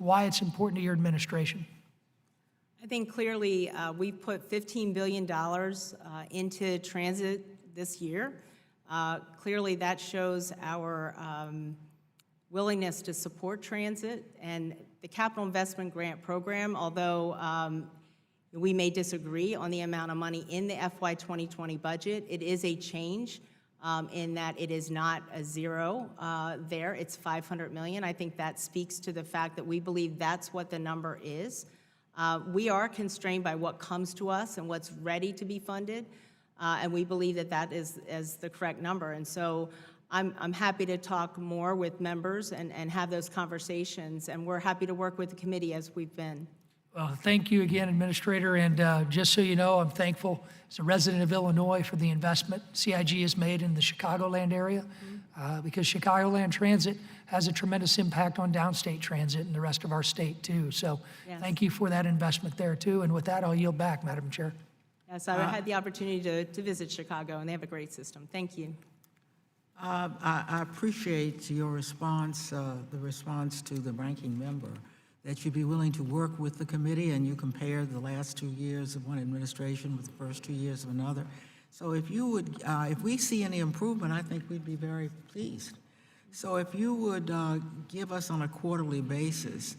why it's important to your administration. I think clearly we've put $15 billion into transit this year. Clearly that shows our willingness to support transit, and the Capital Investment Grant Program, although we may disagree on the amount of money in the FY 2020 budget, it is a change in that it is not a zero there, it's $500 million. I think that speaks to the fact that we believe that's what the number is. We are constrained by what comes to us and what's ready to be funded, and we believe that that is the correct number. And so I'm happy to talk more with members and have those conversations, and we're happy to work with the committee as we've been. Well, thank you again, Administrator, and just so you know, I'm thankful as a resident of Illinois for the investment CIG has made in the Chicagoland area, because Chicagoland Transit has a tremendous impact on downstate transit and the rest of our state too. So yes, thank you for that investment there too. And with that, I'll yield back, Madam Chair. Yes, I had the opportunity to visit Chicago, and they have a great system. Thank you. I appreciate your response, the response to the ranking member, that you'd be willing to work with the committee and you compare the last 2 years of one administration with the first 2 years of another. So if you would, if we see any improvement, I think we'd be very pleased. So if you would give us on a quarterly basis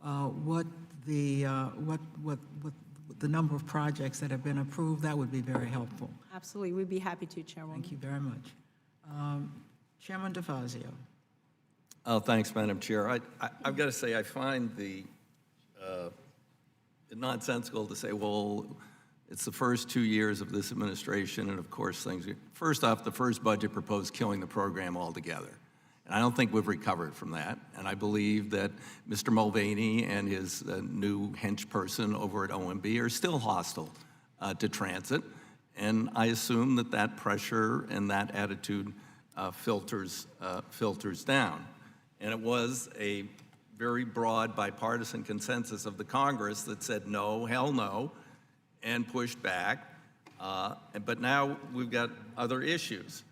what the number of projects that have been approved, that would be very helpful. Absolutely, we'd be happy to, Chairwoman. Thank you very much. Chairman DeFazio. Oh, thanks, Madam Chair. I've got to say, I find it nonsensical to say, well, it's the first 2 years of this administration, and of course things, first off, the first budget proposed killing the program altogether. And I don't think we've recovered from that. And I believe that Mr. Mulvaney and his new hench person over at OMB are still hostile to transit. And I assume that that pressure and that attitude filters down. And it was a very broad bipartisan consensus of the Congress that said no, hell no, and pushed back. But now we've got other issues.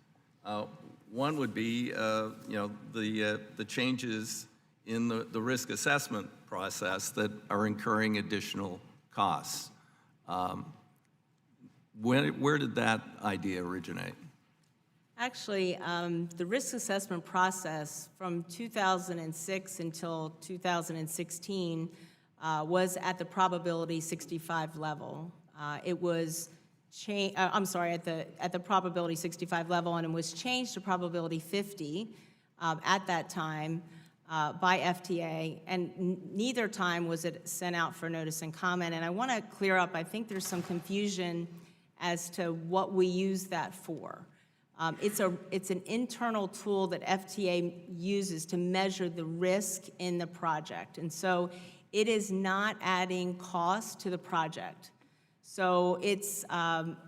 One would be, the changes in the risk assessment process that are incurring additional costs. Where did that idea originate? Actually, the risk assessment process from 2006 until 2016 was at the probability 65 level. It was at the probability 65 level, and it was changed to probability 50 at that time by FTA, and neither time was it sent out for notice and comment. And I want to clear up, I think there's some confusion as to what we use that for. It's an internal tool that FTA uses to measure the risk in the project, and so it is not adding cost to the project. So it's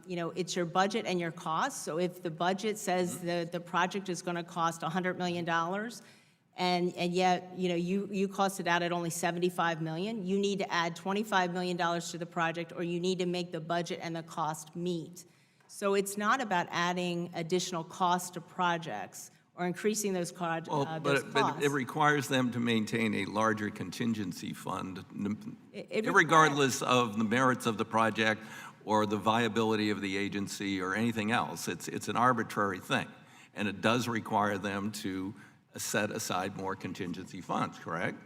it's your budget and your costs. So if the budget says the project is going to cost $100 million, and yet you cost it out at only $75 million, you need to add $25 million to the project, or you need to make the budget and the cost meet. So it's not about adding additional cost to projects or increasing those costs. But it requires them to maintain a larger contingency fund, regardless of the merits of the project or the viability of the agency or anything else. It's an arbitrary thing, and it does require them to set aside more contingency funds, correct?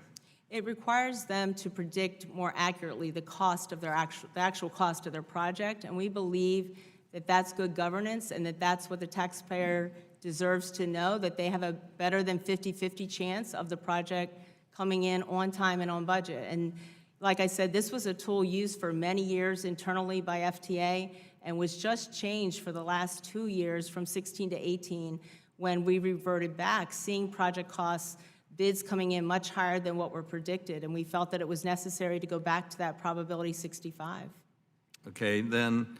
It requires them to predict more accurately the cost of the actual cost of their project, and we believe that that's good governance and that that's what the taxpayer deserves to know, that they have a better than 50-50 chance of the project coming in on time and on budget. And like I said, this was a tool used for many years internally by FTA and was just changed for the last 2 years from 16 to 18 when we reverted back, seeing project costs, bids coming in much higher than what were predicted, and we felt that it was necessary to go back to that probability 65. Okay, then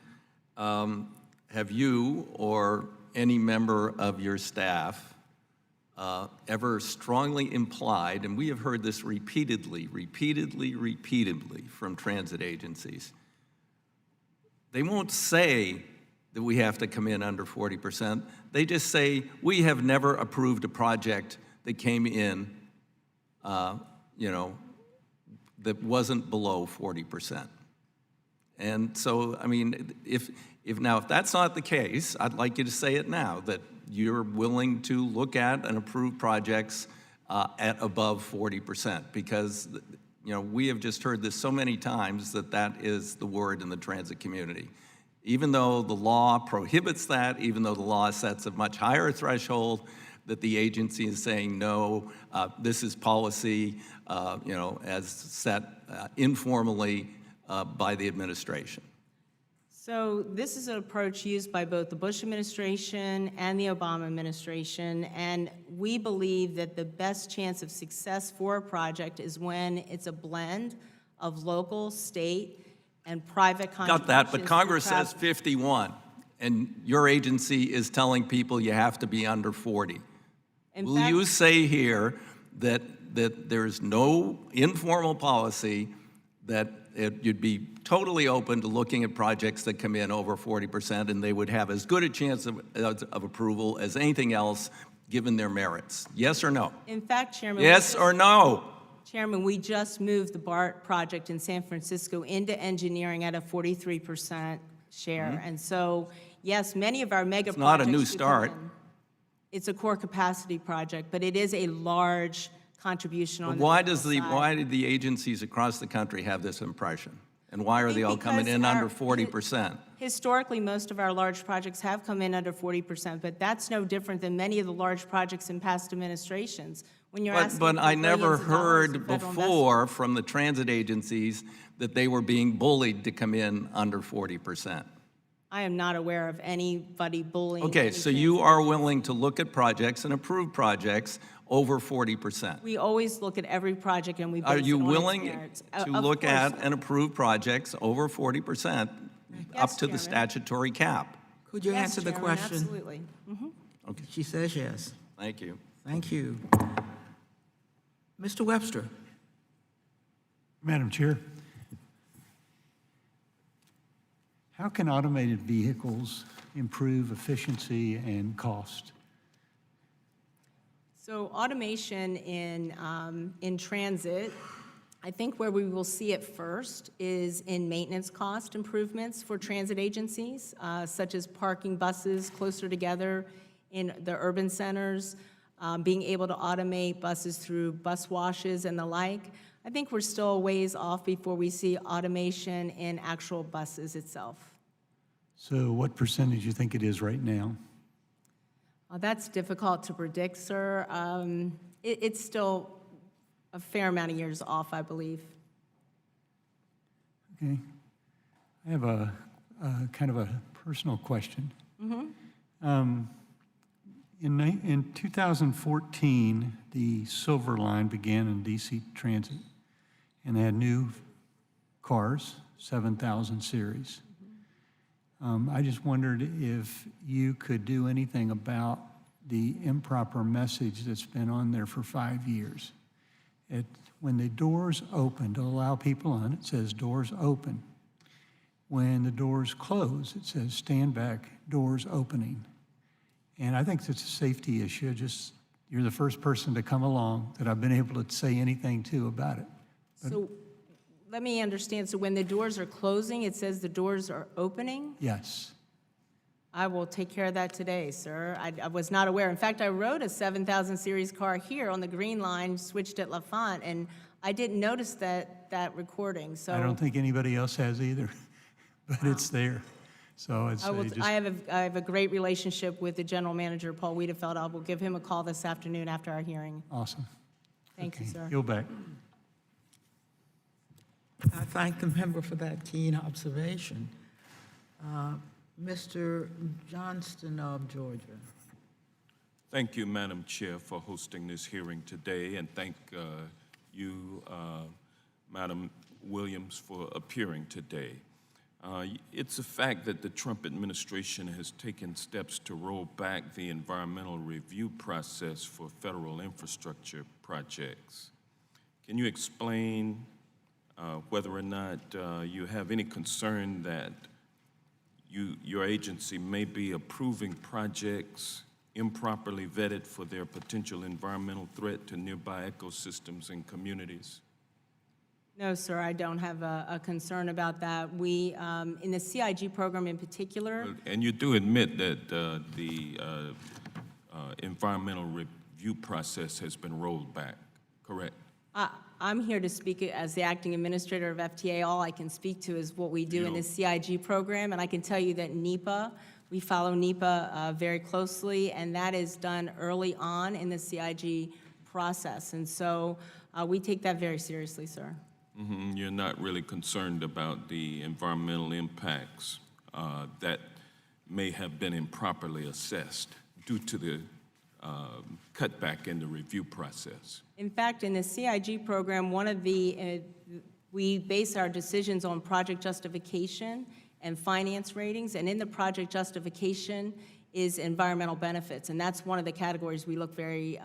have you or any member of your staff ever strongly implied, and we have heard this repeatedly from transit agencies, they won't say that we have to come in under 40%. They just say, we have never approved a project that came in, that wasn't below 40%. And so, I mean, if that's not the case, I'd like you to say it now, that you're willing to look at and approve projects at above 40%, because, you know, we have just heard this so many times that that is the word in the transit community. Even though the law prohibits that, even though the law sets a much higher threshold, that the agency is saying, no, this is policy, you know, as set informally by the administration. So this is an approach used by both the Bush administration and the Obama administration, and we believe that the best chance of success for a project is when it's a blend of local, state, and private contributions. Got that, but to Congress travel. says 51, and your agency is telling people you have to be under 40. Will you say here that there's no informal policy, that you'd be totally open to looking at projects that come in over 40%, and they would have as good a chance of approval as anything else, given their merits? Yes or no? In fact, Chairman. Yes or no? Chairman, we just moved the BART project in San Francisco into engineering at a 43% share. And so, yes, many of our mega projects. It's not a new do come start. in. It's a core capacity project, but it is a large contribution on But the why federal side. why did the agencies across the country have this impression? And why are they all coming in Because under 40%? Historically, most of our large projects have come in under 40%, but that's no different than many of the large projects in past administrations. When you're asking But for I never billions of dollars heard of federal before from the transit agencies that they were being bullied to come in under 40%. I am not aware of anybody bullying. Okay, any so you transit. are willing to look at projects and approve projects over 40%. We always look at every project and we base Are it you on its willing merits. to Of look course. at and approve projects over 40% up Yes, to the Chairman. statutory cap? Could you Yes, answer the Chairman, question? Absolutely. She says yes. Thank you. Thank you. Mr. Webster? Madam Chair, how can automated vehicles improve efficiency and cost? So automation in transit, I think where we will see it first is in maintenance cost improvements for transit agencies, such as parking buses closer together in the urban centers, being able to automate buses through bus washes and the like. I think we're still a ways off before we see automation in actual buses itself. So what percentage do you think it is right now? That's difficult to predict, sir. It's still a fair amount of years off, I believe. Okay. I have a kind of a personal question. In 2014, the Silver Line began in DC Transit, and they had new cars, 7,000 series. I just wondered if you could do anything about the improper message that's been on there for 5 years. When the doors open to allow people on, it says doors open. When the doors close, it says stand back, doors opening. And I think it's a safety issue. Just, you're the first person to come along that I've been able to say anything to about it. So let me understand. So when the doors are closing, it says the doors are opening? Yes. I will take care of that today, sir. I was not aware. In fact, I rode a 7,000 series car here on the Green Line, switched at LaFont, and I didn't notice that recording. So I don't think anybody else has either, but it's there. So it's I have a great relationship with the general manager, Paul Wiedefeld. I will give him a call this afternoon after our hearing. awesome. Thank you, Okay, sir. You're back. I thank the member for that keen observation. Mr. Johnston of Georgia. Thank you, Madam Chair, for hosting this hearing today, and thank you, Madam Williams, for appearing today. It's a fact that the Trump administration has taken steps to roll back the environmental review process for federal infrastructure projects. Can you explain whether or not you have any concern that your agency may be approving projects improperly vetted for their potential environmental threat to nearby ecosystems and communities? No, sir, I don't have a concern about that. We, in the CIG program in particular, And you do admit that the environmental review process has been rolled back, correct? I'm here to speak as the acting administrator of FTA. All I can speak to is what we do in the CIG program, and I can tell you that NEPA, we follow NEPA very closely, and that is done early on in the CIG process. And so we take that very seriously, sir. You're not really concerned about the environmental impacts that may have been improperly assessed due to the cutback in the review process. In fact, in the CIG program, one of the, we base our decisions on project justification and finance ratings, and in the project justification is environmental benefits, and that's one of the categories we look very,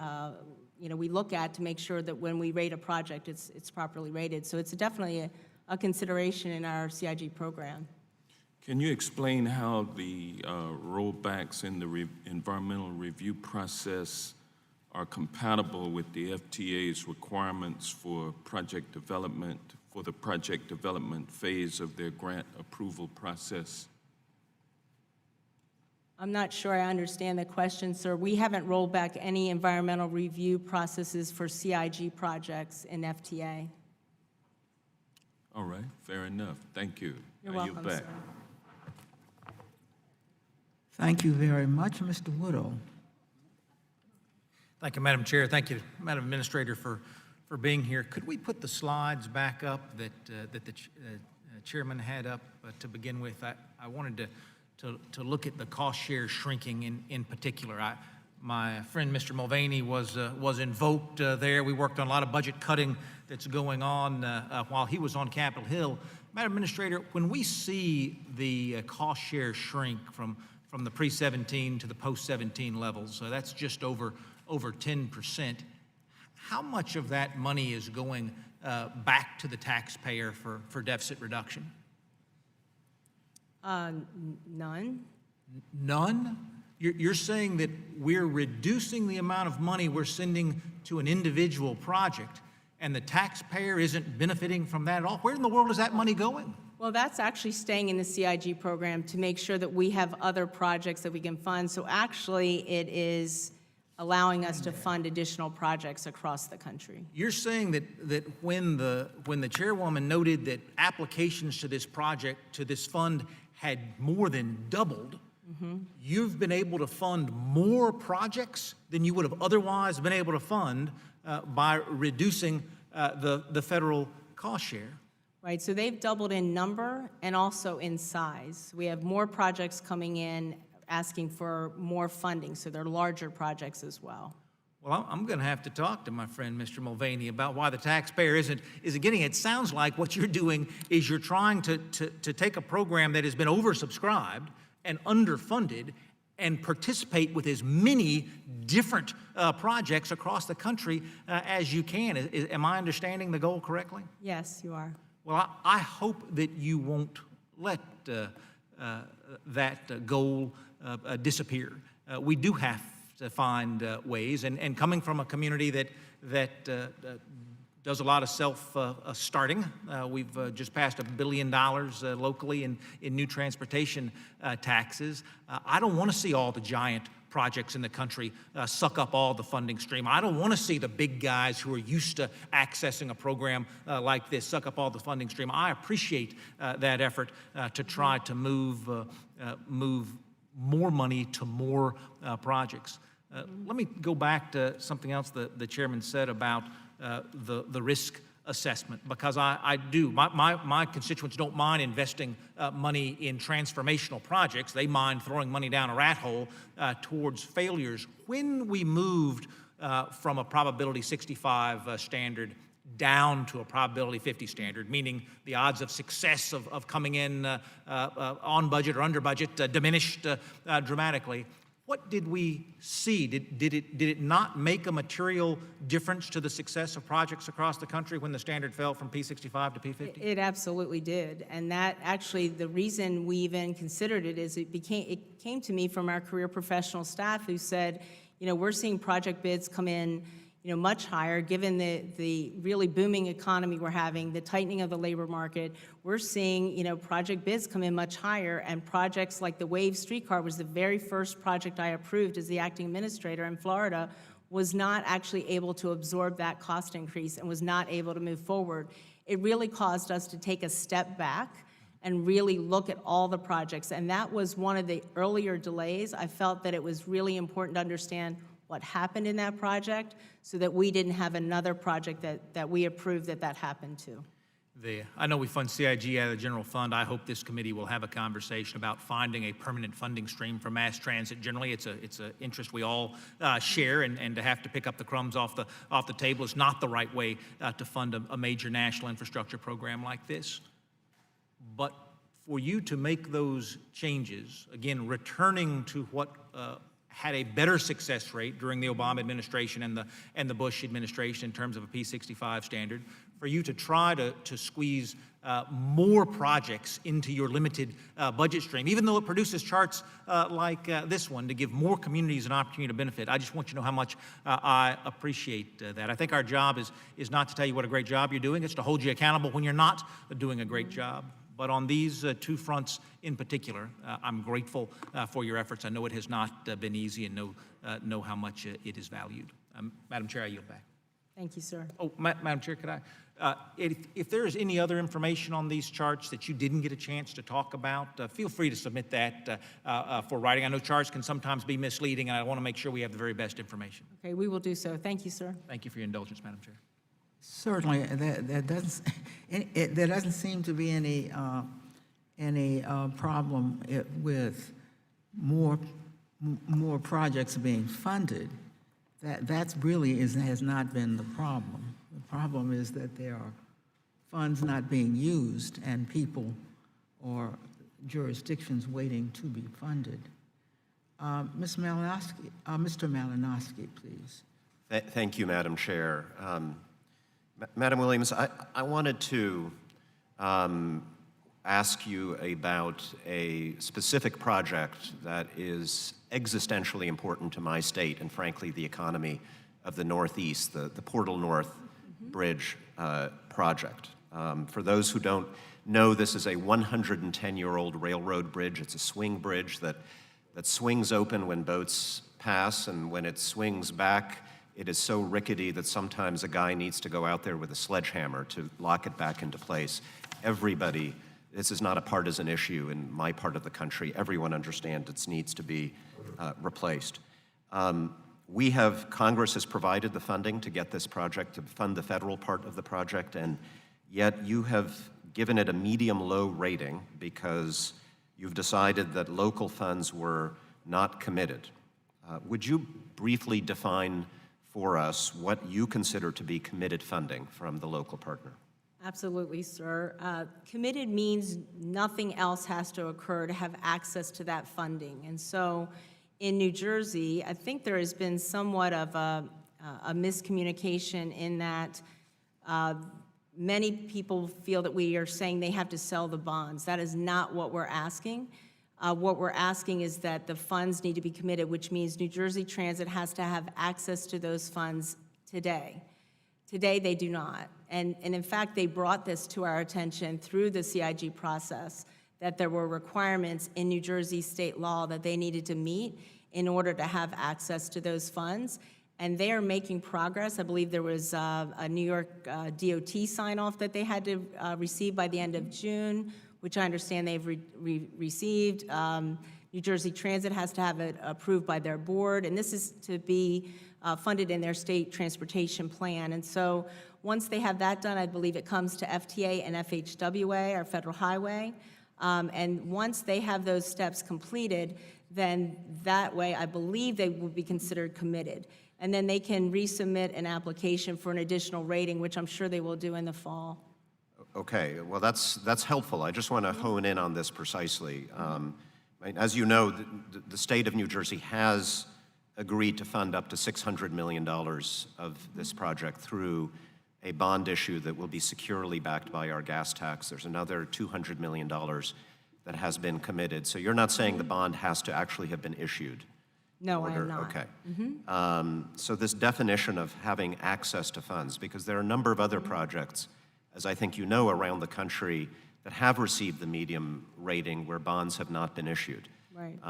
we look at to make sure that when we rate a project, it's properly rated. So it's definitely a consideration in our CIG program. Can you explain how the rollbacks in the environmental review process are compatible with the FTA's requirements for project development, for the project development phase of their grant approval process? I'm not sure I understand the question, sir. We haven't rolled back any environmental review processes for CIG projects in FTA. All right, fair enough. Thank you. You're I yield welcome, back. sir. Thank you very much, Mr. Woodall. Thank you, Madam Chair. Thank you, Madam Administrator, for being here. Could we put the slides back up that the chairman had up to begin with? I wanted to look at the cost share shrinking in particular. My friend Mr. Mulvaney was invoked there. We worked on a lot of budget cutting that's going on while he was on Capitol Hill. Madam Administrator, when we see the cost share shrink from the pre-17 to the post-17 levels, so that's just over 10%. How much of that money is going back to the taxpayer for deficit reduction? None. None? You're saying that we're reducing the amount of money we're sending to an individual project, and the taxpayer isn't benefiting from that at all? Where in the world is that money going? Well, that's actually staying in the CIG program to make sure that we have other projects that we can fund. So actually, it is allowing us to fund additional projects across the country. You're saying that when the chairwoman noted that applications to this project, to this fund, had more than doubled, you've been able to fund more projects than you would have otherwise been able to fund by reducing the federal cost share. Right, so they've doubled in number and also in size. We have more projects coming in asking for more funding, so they're larger projects as well. Well, I'm going to have to talk to my friend Mr. Mulvaney about why the taxpayer isn't getting it. It sounds like what you're doing is you're trying to take a program that has been oversubscribed and underfunded and participate with as many different projects across the country as you can. Am I understanding the goal correctly? Yes, you are. Well, I hope that you won't let that goal disappear. We do have to find ways, and coming from a community that does a lot of self-starting. We've just passed $1 billion locally in new transportation taxes. I don't want to see all the giant projects in the country suck up all the funding stream. I don't want to see the big guys who are used to accessing a program like this suck up all the funding stream. I appreciate that effort to try to move more money to more projects. Let me go back to something else the chairman said about the risk assessment, because I do. My constituents don't mind investing money in transformational projects. They mind throwing money down a rat hole towards failures. When we moved from a probability 65 standard down to a probability 50 standard, meaning the odds of success of coming in on budget or under budget diminished dramatically, what did we see? Did it not make a material difference to the success of projects across the country when the standard fell from P65 to P50? It absolutely did, and that actually the reason we even considered it is it came to me from our career professional staff who said, we're seeing project bids come in, much higher, given the really booming economy we're having, the tightening of the labor market. We're seeing, project bids come in much higher, and projects like the Wave streetcar was the very first project I approved as the acting administrator in Florida, was not actually able to absorb that cost increase and was not able to move forward. It really caused us to take a step back and really look at all the projects, and that was one of the earlier delays. I felt that it was really important to understand what happened in that project so that we didn't have another project that we approved that happened to. I know we fund CIG out of the general fund. I hope this committee will have a conversation about finding a permanent funding stream for mass transit. Generally, it's an interest we all share, and to have to pick up the crumbs off the table is not the right way to fund a major national infrastructure program like this. But for you to make those changes, again, returning to what had a better success rate during the Obama administration and the Bush administration in terms of a P65 standard, for you to try to squeeze more projects into your limited budget stream, even though it produces charts like this one to give more communities an opportunity to benefit. I just want you to know how much I appreciate that. I think our job is not to tell you what a great job you're doing, it's to hold you accountable when you're not doing a great job. But on these two fronts in particular, I'm grateful for your efforts. I know it has not been easy, and know how much it is valued. Madam Chair, I yield back. Thank you, sir. Oh, Madam Chair, could I? If there is any other information on these charts that you didn't get a chance to talk about, feel free to submit that for writing. I know charts can sometimes be misleading, and I want to make sure we have the very best information. Okay, we will do so. Thank you, sir. Thank you for your indulgence, Madam Chair. Certainly, there doesn't seem to be any problem with more projects being funded. That's really has not been the problem. The problem is that there are funds not being used and people or jurisdictions waiting to be funded. Mr. Malinowski, please. Thank you, Madam Chair. Madam Williams, I wanted to ask you about a specific project that is existentially important to my state and, frankly, the economy of the Northeast, the Portal North Bridge project. For those who don't know, this is a 110-year-old railroad bridge. It's a swing bridge that swings open when boats pass, and when it swings back, it is so rickety that sometimes a guy needs to go out there with a sledgehammer to lock it back into place. Everybody, this is not a partisan issue in my part of the country. Everyone understands it needs to be replaced. Congress has provided the funding to get this project, to fund the federal part of the project, and yet you have given it a medium-low rating because you've decided that local funds were not committed. Would you briefly define for us what you consider to be committed funding from the local partner? Absolutely, sir. Committed means nothing else has to occur to have access to that funding. And so in New Jersey, I think there has been somewhat of a miscommunication in that many people feel that we are saying they have to sell the bonds. That is not what we're asking. What we're asking is that the funds need to be committed, which means New Jersey Transit has to have access to those funds today. Today, they do not. And in fact, they brought this to our attention through the CIG process, that there were requirements in New Jersey state law that they needed to meet in order to have access to those funds. And they are making progress. I believe there was a New York DOT sign-off that they had to receive by the end of June, which I understand they've received. New Jersey Transit has to have it approved by their board, and this is to be funded in their state transportation plan. And so once they have that done, I believe it comes to FTA and FHWA, our federal highway. And once they have those steps completed, then that way I believe they will be considered committed. And then they can resubmit an application for an additional rating, which I'm sure they will do in the fall. Okay, well, that's helpful. I just want to hone in on this precisely. As you know, the state of New Jersey has agreed to fund up to $600 million of this project through a bond issue that will be securely backed by our gas tax. There's another $200 million that has been committed. So you're not saying the bond has to actually have been issued. No, I am order? not. Okay. So this definition of having access to funds, because there are a number of other projects, as I think you know, around the country that have received the medium rating where bonds have not been issued. Right.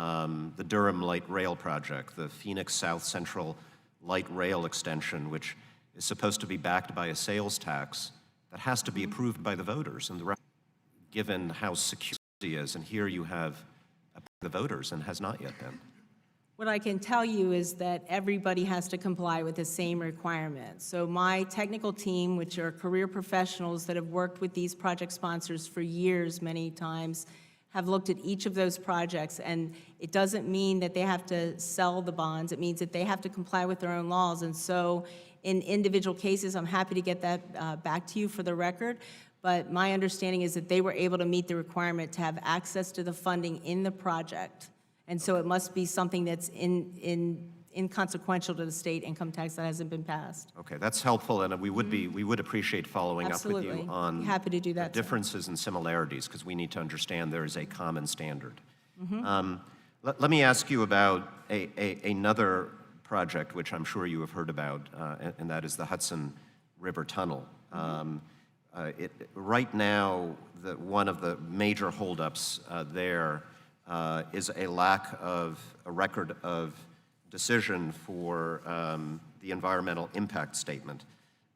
The Durham Light Rail Project, the Phoenix South Central Light Rail Extension, which is supposed to be backed by a sales tax that has to be approved by the voters. And given how secure it is, and here you have the voters and has not yet been. What I can tell you is that everybody has to comply with the same requirements. So my technical team, which are career professionals that have worked with these project sponsors for years, many times, have looked at each of those projects, and it doesn't mean that they have to sell the bonds. It means that they have to comply with their own laws. And so in individual cases, I'm happy to get that back to you for the record, but my understanding is that they were able to meet the requirement to have access to the funding in the project. And so it must be something that's inconsequential to the state income tax that hasn't been passed. Okay, that's helpful, and we would appreciate following up with Absolutely. you on Happy to do that, the sir. differences and similarities, because we need to understand there is a common standard. Mm-hmm. Let me ask you about another project, which I'm sure you have heard about, and that is the Hudson River Tunnel. Right now, one of the major holdups there is a lack of a record of decision for the environmental impact statement.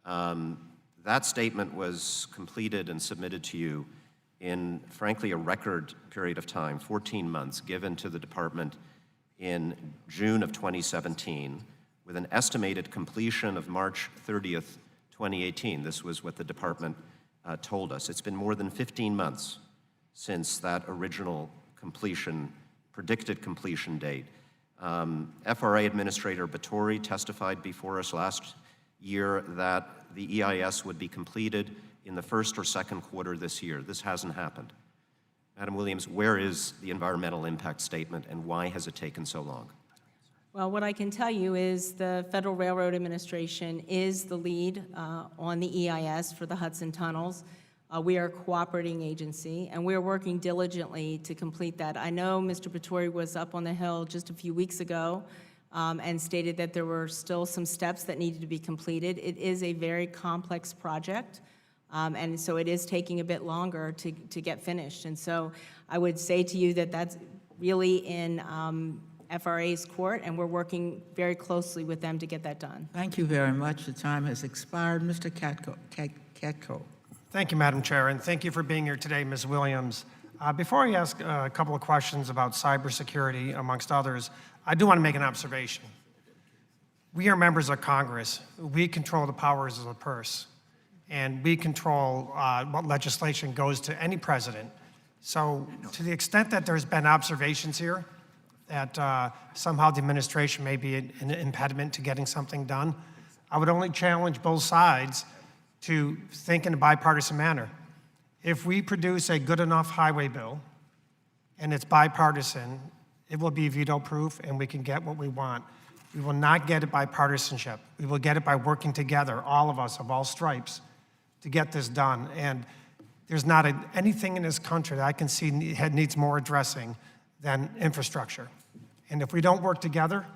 That statement was completed and submitted to you in, frankly, a record period of time, 14 months, given to the department in June of 2017, with an estimated completion of March 30th, 2018. This was what the department told us. It's been more than 15 months since that original predicted completion date. FRA Administrator Batory testified before us last year that the EIS would be completed in the first or second quarter this year. This hasn't happened. Madam Williams, where is the environmental impact statement, and why has it taken so long? Well, what I can tell you is the Federal Railroad Administration is the lead on the EIS for the Hudson tunnels. We are a cooperating agency, and we are working diligently to complete that. I know Mr. Batory was up on the Hill just a few weeks ago and stated that there were still some steps that needed to be completed. It is a very complex project, and so it is taking a bit longer to get finished. And so I would say to you that that's really in FRA's court, and we're working very closely with them to get that done. Thank you very much. The time has expired. Mr. Katko. Thank you, Madam Chair, and thank you for being here today, Ms. Williams. Before I ask a couple of questions about cybersecurity, amongst others, I do want to make an observation. We are members of Congress. We control the powers of the purse, and we control what legislation goes to any president. So to the extent that there's been observations here that somehow the administration may be an impediment to getting something done, I would only challenge both sides to think in a bipartisan manner. If we produce a good enough highway bill and it's bipartisan, it will be veto-proof and we can get what we want. We will not get it by partisanship. We will get it by working together, all of us of all stripes, to get this done. And there's not anything in this country that I can see needs more addressing than infrastructure. And if we don't work together,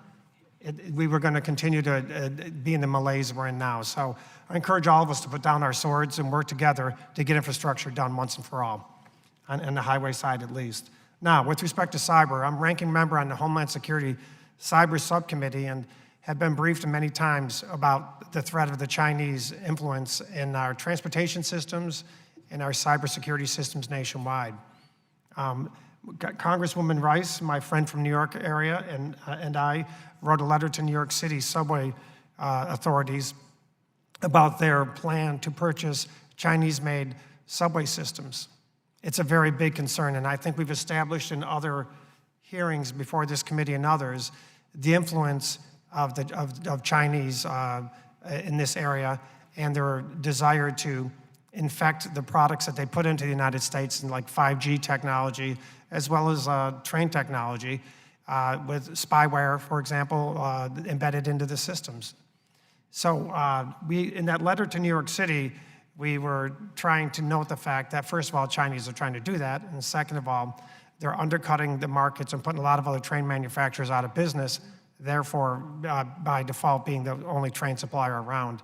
we were going to continue to be in the malaise we're in now. So I encourage all of us to put down our swords and work together to get infrastructure done once and for all, on the highway side at least. Now, with respect to cyber, I'm ranking member on the Homeland Security Cyber Subcommittee and have been briefed many times about the threat of the Chinese influence in our transportation systems and our cybersecurity systems nationwide. Congresswoman Rice, my friend from New York area, and I wrote a letter to New York City subway authorities about their plan to purchase Chinese-made subway systems. It's a very big concern, and I think we've established in other hearings before this committee and others the influence of Chinese in this area and their desire to infect the products that they put into the United States, in like 5G technology, as well as train technology, with spyware, for example, embedded into the systems. So in that letter to New York City, we were trying to note the fact that, first of all, Chinese are trying to do that, and second of all, they're undercutting the markets and putting a lot of other train manufacturers out of business therefore, by default, being the only train supplier around.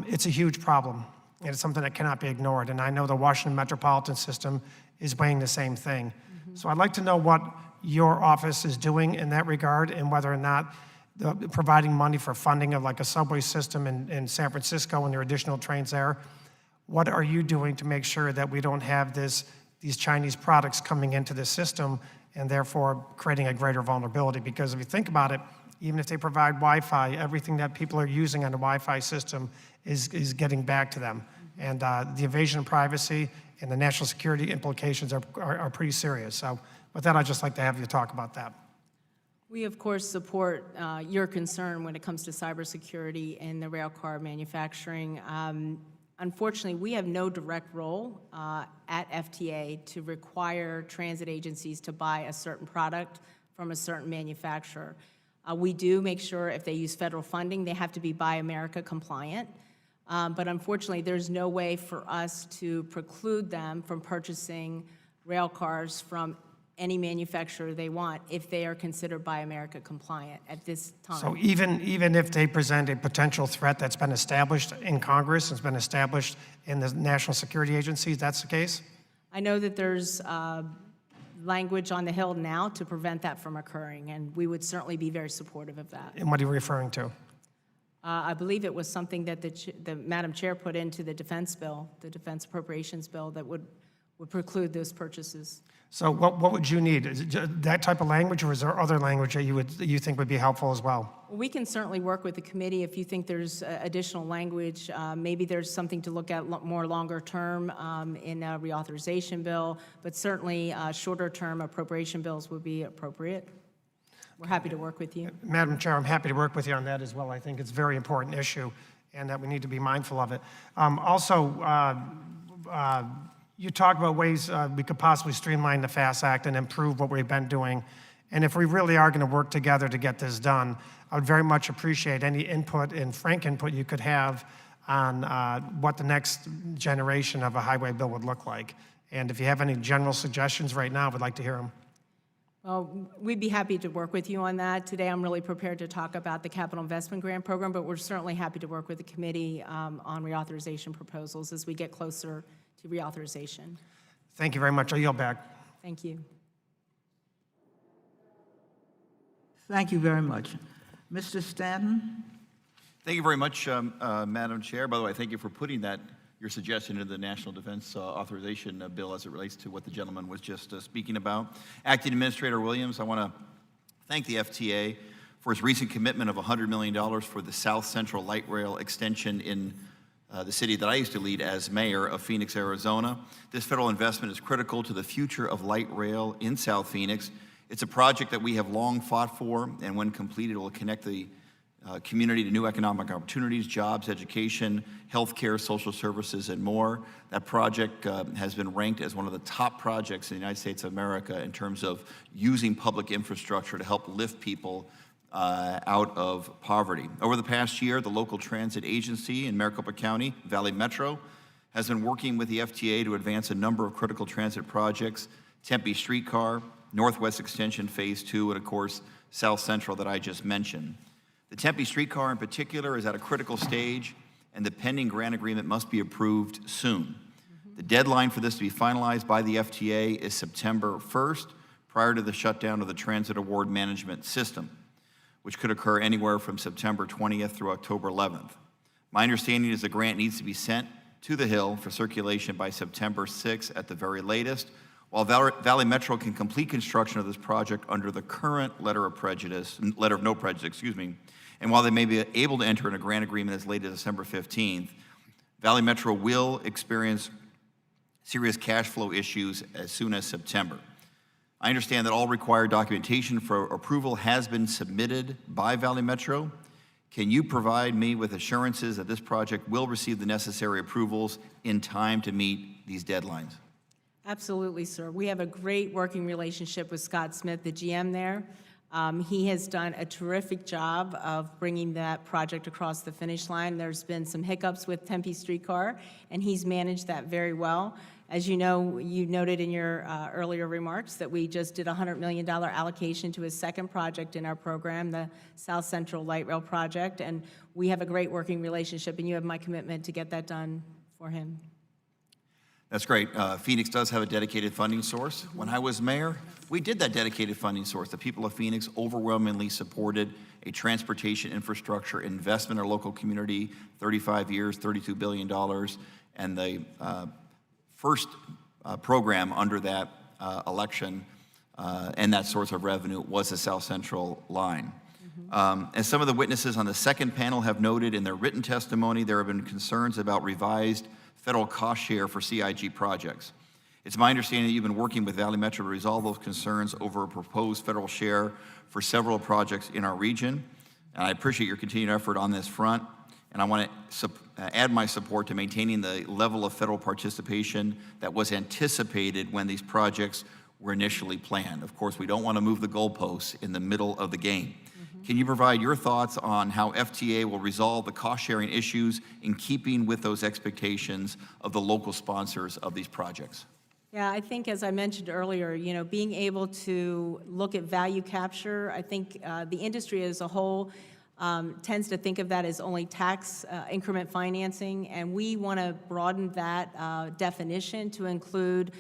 It's a huge problem, and it's something that cannot be ignored. And I know the Washington Metropolitan System is weighing the same thing. So I'd like to know what your office is doing in that regard, and whether or not providing money for funding of like a subway system in San Francisco and there are additional trains there. What are you doing to make sure that we don't have these Chinese products coming into the system and therefore creating a greater vulnerability? Because if you think about it, even if they provide Wi-Fi, everything that people are using on the Wi-Fi system is getting back to them. And the invasion of privacy and the national security implications are pretty serious. So with that, I'd just like to have you talk about that. We, of course, support your concern when it comes to cybersecurity and the rail car manufacturing. Unfortunately, we have no direct role at FTA to require transit agencies to buy a certain product from a certain manufacturer. We do make sure if they use federal funding, they have to be Buy America compliant. But unfortunately, there's no way for us to preclude them from purchasing rail cars from any manufacturer they want if they are considered Buy America compliant at this time. So even if they present a potential threat that's been established in Congress, has been established in the national security agencies, that's the case? I know that there's language on the Hill now to prevent that from occurring, and we would certainly be very supportive of that. And what are you referring to? I believe it was something that the Madam Chair put into the defense bill, the defense appropriations bill, that would preclude those purchases. So what would you need? Is it that type of language, or is there other language that you think would be helpful as well? We can certainly work with the committee if you think there's additional language. Maybe there's something to look at more longer term in a reauthorization bill, but certainly shorter term appropriation bills would be appropriate. We're happy to work with you. Madam Chair, I'm happy to work with you on that as well. I think it's a very important issue and that we need to be mindful of it. You talked about ways we could possibly streamline the FAST Act and improve what we've been doing. And if we really are going to work together to get this done, I would very much appreciate any input and frank input you could have on what the next generation of a highway bill would look like. And if you have any general suggestions right now, I would like to hear them. Well, we'd be happy to work with you on that. Today, I'm really prepared to talk about the Capital Investment Grant Program, but we're certainly happy to work with the committee on reauthorization proposals as we get closer to reauthorization. Thank you very much. I yield back. Thank you. Thank you very much. Mr. Stanton? Thank you very much, Madam Chair. By the way, thank you for putting your suggestion into the National Defense Authorization Bill as it relates to what the gentleman was just speaking about. Acting Administrator Williams, I want to thank the FTA for its recent commitment of $100 million for the South Central Light Rail extension in the city that I used to lead as mayor of Phoenix, Arizona. This federal investment is critical to the future of light rail in South Phoenix. It's a project that we have long fought for, and when completed, it will connect the community to new economic opportunities, jobs, education, healthcare, social services, and more. That project has been ranked as one of the top projects in the United States of America in terms of using public infrastructure to help lift people out of poverty. Over the past year, the local transit agency in Maricopa County, Valley Metro, has been working with the FTA to advance a number of critical transit projects: Tempe Streetcar, Northwest Extension Phase 2, and of course, South Central that I just mentioned. The Tempe Streetcar in particular is at a critical stage, and the pending grant agreement must be approved soon. The deadline for this to be finalized by the FTA is September 1st, prior to the shutdown of the Transit Award Management System, which could occur anywhere from September 20th through October 11th. My understanding is the grant needs to be sent to the Hill for circulation by September 6th at the very latest, while Valley Metro can complete construction of this project under the current letter of no prejudice, and while they may be able to enter in a grant agreement as late as December 15th, Valley Metro will experience serious cash flow issues as soon as September. I understand that all required documentation for approval has been submitted by Valley Metro. Can you provide me with assurances that this project will receive the necessary approvals in time to meet these deadlines? Absolutely, sir. We have a great working relationship with Scott Smith, the GM there. He has done a terrific job of bringing that project across the finish line. There's been some hiccups with Tempe Streetcar, and he's managed that very well. As you know, you noted in your earlier remarks that we just did a $100 million allocation to his second project in our program, the South Central Light Rail Project, and we have a great working relationship, and you have my commitment to get that done for him. That's great. Phoenix does have a dedicated funding source. When I was mayor, we did that dedicated funding source. The people of Phoenix overwhelmingly supported a transportation infrastructure investment in our local community, 35 years, $32 billion, and the first program under that election and that source of revenue was the South Central line. As some of the witnesses on the second panel have noted in their written testimony, there have been concerns about revised federal cost share for CIG projects. It's my understanding that you've been working with Valley Metro to resolve those concerns over a proposed federal share for several projects in our region. And I appreciate your continued effort on this front. And I want to add my support to maintaining the level of federal participation that was anticipated when these projects were initially planned. Of course, we don't want to move the goalposts in the middle of the game. Can you provide your thoughts on how FTA will resolve the cost-sharing issues in keeping with those expectations of the local sponsors of these projects? Yeah, I think as I mentioned earlier, you know, being able to look at value capture, I think the industry as a whole tends to think of that as only tax increment financing, and we want to broaden that definition to include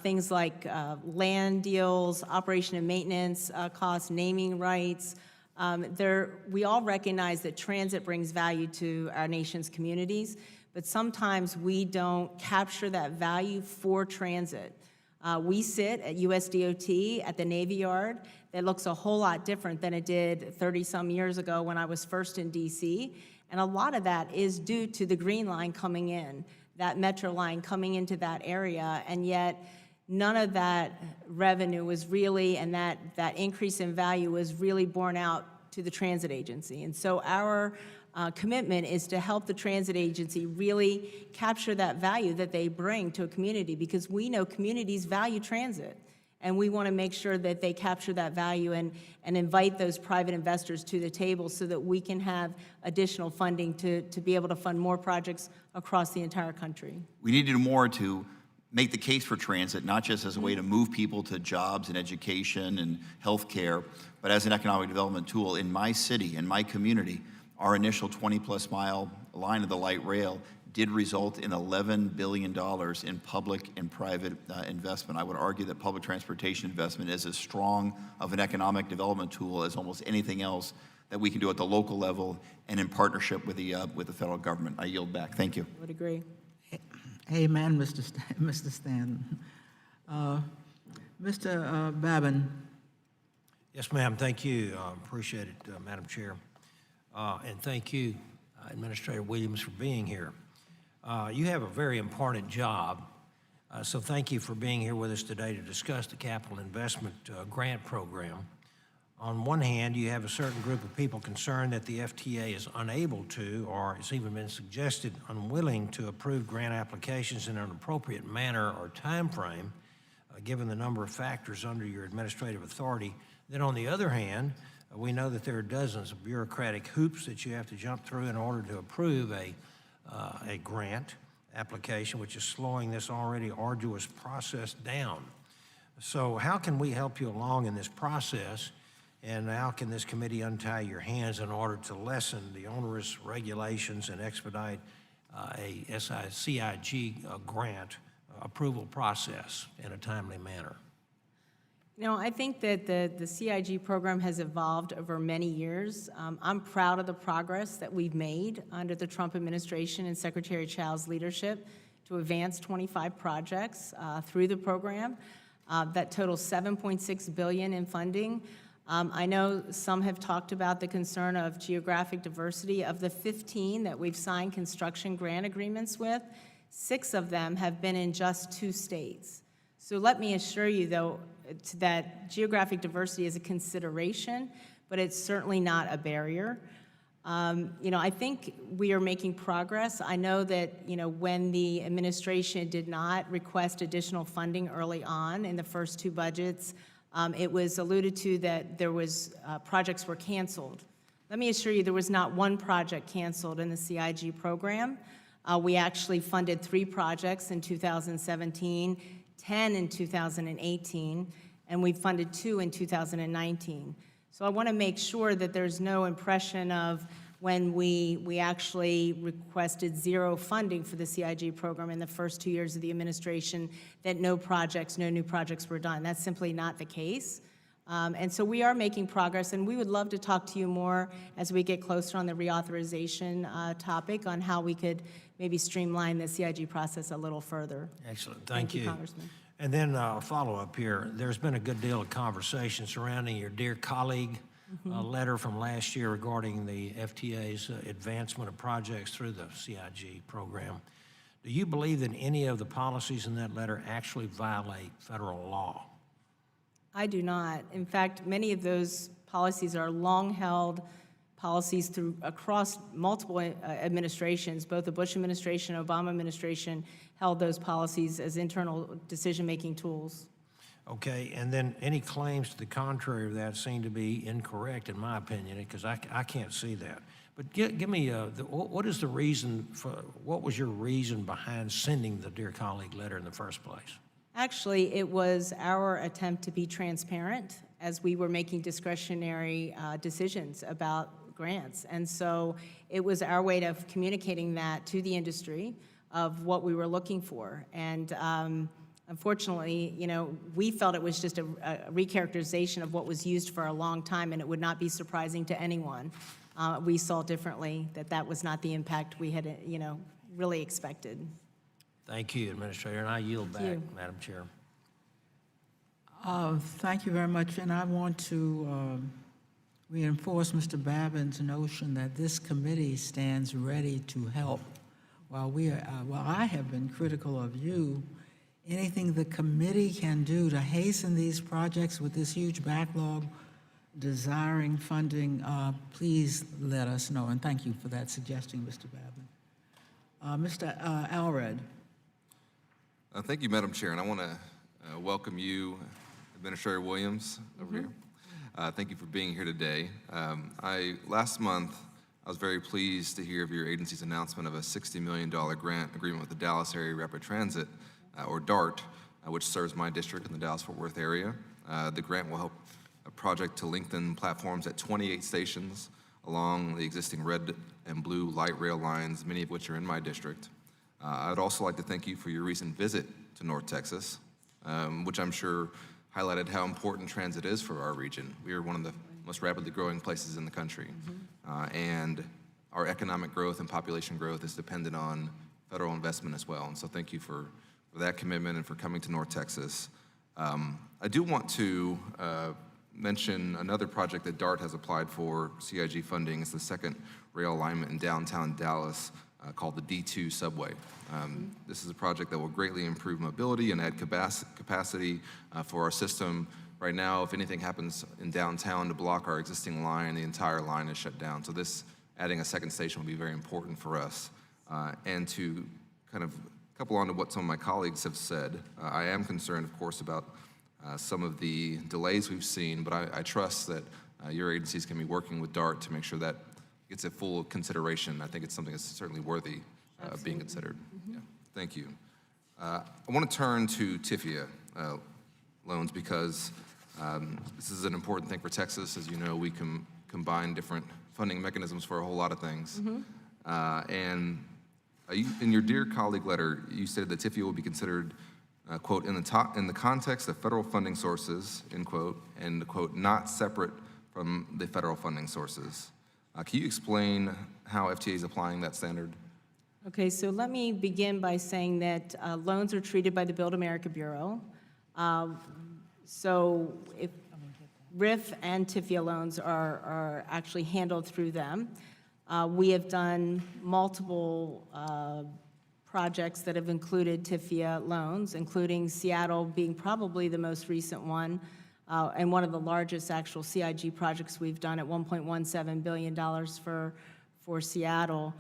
things like land deals, operation and maintenance costs, naming rights. We all recognize that transit brings value to our nation's communities, but sometimes we don't capture that value for transit. We sit at USDOT at the Navy Yard. That looks a whole lot different than it did 30-some years ago when I was first in DC, and a lot of that is due to the Green Line coming in, that Metro line coming into that area, and yet none of that revenue was really, and that increase in value was really borne out to the transit agency. And so our commitment is to help the transit agency really capture that value that they bring to a community, because we know communities value transit. And we want to make sure that they capture that value and invite those private investors to the table so that we can have additional funding to be able to fund more projects across the entire country. We need to do more to make the case for transit, not just as a way to move people to jobs and education and healthcare, but as an economic development tool. In my city, in my community, our initial 20-plus mile line of the light rail did result in $11 billion in public and private investment. I would argue that public transportation investment is as strong of an economic development tool as almost anything else that we can do at the local level and in partnership with the federal government. I yield back. Thank you. I would agree. Amen, Mr. Stanton. Mr. Babin. Yes, ma'am. Thank you. Appreciate it, Madam Chair. And thank you, Administrator Williams, for being here. You have a very important job, so thank you for being here with us today to discuss the Capital Investment Grant Program. On one hand, you have a certain group of people concerned that the FTA is unable to, or it's even been suggested unwilling to approve grant applications in an appropriate manner or time frame, given the number of factors under your administrative authority. Then on the other hand, we know that there are dozens of bureaucratic hoops that you have to jump through in order to approve a grant application, which is slowing this already arduous process down. So how can we help you along in this process, and how can this committee untie your hands in order to lessen the onerous regulations and expedite a CIG grant approval process in a timely manner? You know, I think that the CIG program has evolved over many years. I'm proud of the progress that we've made under the Trump administration and Secretary Chow's leadership to advance 25 projects through the program. That totals $7.6 billion in funding. I know some have talked about the concern of geographic diversity. Of the 15 that we've signed construction grant agreements with, 6 of them have been in just 2 states. So let me assure you, though, that geographic diversity is a consideration, but it's certainly not a barrier. You know, I think we are making progress. I know that, you know, when the administration did not request additional funding early on in the first 2 budgets, It was alluded to that there was, projects were canceled. Let me assure you, there was not one project canceled in the CIG program. We actually funded 3 projects in 2017, 10 in 2018, and we funded 2 in 2019. So I want to make sure that there's no impression of when we actually requested 0 funding for the CIG program in the first 2 years of the administration, that no new projects were done. That's simply not the case. And so we are making progress, and we would love to talk to you more as we get closer on the reauthorization topic on how we could maybe streamline the CIG process a little further. Excellent, thank you. Congressman. And then a follow-up here. There's been a good deal of conversation surrounding your dear colleague letter from last year regarding the FTA's advancement of projects through the CIG program. Do you believe that any of the policies in that letter actually violate federal law? I do not. In fact, many of those policies are long-held policies across multiple administrations. Both the Bush administration and Obama administration held those policies as internal decision-making tools. Okay, and then any claims to the contrary of that seem to be incorrect, in my opinion, because I can't see that. But give me, what is the reason what was your reason behind sending the dear colleague letter in the first place? Actually, it was our attempt to be transparent as we were making discretionary decisions about grants. And so it was our way of communicating that to the industry of what we were looking for. And unfortunately, you know, we felt it was just a recharacterization of what was used for a long time, and it would not be surprising to anyone. We saw differently that was not the impact we had, you know, really expected. Thank you, Administrator, and I yield back, Madam Chair. Thank you very much, and I want to reinforce Mr. Babin's notion that this committee stands ready to help. While I have been critical of you, anything the committee can do to hasten these projects with this huge backlog, desiring funding, please let us know, and thank you for that suggestion, Mr. Babin. Mr. Alred. Thank you, Madam Chair, and I want to welcome you, Administrator Williams, over here. Thank you for being here today. Last month, I was very pleased to hear of your agency's announcement of a $60 million grant agreement with the Dallas Area Rapid Transit, or DART, which serves my district in the Dallas-Fort Worth area. The grant will help a project to lengthen platforms at 28 stations along the existing red and blue light rail lines, many of which are in my district. I would also like to thank you for your recent visit to North Texas, which I'm sure highlighted how important transit is for our region. We are one of the most rapidly growing places in the country, and our economic growth and population growth is dependent on federal investment as well. And so thank you for that commitment and for coming to North Texas. I do want to mention another project that DART has applied for CIG funding. It's the second rail alignment in downtown Dallas, called the D2 subway. This is a project that will greatly improve mobility and add capacity for our system. Right now, if anything happens in downtown to block our existing line, the entire line is shut down. So this, adding a second station will be very important for us. And to kind of couple on to what some of my colleagues have said, I am concerned, of course, about some of the delays we've seen, but I trust that your agencies can be working with DART to make sure that gets a full consideration. I think it's something that's certainly worthy of being considered. Yeah, thank you. I want to turn to TIFIA loans because this is an important thing for Texas. As you know, we can combine different funding mechanisms for a whole lot of things. And in your dear colleague letter, you said that TIFIA will be considered, quote, in the context of federal funding sources, end quote, and, quote, not separate from the federal funding sources. Can you explain how FTA is applying that standard? Okay, so let me begin by saying that loans are treated by the Build America Bureau. So if RIF and TIFIA loans are actually handled through them. We have done multiple projects that have included TIFIA loans, including Seattle being probably the most recent one, and one of the largest actual CIG projects we've done at $1.17 billion for Seattle.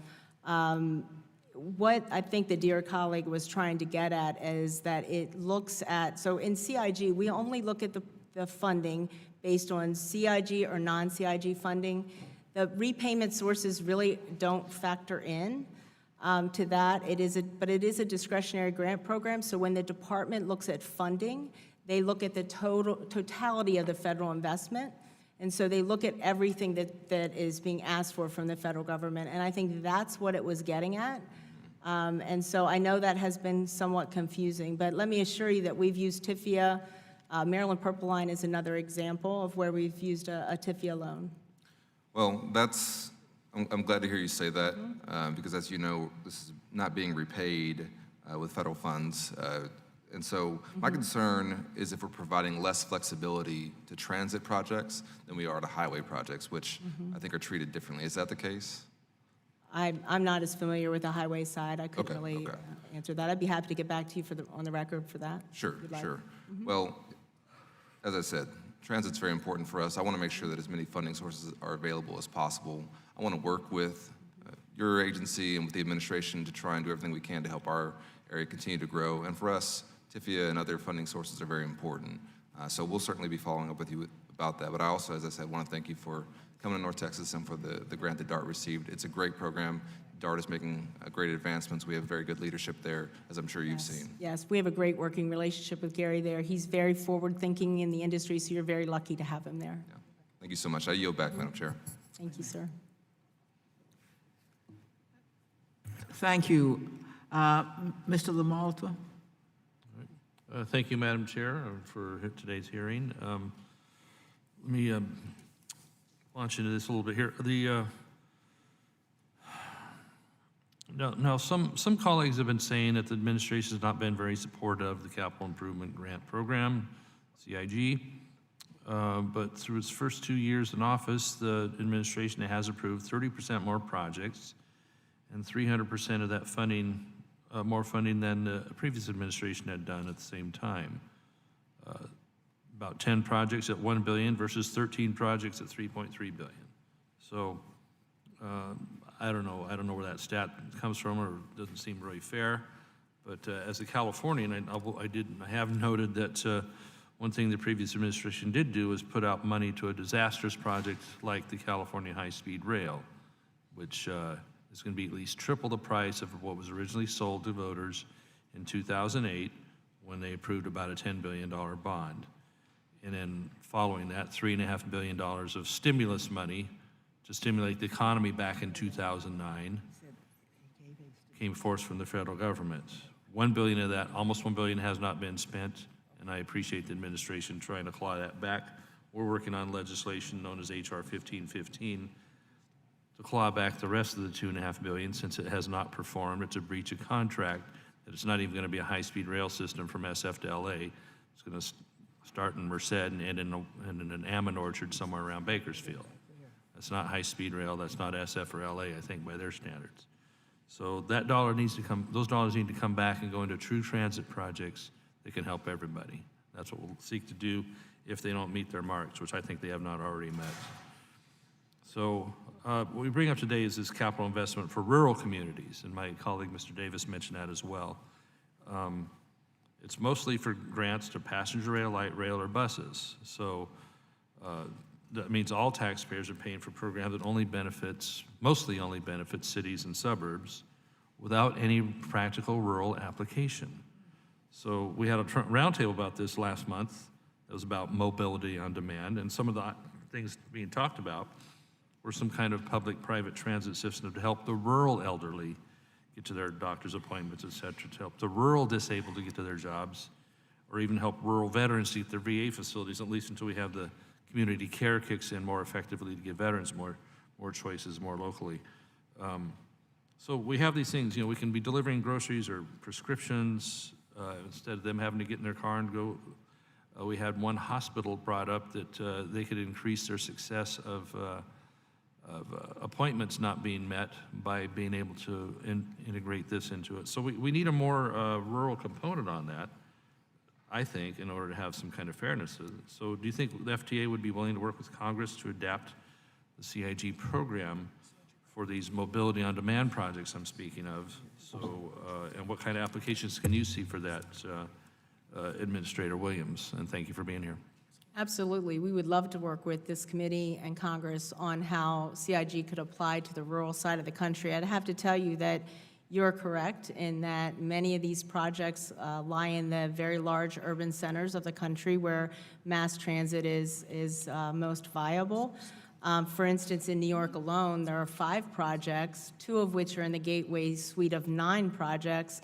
What I think the dear colleague was trying to get at is that it looks at, so in CIG, we only look at the funding based on CIG or non-CIG funding. The repayment sources really don't factor in to that. But it is a discretionary grant program, so when the department looks at funding, they look at the totality of the federal investment, and so they look at everything that is being asked for from the federal government, and I think that's what it was getting at. And so I know that has been somewhat confusing, but let me assure you that we've used TIFIA. Maryland Purple Line is another example of where we've used a TIFIA loan. Well, I'm glad to hear you say that, because as you know, this is not being repaid with federal funds. And so my concern is if we're providing less flexibility to transit projects than we are to highway projects, which I think are treated differently. Is that the case? I'm not as familiar with the highway side. I couldn't Okay, really okay. answer that. I'd be happy to get back to you on the record for that. Sure, if you'd like. sure. Well, as I said, transit's very important for us. I want to make sure that as many funding sources are available as possible. I want to work with your agency and with the administration to try and do everything we can to help our area continue to grow. And for us, TIFIA and other funding sources are very important. So we'll certainly be following up with you about that. But I also, as I said, want to thank you for coming to North Texas and for the grant that DART received. It's a great program. DART is making great advancements. We have very good leadership there, as I'm sure you've seen. Yes, we have a great working relationship with Gary there. He's very forward-thinking in the industry, so you're very lucky to have him there. Yeah. Thank you so much. I yield back, Madam Chair. Thank you, sir. Thank you. Mr. Lamalta? Thank you, Madam Chair, for today's hearing. Let me launch into this a little bit here. Now, some colleagues have been saying that the administration has not been very supportive of the Capital Improvement Grant Program, CIG, but through its first 2 years in office, the administration has approved 30% more projects and 300% of that funding, more funding than the previous administration had done at the same time. About 10 projects at $1 billion versus 13 projects at $3.3 billion. So I don't know where that stat comes from, or it doesn't seem really fair. But as a Californian, I have noted that one thing the previous administration did do was put out money to a disastrous project like the California High-Speed Rail, which is going to be at least triple the price of what was originally sold to voters in 2008 when they approved about a $10 billion bond. And then following that, $3.5 billion of stimulus money to stimulate the economy back in 2009 came forth from the federal government. $1 billion of that, almost $1 billion, has not been spent, and I appreciate the administration trying to claw that back. We're working on legislation known as HR 1515 to claw back the rest of the $2.5 billion since it has not performed. It's a breach of contract, that it's not even going to be a high-speed rail system from SF to LA. It's going to start in Merced and end in an almond orchard somewhere around Bakersfield. That's not high-speed rail, that's not SF or LA, I think, by their standards. So that dollar needs to come, those dollars need to come back and go into true transit projects that can help everybody. That's what we'll seek to do if they don't meet their marks, which I think they have not already met. So what we bring up today is this capital investment for rural communities, and my colleague, Mr. Davis, mentioned that as well. It's mostly for grants to passenger rail, light rail, or buses. So that means all taxpayers are paying for a program that mostly only benefits cities and suburbs without any practical rural application. So we had a roundtable about this last month. It was about mobility on demand, and some of the things being talked about were some kind of public-private transit system to help the rural elderly get to their doctor's appointments, et cetera, to help the rural disabled to get to their jobs, or even help rural veterans to get their VA facilities, at least until we have the community care kicks in more effectively to give veterans more choices more locally. So we have these things, we can be delivering groceries or prescriptions instead of them having to get in their car and go. We had one hospital brought up that they could increase their success of appointments not being met by being able to integrate this into it. So we need a more rural component on that, I think, in order to have some kind of fairness. So do you think the FTA would be willing to work with Congress to adapt the CIG program for these mobility on demand projects I'm speaking of? So, and what kind of applications can you see for that, Administrator Williams? And thank you for being here. Absolutely. We would love to work with this committee and Congress on how CIG could apply to the rural side of the country. I'd have to tell you that you're correct in that many of these projects lie in the very large urban centers of the country where mass transit is most viable. For instance, in New York alone, there are 5 projects, 2 of which are in the Gateway suite of 9 projects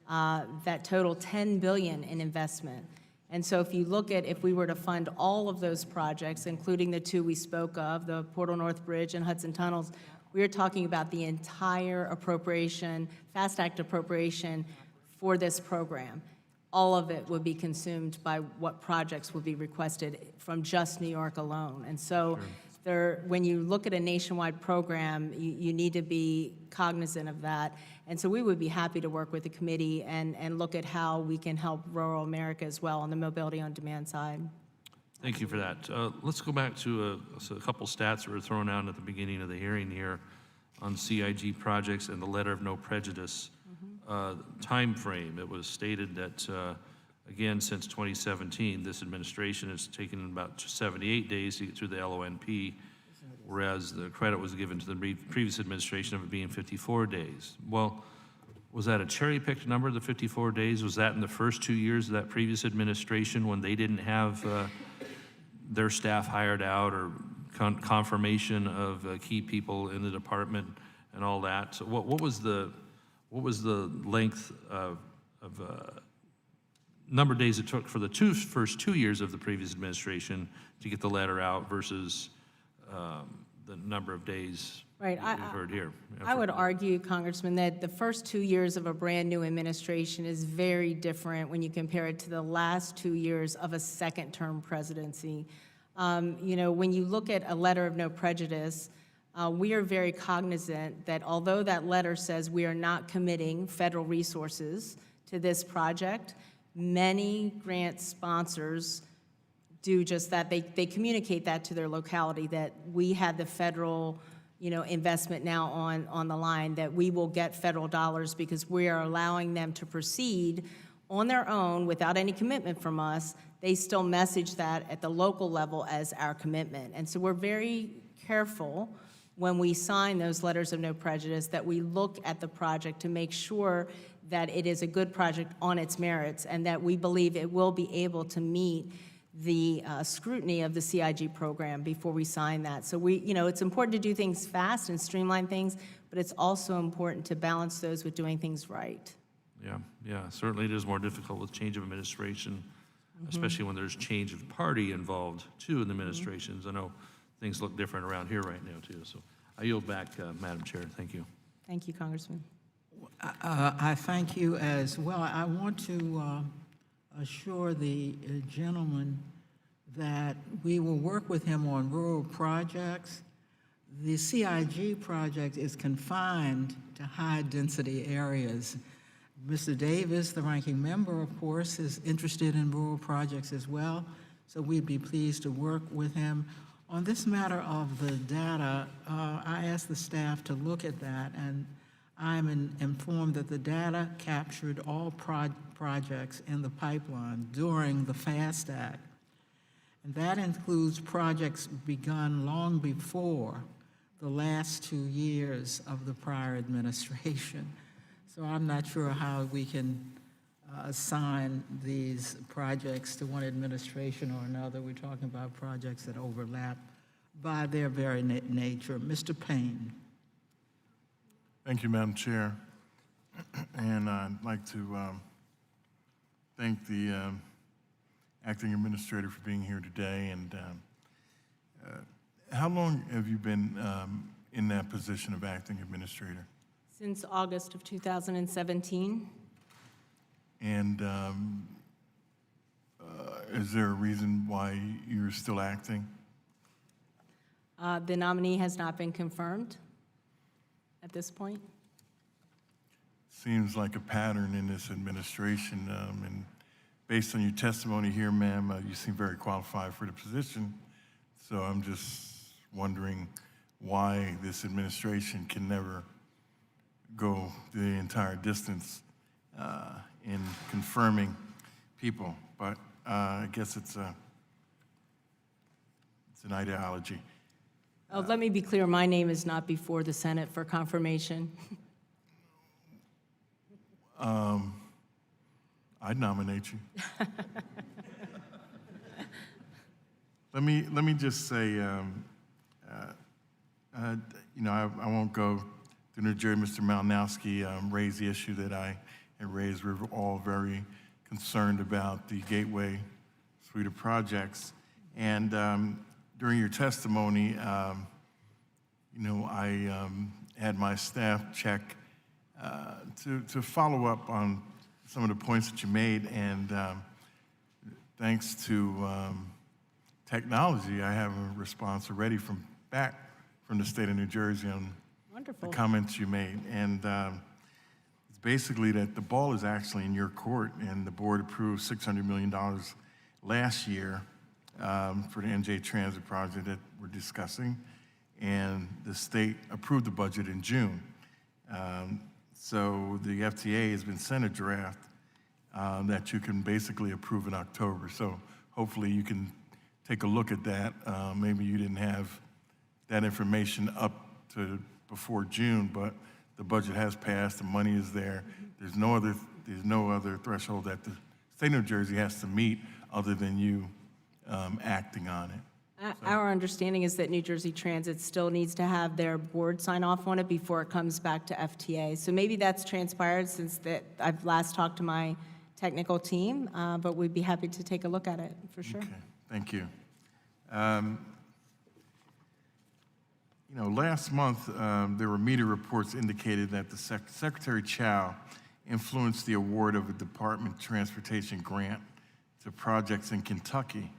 that total $10 billion in investment. And so if you look at, if we were to fund all of those projects, including the 2 we spoke of, the Portal North Bridge and Hudson Tunnels, we are talking about the entire appropriation, FAST Act appropriation for this program. All of it would be consumed by what projects would be requested from just New York alone. And so when you look at a nationwide program, you need to be cognizant of that. And so we would be happy to work with the committee and look at how we can help rural America as well on the mobility on demand side. Thank you for that. Let's go back to a couple stats that were thrown out at the beginning of the hearing here on CIG projects and the letter of no prejudice time frame. It was stated that, again, since 2017, this administration has taken about 78 days to get through the LONP, whereas the credit was given to the previous administration of it being 54 days. Well, was that a cherry-picked number, the 54 days? Was that in the first 2 years of that previous administration when they didn't have their staff hired out or confirmation of key people in the department and all that? So what was the length of number of days it took for the first 2 years of the previous administration to get the letter out versus the number of days Right. we've heard here? I would argue, Congressman, that the first 2 years of a brand-new administration is very different when you compare it to the last 2 years of a second-term presidency. You know, when you look at a letter of no prejudice, we are very cognizant that although that letter says we are not committing federal resources to this project, many grant sponsors do just that. They communicate that to their locality, that we have the federal investment now on the line, that we will get federal dollars because we are allowing them to proceed on their own without any commitment from us. They still message that at the local level as our commitment. And so we're very careful when we sign those letters of no prejudice that we look at the project to make sure that it is a good project on its merits and that we believe it will be able to meet the scrutiny of the CIG program before we sign that. So it's important to do things fast and streamline things, but it's also important to balance those with doing things right. Yeah, certainly it is more difficult with change of administration, especially when there's change of party involved too in the administrations. I know things look different around here right now too. So I yield back, Madam Chair. Thank you. Thank you, Congressman. I thank you as well. I want to assure the gentleman that we will work with him on rural projects. The CIG project is confined to high-density areas. Mr. Davis, the ranking member, of course, is interested in rural projects as well, so we'd be pleased to work with him. On this matter of the data, I asked the staff to look at that, and I'm informed that the data captured all projects in the pipeline during the FAST Act. And that includes projects begun long before the last 2 years of the prior administration. So I'm not sure how we can assign these projects to one administration or another. We're talking about projects that overlap by their very nature. Mr. Payne. Thank you, Madam Chair. And I'd like to thank the acting administrator for being here today. And how long have you been in that position of acting administrator? Since August of 2017. And is there a reason why you're still acting? The nominee has not been confirmed at this point. Seems like a pattern in this administration. And based on your testimony here, ma'am, you seem very qualified for the position. So I'm just wondering why this administration can never go the entire distance in confirming people. But I guess it's it's an ideology. Oh, let me be clear, my name is not before the Senate for confirmation. I'd nominate you. Let me just say, I won't go through New Jersey. Mr. Malinowski raised the issue that I had raised. We're all very concerned about the Gateway suite of projects. And during your testimony, I had my staff check to follow up on some of the points that you made. And thanks to technology, I have a response already from the state of New Jersey on Wonderful. the comments you made. And it's basically that the ball is actually in your court, and the board approved $600 million last year for the NJ Transit project that we're discussing, and the state approved the budget in June. So the FTA has been sent a draft that you can basically approve in October. So hopefully you can take a look at that. Maybe you didn't have that information up to before June, but the budget has passed, the money is there. There's no other threshold that the state of New Jersey has to meet other than you acting on it. Our understanding is that New Jersey Transit still needs to have their board sign off on it before it comes back to FTA. So maybe that's transpired since I've last talked to my technical team, but we'd be happy to take a look at it, for sure. Okay, thank you. Last month, there were media reports indicated that the Secretary Chow influenced the award of a Department of Transportation grant to projects in Kentucky.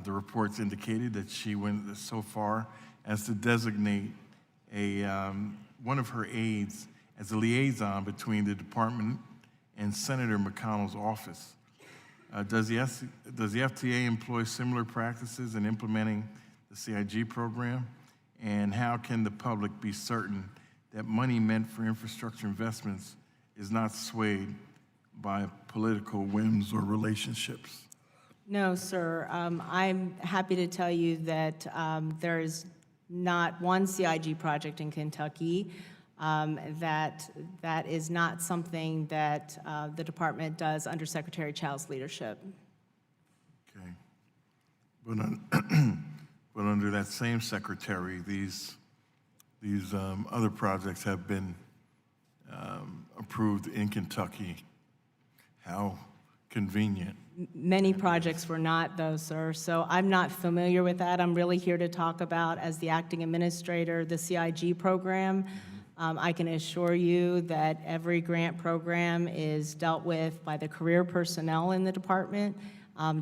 The reports indicated that she went so far as to designate one of her aides as a liaison between the department and Senator McConnell's office. Does the FTA employ similar practices in implementing the CIG program? And how can the public be certain that money meant for infrastructure investments is not swayed by political whims or relationships? No, sir. I'm happy to tell you that there is not one CIG project in Kentucky. That is not something that the department does under Secretary Chow's leadership. Okay. But under that same secretary, these other projects have been approved in Kentucky. How convenient. Many projects were not, though, sir. So I'm not familiar with that. I'm really here to talk about, as the acting administrator, the CIG program. I can assure you that every grant program is dealt with by the career personnel in the department,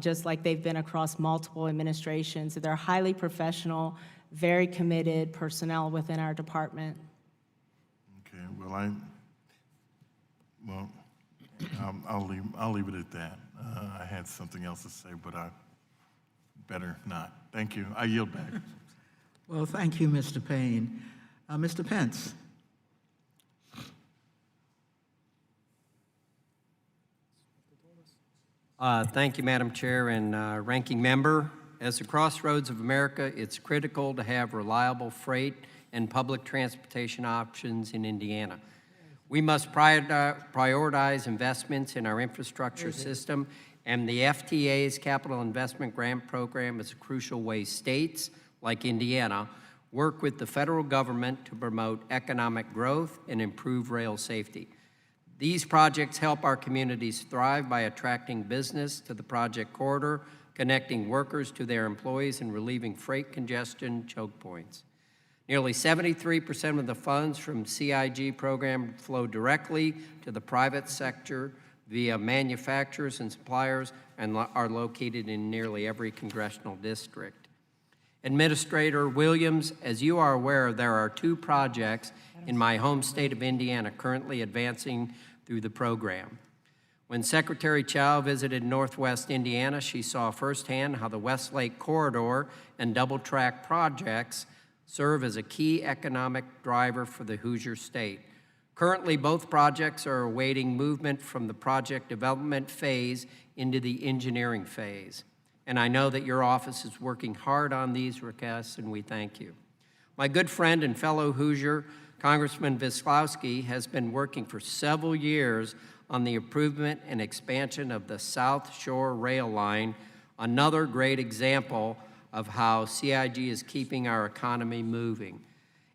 just like they've been across multiple administrations. They're highly professional, very committed personnel within our department. Okay, I'll leave it at that. I had something else to say, but I better not. Thank you. I yield back. Well, thank you, Mr. Payne. Mr. Pence. Thank you, Madam Chair and Ranking Member. As the crossroads of America, it's critical to have reliable freight and public transportation options in Indiana. We must prioritize investments in our infrastructure system, and the FTA's Capital Investment Grant Program is a crucial way states, like Indiana, work with the federal government to promote economic growth and improve rail safety. These projects help our communities thrive by attracting business to the project corridor, connecting workers to their employees, and relieving freight congestion choke points. Nearly 73% of the funds from CIG program flow directly to the private sector via manufacturers and suppliers and are located in nearly every congressional district. Administrator Williams, as you are aware, there are 2 projects in my home state of Indiana currently advancing through the program. When Secretary Chow visited Northwest Indiana, she saw firsthand how the Westlake Corridor and double track projects serve as a key economic driver for the Hoosier State. Currently, both projects are awaiting movement from the project development phase into the engineering phase. and I know that your office is working hard on these requests, and we thank you. My good friend and fellow Hoosier, Congressman Wisłowski, has been working for several years on the improvement and expansion of the South Shore Rail Line, another great example of how CIG is keeping our economy moving.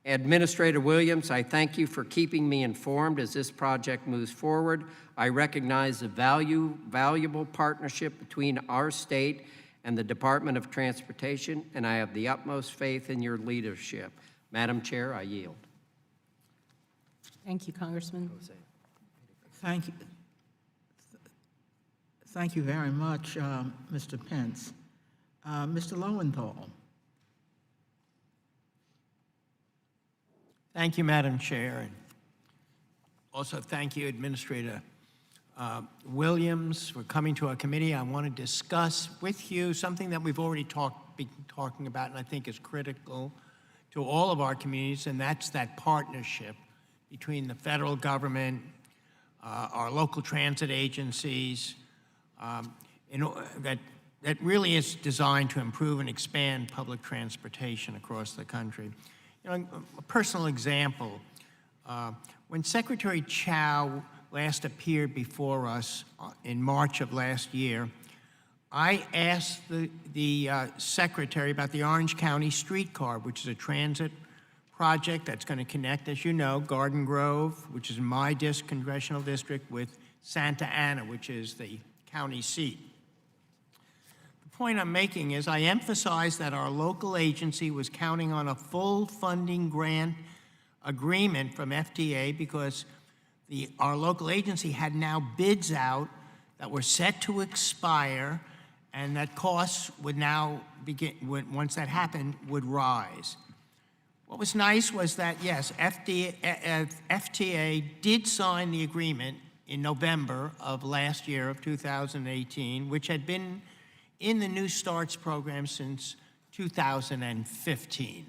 Administrator Williams, I thank you for keeping me informed as this project moves forward. I recognize the valuable partnership between our state and the Department of Transportation, and I have the utmost faith in your leadership. Madam Chair, I yield. Thank you, Congressman. Thank you. Thank you very much, Mr. Pence. Mr. Lowenthal. Thank you, Madam Chair. And also thank you, Administrator Williams, for coming to our committee. I want to discuss with you something that we've already been talking about, and I think is critical to all of our communities, and that's that partnership between the federal government, our local transit agencies, that really is designed to improve and expand public transportation across the country. You know, a personal example, when Secretary Chow last appeared before us in March of last year, I asked the Secretary about the Orange County streetcar, which is a transit project that's going to connect, as you know, Garden Grove, which is my congressional district, with Santa Ana, which is the county seat. The point I'm making is I emphasized that our local agency was counting on a full funding grant agreement from FTA because our local agency had now bids out that were set to expire, and that costs would now begin, once that happened, would rise. What was nice was that, yes, FTA did sign the agreement in November of last year, of 2018, which had been in the New Starts program since 2015.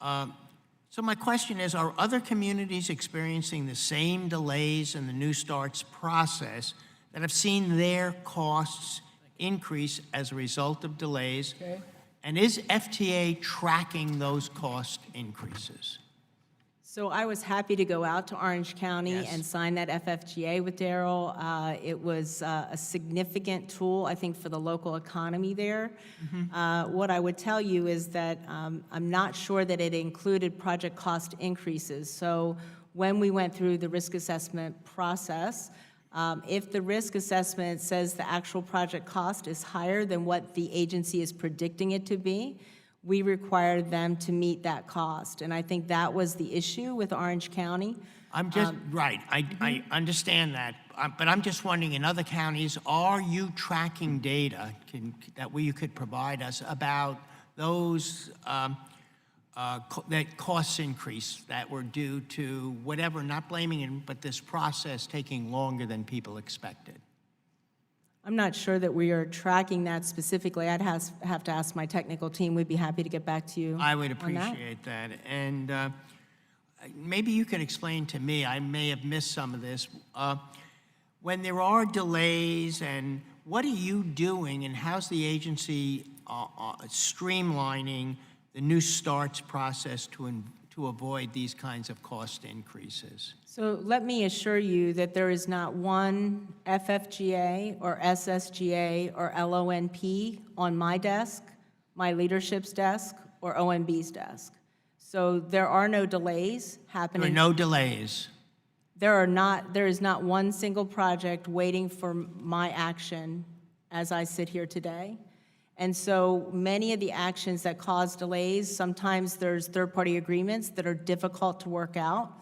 So my question is, are other communities experiencing the same delays in the New Starts process that have seen their costs increase as a result of delays? Okay. And is FTA tracking those cost increases? So I was happy to go out to Orange County Yes. and sign that FFGA with Darrell. It was a significant tool, I think, for the local economy there. What I would tell you is that I'm not sure that it included project cost increases. So when we went through the risk assessment process, if the risk assessment says the actual project cost is higher than what the agency is predicting it to be, we required them to meet that cost. And I think that was the issue with Orange County. I'm just, right, I understand that, but I'm just wondering, in other counties, are you tracking data that you could provide us about those that cost increase that were due to whatever, not blaming it, but this process taking longer than people expected? I'm not sure that we are tracking that specifically. I'd have to ask my technical team. We'd be happy to get back to you I would on that. appreciate that. And maybe you can explain to me, I may have missed some of this, when there are delays, and what are you doing, and how's the agency streamlining the New Starts process to avoid these kinds of cost increases? So let me assure you that there is not one FFGA or SSGA or LONP on my desk, my leadership's desk, or OMB's desk. So there are no delays happening. There are no delays. There is not one single project waiting for my action as I sit here today. And so many of the actions that cause delays, sometimes there's third-party agreements that are difficult to work out.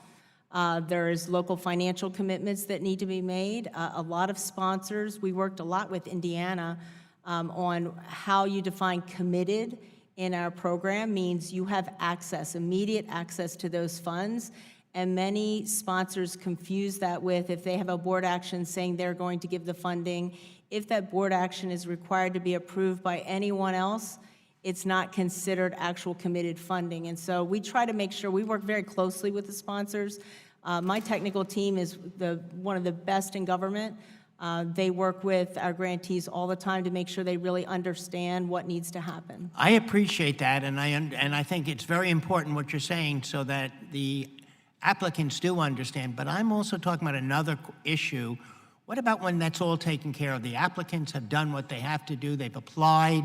There's local financial commitments that need to be made. A lot of sponsors, we worked a lot with Indiana on how you define committed in our program means you have access, immediate access to those funds. And many sponsors confuse that with if they have a board action saying they're going to give the funding, if that board action is required to be approved by anyone else, it's not considered actual committed funding. And so we try to make sure we work very closely with the sponsors. My technical team is one of the best in government. They work with our grantees all the time to make sure they really understand what needs to happen. I appreciate that, and I think it's very important what you're saying so that the applicants do understand. But I'm also talking about another issue. What about when that's all taken care of? The applicants have done what they have to do. They've applied,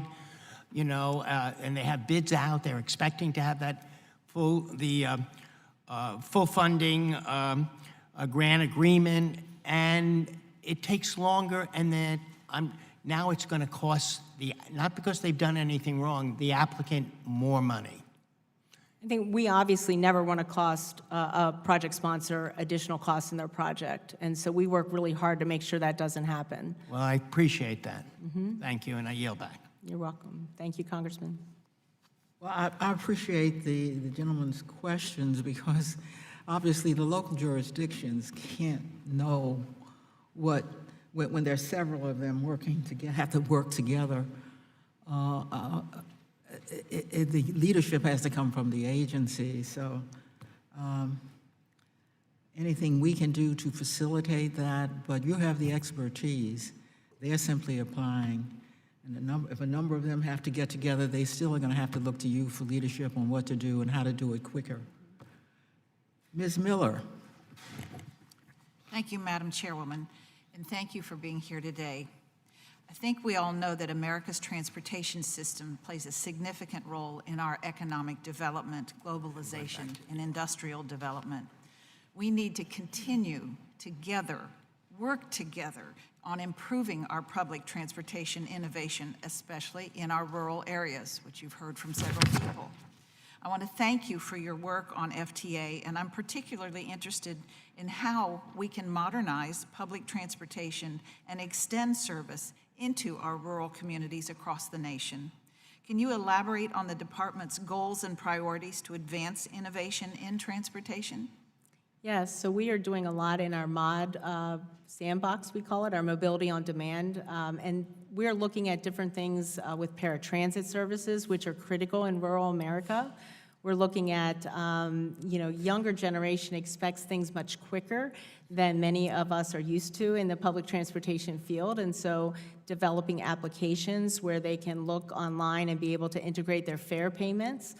and they have bids out. They're expecting to have that full funding, a grant agreement, and it takes longer, and then now it's going to cost not because they've done anything wrong, the applicant more money. I think we obviously never want to cost a project sponsor additional costs in their project, and so we work really hard to make sure that doesn't happen. Well, I appreciate that. Thank you, and I yield back. You're welcome. Thank you, Congressman. Well, I appreciate the gentleman's questions because obviously the local jurisdictions can't know when there's several of them have to work together. The leadership has to come from the agency, so anything we can do to facilitate that, but you have the expertise. They're simply applying, and if a number of them have to get together, they still are going to have to look to you for leadership on what to do and how to do it quicker. Ms. Miller. Thank you, Madam Chairwoman, and thank you for being here today. I think we all know that America's transportation system plays a significant role in our economic development, globalization, and industrial development. We need to continue together, work together on improving our public transportation innovation, especially in our rural areas, which you've heard from several people. I want to thank you for your work on FTA, and I'm particularly interested in how we can modernize public transportation and extend service into our rural communities across the nation. Can you elaborate on the department's goals and priorities to advance innovation in transportation? Yes, so we are doing a lot in our MOD sandbox, we call it, our mobility on demand, and we're looking at different things with paratransit services, which are critical in rural America. We're looking at, younger generation expects things much quicker than many of us are used to in the public transportation field, and so developing applications where they can look online and be able to integrate their fare payments.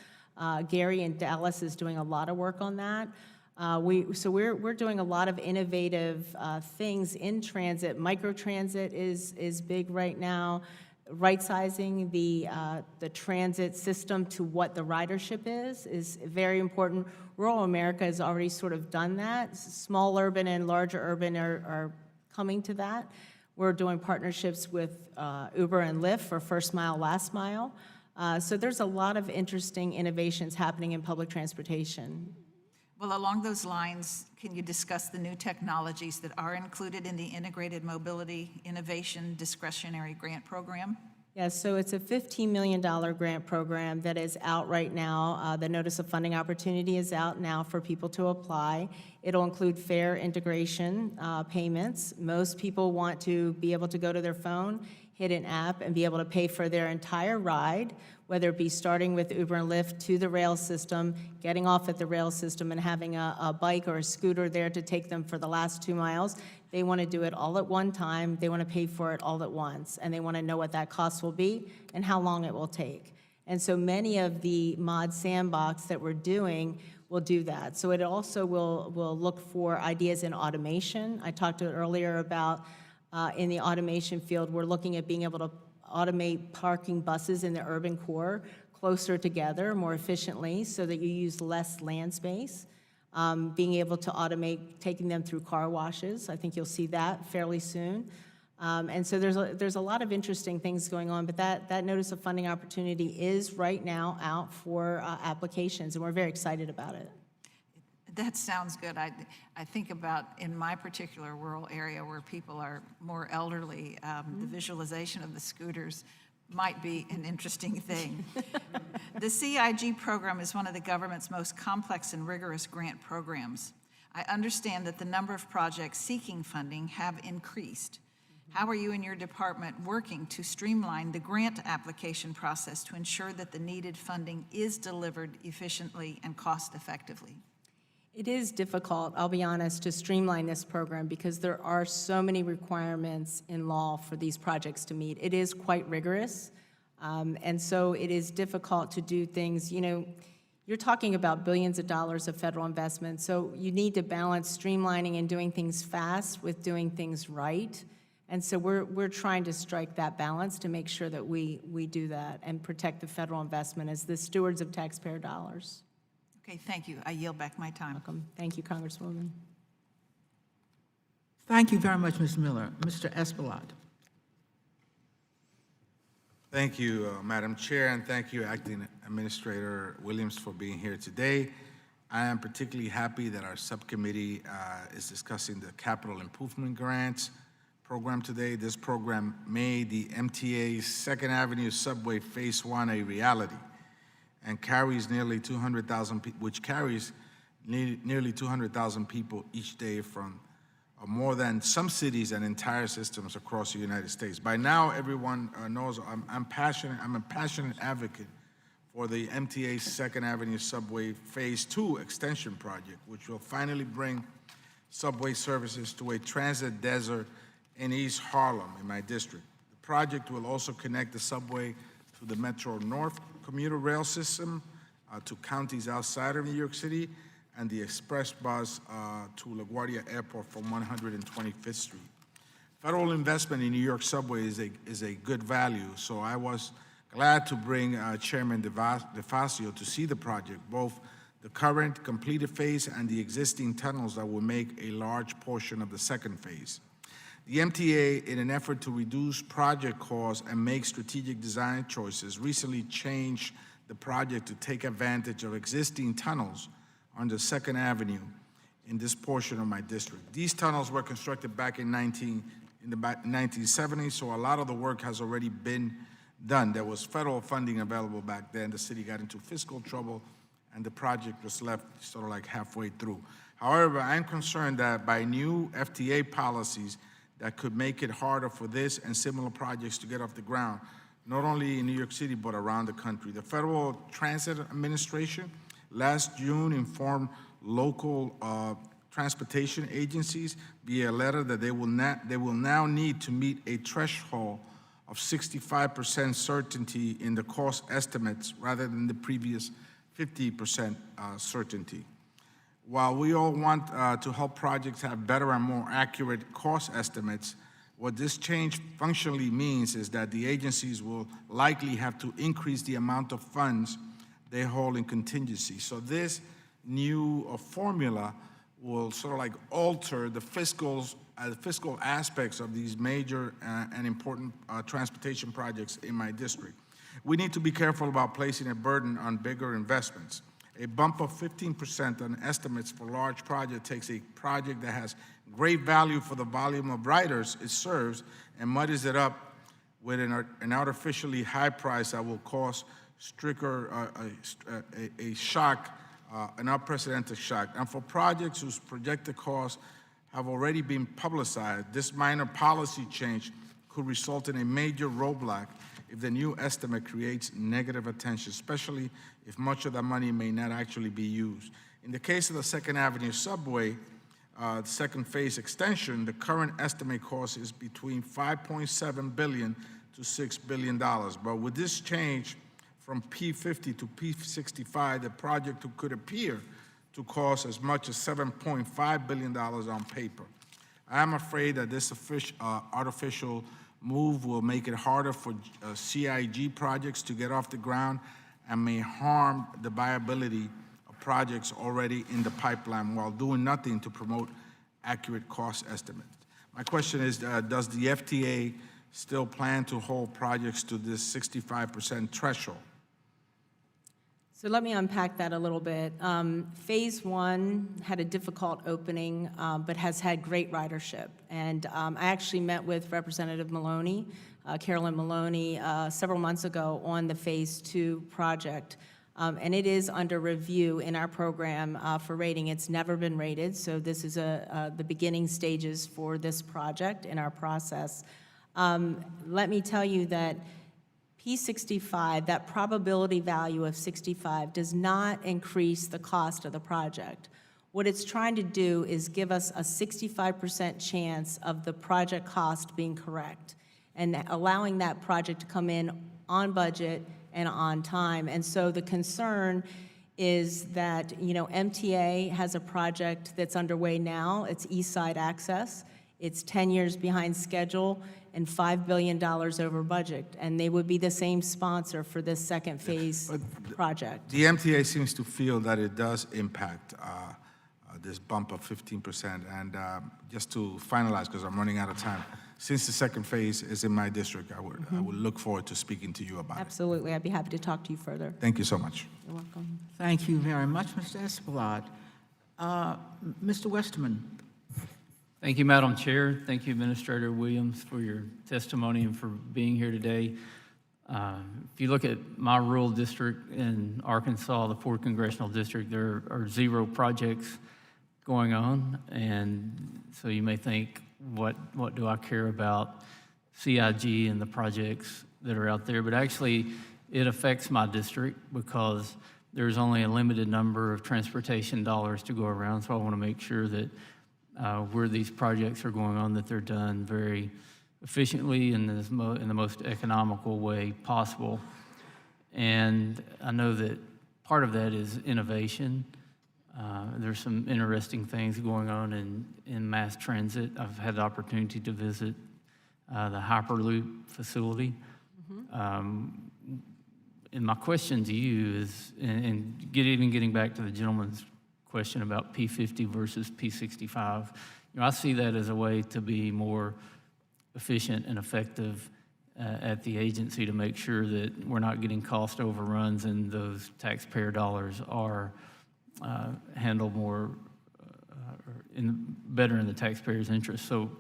Gary in Dallas is doing a lot of work on that. We're doing a lot of innovative things in transit. Microtransit is big right now. Right-sizing the transit system to what the ridership is very important. Rural America has already sort of done that. Small urban and larger urban are coming to that. We're doing partnerships with Uber and Lyft for first mile, last mile. So there's a lot of interesting innovations happening in public transportation. Well, along those lines, can you discuss the new technologies that are included in the Integrated Mobility Innovation Discretionary Grant Program? Yes, so it's a $15 million grant program that is out right now. The Notice of Funding Opportunity is out now for people to apply. It'll include fare integration payments. Most people want to be able to go to their phone, hit an app, and be able to pay for their entire ride, whether it be starting with Uber and Lyft to the rail system, getting off at the rail system, and having a bike or a scooter there to take them for the last 2 miles. They want to do it all at one time. They want to pay for it all at once, and they want to know what that cost will be and how long it will take. And so many of the mod sandbox that we're doing will do that. So it also will look for ideas in automation. I talked earlier about in the automation field, we're looking at being able to automate parking buses in the urban core closer together more efficiently so that you use less land space. Being able to automate taking them through car washes. I think you'll see that fairly soon. And so there's a lot of interesting things going on, but that Notice of Funding Opportunity is right now out for applications, and we're very excited about it. That sounds good. I think about in my particular rural area where people are more elderly, the visualization of the scooters might be an interesting thing. The CIG program is one of the government's most complex and rigorous grant programs. I understand that the number of projects seeking funding have increased. How are you and your department working to streamline the grant application process to ensure that the needed funding is delivered efficiently and cost effectively? It is difficult, I'll be honest, to streamline this program because there are so many requirements in law for these projects to meet. It is quite rigorous, and so it is difficult to do things, you know, you're talking about billions of dollars of federal investment, so you need to balance streamlining and doing things fast with doing things right. And so we're trying to strike that balance to make sure that we do that and protect the federal investment as the stewards of taxpayer dollars. Okay, thank you. I yield back my time. Welcome. Thank you, Congresswoman. Thank you very much, Ms. Miller. Mr. Espelot. Thank you, Madam Chair, and thank you, Acting Administrator Williams, for being here today. I am particularly happy that our subcommittee is discussing the Capital Improvement Grants program today. This program made the MTA's 2nd Avenue Subway Phase 1 a reality and carries nearly 200,000 nearly 200,000 people each day from more than some cities and entire systems across the United States. By now, everyone knows I'm a passionate advocate for the MTA's 2nd Avenue Subway Phase 2 extension project, which will finally bring subway services to a transit desert in East Harlem, in my district. The project will also connect the subway to the Metro North commuter rail system, to counties outside of New York City, and the express bus to LaGuardia Airport from 125th Street. Federal investment in New York subway is a good value, so I was glad to bring Chairman DeFazio to see the project, both the current completed phase and the existing tunnels that will make a large portion of the 2nd phase. The MTA, in an effort to reduce project costs and make strategic design choices, recently changed the project to take advantage of existing tunnels on the 2nd Avenue in this portion of my district. These tunnels were constructed back in the 1970s, so a lot of the work has already been done. There was federal funding available back then. The city got into fiscal trouble, and the project was left sort of like halfway through. However, I'm concerned that by new FTA policies that could make it harder for this and similar projects to get off the ground, not only in New York City, but around the country. The Federal Transit Administration last June informed local transportation agencies via a letter that they will now need to meet a threshold of 65% certainty in the cost estimates rather than the previous 50% certainty. While we all want to help projects have better and more accurate cost estimates, what this change functionally means is that the agencies will likely have to increase the amount of funds they hold in contingency. So this new formula will sort of like alter the fiscal aspects of these major and important transportation projects in my district. We need to be careful about placing a burden on bigger investments. A bump of 15% on estimates for large project takes a project that has great value for the volume of riders it serves and muddies it up with an artificially high price that will cause a shock, an unprecedented shock. And for projects whose projected costs have already been publicized, this minor policy change could result in a major roadblock if the new estimate creates negative attention, especially if much of that money may not actually be used. In the case of the 2nd Avenue subway, the 2nd phase extension, the current estimate cost is between $5.7 billion to $6 billion. But with this change from P50 to P65, the project could appear to cost as much as $7.5 billion on paper. I am afraid that this artificial move will make it harder for CIG projects to get off the ground and may harm the viability of projects already in the pipeline while doing nothing to promote accurate cost estimates. My question is, does the FTA still plan to hold projects to this 65% threshold? So let me unpack that a little bit. Phase 1 had a difficult opening, but has had great ridership. And I actually met with Representative Maloney, Carolyn Maloney, several months ago on the Phase 2 project. And it is under review in our program for rating. It's never been rated, so this is the beginning stages for this project in our process. Let me tell you that P65, that probability value of 65, does not increase the cost of the project. What it's trying to do is give us a 65% chance of the project cost being correct and allowing that project to come in on budget and on time. And so the concern is that, MTA has a project that's underway now. It's East Side Access. It's 10 years behind schedule and $5 billion over budget. And they would be the same sponsor for this second phase project. The MTA seems to feel that it does impact this bump of 15%. And just to finalize, because I'm running out of time, since the second phase is in my district, I would look forward to speaking to you about Absolutely. I'd be happy to talk to you further. it. Thank you so much. You're welcome. Thank you very much, Mr. Espelard. Mr. Westerman. Thank you, Madam Chair. Thank you, Administrator Williams, for your testimony and for being here today. If you look at my rural district in Arkansas, the 4th Congressional District, there are 0 projects going on. And so you may think, what do I care about CIG and the projects that are out there? But actually, it affects my district because there's only a limited number of transportation dollars to go around. So I want to make sure that where these projects are going on, that they're done very efficiently and in the most economical way possible. And I know that part of that is innovation. There's some interesting things going on in mass transit. I've had the opportunity to visit the Hyperloop facility. And my question to you is, even getting back to the gentleman's question about P50 versus P65, I see that as a way to be more efficient and effective at the agency to make sure that we're not getting cost overruns and those taxpayer dollars are handled more better in the taxpayer's interest. So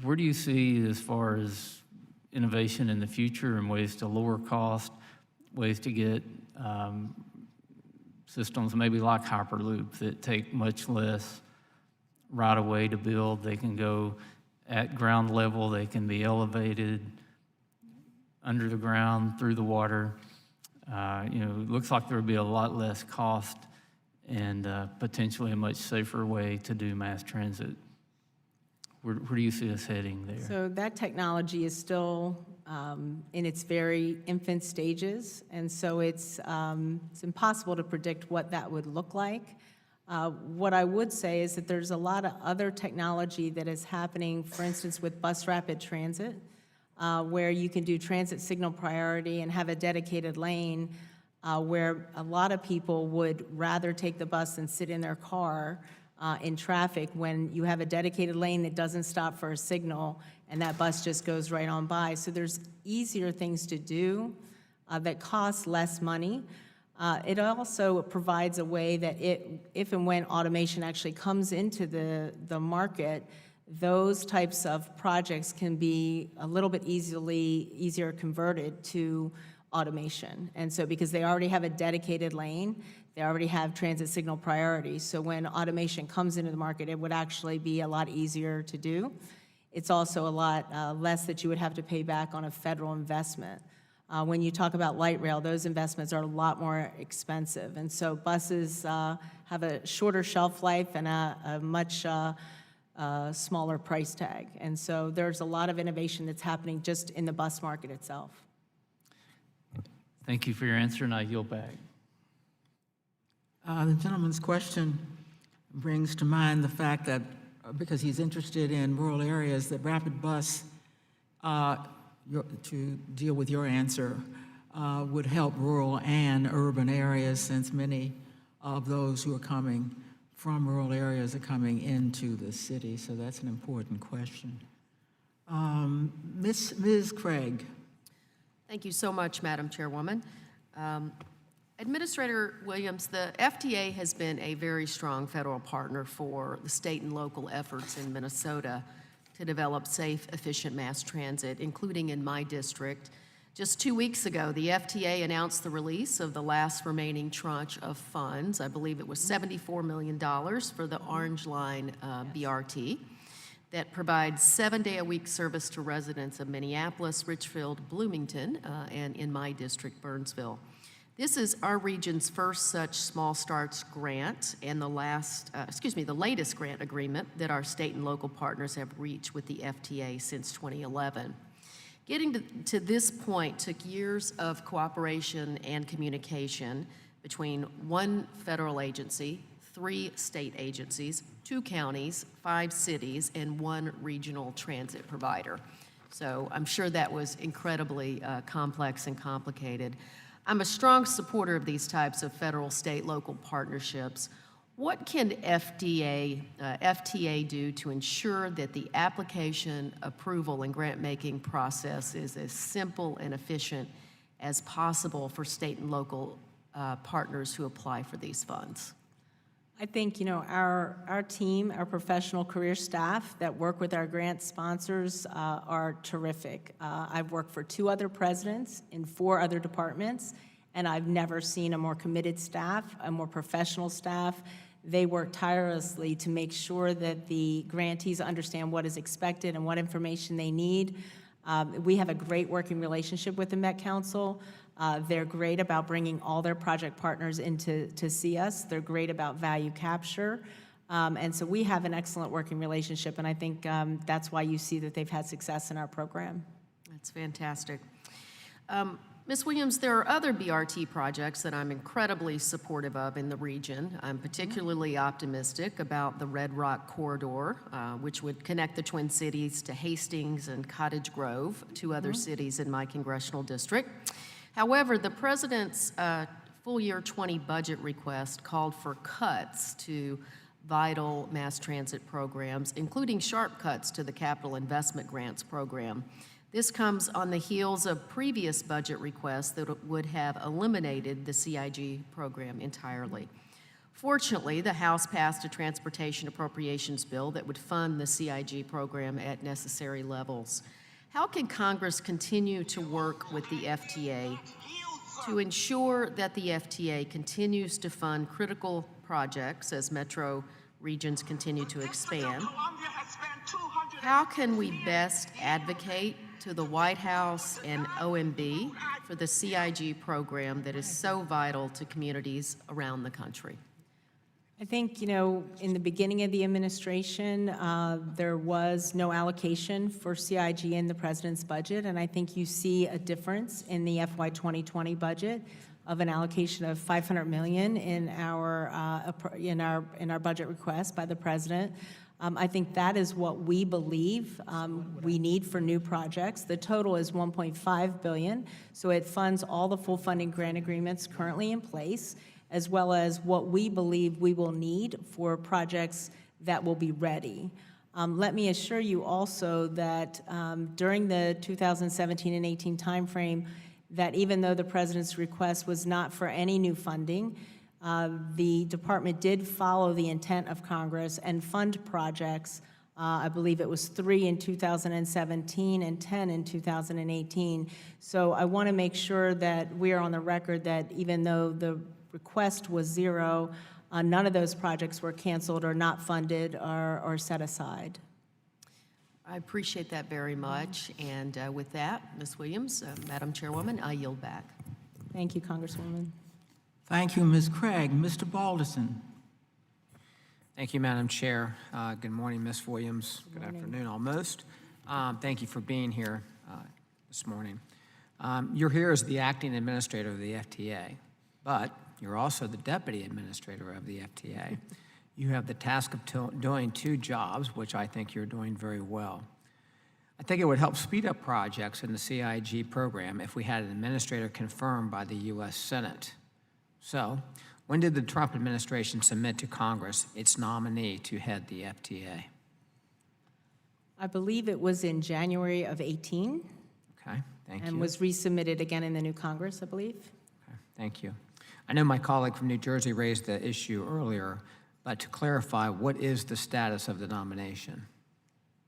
where do you see as far as innovation in the future and ways to lower cost, ways to get systems maybe like Hyperloop that take much less right away to build? They can go at ground level, they can be elevated under the ground, through the water. It looks like there would be a lot less cost and potentially a much safer way to do mass transit. Where do you see us heading there? So that technology is still in its very infant stages, and so it's impossible to predict what that would look like. What I would say is that there's a lot of other technology that is happening, for instance, with bus rapid transit, where you can do transit signal priority and have a dedicated lane where a lot of people would rather take the bus than sit in their car in traffic when you have a dedicated lane that doesn't stop for a signal and that bus just goes right on by. So there's easier things to do that cost less money. It also provides a way that if and when automation actually comes into the market, those types of projects can be a little bit easier converted to automation. And so because they already have a dedicated lane, they already have transit signal priority. So when automation comes into the market, it would actually be a lot easier to do. It's also a lot less that you would have to pay back on a federal investment. When you talk about light rail, those investments are a lot more expensive. And so buses have a shorter shelf life and a much smaller price tag. And so there's a lot of innovation that's happening just in the bus market itself. Thank you for your answer, and I yield back. The gentleman's question brings to mind the fact that, because he's interested in rural areas, that rapid bus, to deal with your answer, would help rural and urban areas, since many of those who are coming from rural areas are coming into the city. So that's an important question. Ms. Craig. Thank you so much, Madam Chairwoman. Administrator Williams, the FTA has been a very strong federal partner for the state and local efforts in Minnesota to develop safe, efficient mass transit, including in my district. Just 2 weeks ago, the FTA announced the release of the last remaining tranche of funds. I believe it was $74 million for the Orange Line BRT that provides 7-day-a-week service to residents of Minneapolis, Richfield, Bloomington, and in my district, Burnsville. This is our region's first such small starts grant and the latest grant agreement that our state and local partners have reached with the FTA since 2011. Getting to this point took years of cooperation and communication between one federal agency, 3 state agencies, 2 counties, 5 cities, and 1 regional transit provider. So I'm sure that was incredibly complex and complicated. I'm a strong supporter of these types of federal, state, local partnerships. What can FTA do to ensure that the application, approval, and grant-making process is as simple and efficient as possible for state and local partners who apply for these funds? I think, our team, our professional career staff that work with our grant sponsors are terrific. I've worked for 2 other presidents in 4 other departments, and I've never seen a more committed staff, a more professional staff. They work tirelessly to make sure that the grantees understand what is expected and what information they need. We have a great working relationship with the Met Council. They're great about bringing all their project partners in to see us. They're great about value capture. And so we have an excellent working relationship, and I think that's why you see that they've had success in our program. That's fantastic. Ms. Williams, there are other BRT projects that I'm incredibly supportive of in the region. I'm particularly optimistic about the Red Rock Corridor, which would connect the Twin Cities to Hastings and Cottage Grove, 2 other cities in my congressional district. However, the president's full year 20 budget request called for cuts to vital mass transit programs, including sharp cuts to the Capital Investment Grants program. This comes on the heels of previous budget requests that would have eliminated the CIG program entirely. Fortunately, the House passed a transportation appropriations bill that would fund the CIG program at necessary levels. How can Congress continue to work with the FTA to ensure that the FTA continues to fund critical projects as metro regions continue to expand? How can we best advocate to the White House and OMB for the CIG program that is so vital to communities around the country? I think, in the beginning of the administration, there was no allocation for CIG in the president's budget, and I think you see a difference in the FY 2020 budget of an allocation of $500 million in our budget request by the president. I think that is what we believe we need for new projects. The total is $1.5 billion, so it funds all the full funding grant agreements currently in place, as well as what we believe we will need for projects that will be ready. Let me assure you also that during the 2017 and 18 timeframe, that even though the president's request was not for any new funding, the department did follow the intent of Congress and fund projects. I believe it was 3 in 2017 and 10 in 2018. So I want to make sure that we are on the record that even though the request was 0, none of those projects were canceled or not funded or set aside. I appreciate that very much. And with that, Ms. Williams, Madam Chairwoman, I yield back. Thank you, Congresswoman. Thank you, Ms. Craig. Mr. Balderson. Thank you, Madam Chair. Good morning, Ms. Williams. Good afternoon, almost. Thank you for being here this morning. You're here as the acting administrator of the FTA, but you're also the deputy administrator of the FTA. You have the task of doing 2 jobs, which I think you're doing very well. I think it would help speed up projects in the CIG program if we had an administrator confirmed by the U.S. Senate. So, when did the Trump administration submit to Congress its nominee to head the FTA? I believe it was in January of 18. Okay, thank you. And was resubmitted again in the new Congress, I believe. Okay, thank you. I know my colleague from New Jersey raised the issue earlier, but to clarify, what is the status of the nomination?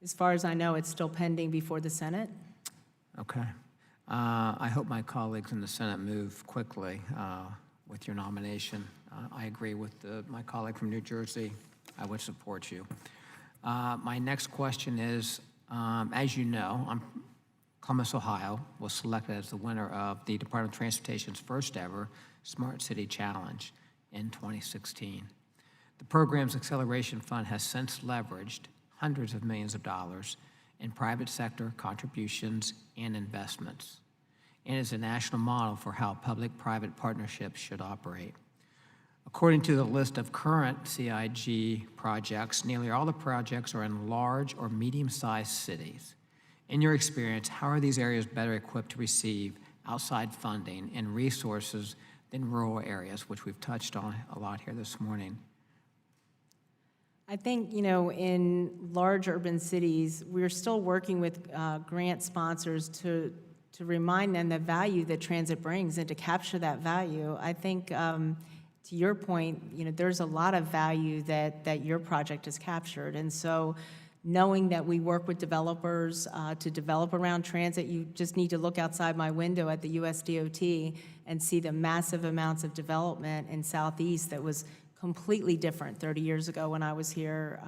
As far as I know, it's still pending before the Senate. Okay. I hope my colleagues in the Senate move quickly with your nomination. I agree with my colleague from New Jersey. I would support you. My next question is, as you know, I'm Columbus, Ohio, was selected as the winner of the Department of Transportation's first ever Smart City Challenge in 2016. The program's acceleration fund has since leveraged hundreds of millions of dollars in private sector contributions and investments, and is a national model for how public-private partnerships should operate. According to the list of current CIG projects, nearly all the projects are in large or medium-sized cities. In your experience, how are these areas better equipped to receive outside funding and resources than rural areas, which we've touched on a lot here this morning? I think, in large urban cities, we're still working with grant sponsors to remind them the value that transit brings and to capture that value. I think, to your point, there's a lot of value that your project has captured. And so knowing that we work with developers to develop around transit, you just need to look outside my window at the US DOT and see the massive amounts of development in Southeast that was completely different 30 years ago when I was here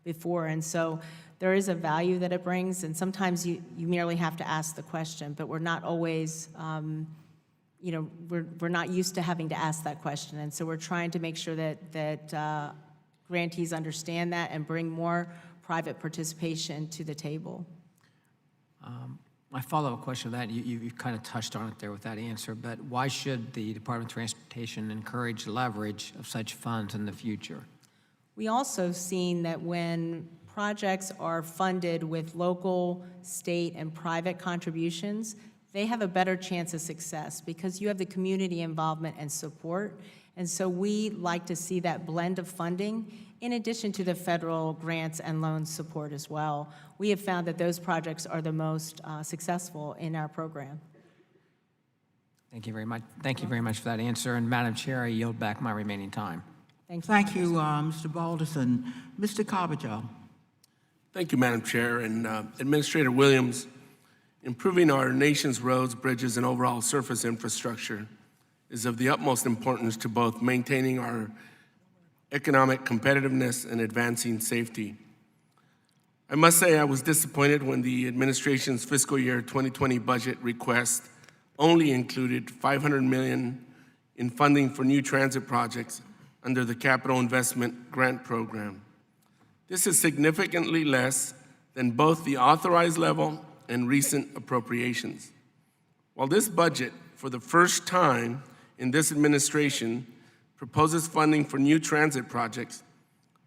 before. And so there is a value that it brings, and sometimes you merely have to ask the question, but we're not always, we're not used to having to ask that question. And so we're trying to make sure that grantees understand that and bring more private participation to the table. My follow-up question to that, you kind of touched on it there with that answer, but why should the Department of Transportation encourage leverage of such funds in the future? We also seen that when projects are funded with local, state, and private contributions, they have a better chance of success because you have the community involvement and support. And so we like to see that blend of funding in addition to the federal grants and loan support as well. We have found that those projects are the most successful in our program. Thank you very much. Thank you very much for that answer. And Madam Chair, I yield back my remaining time. Thank you, Mr. Balderson. Mr. Carbajal. Thank you, Madam Chair. And Administrator Williams, improving our nation's roads, bridges, and overall surface infrastructure is of the utmost importance to both maintaining our economic competitiveness and advancing safety. I must say I was disappointed when the administration's fiscal year 2020 budget request only included $500 million in funding for new transit projects under the Capital Investment Grant Program. This is significantly less than both the authorized level and recent appropriations. While this budget, for the first time in this administration, proposes funding for new transit projects,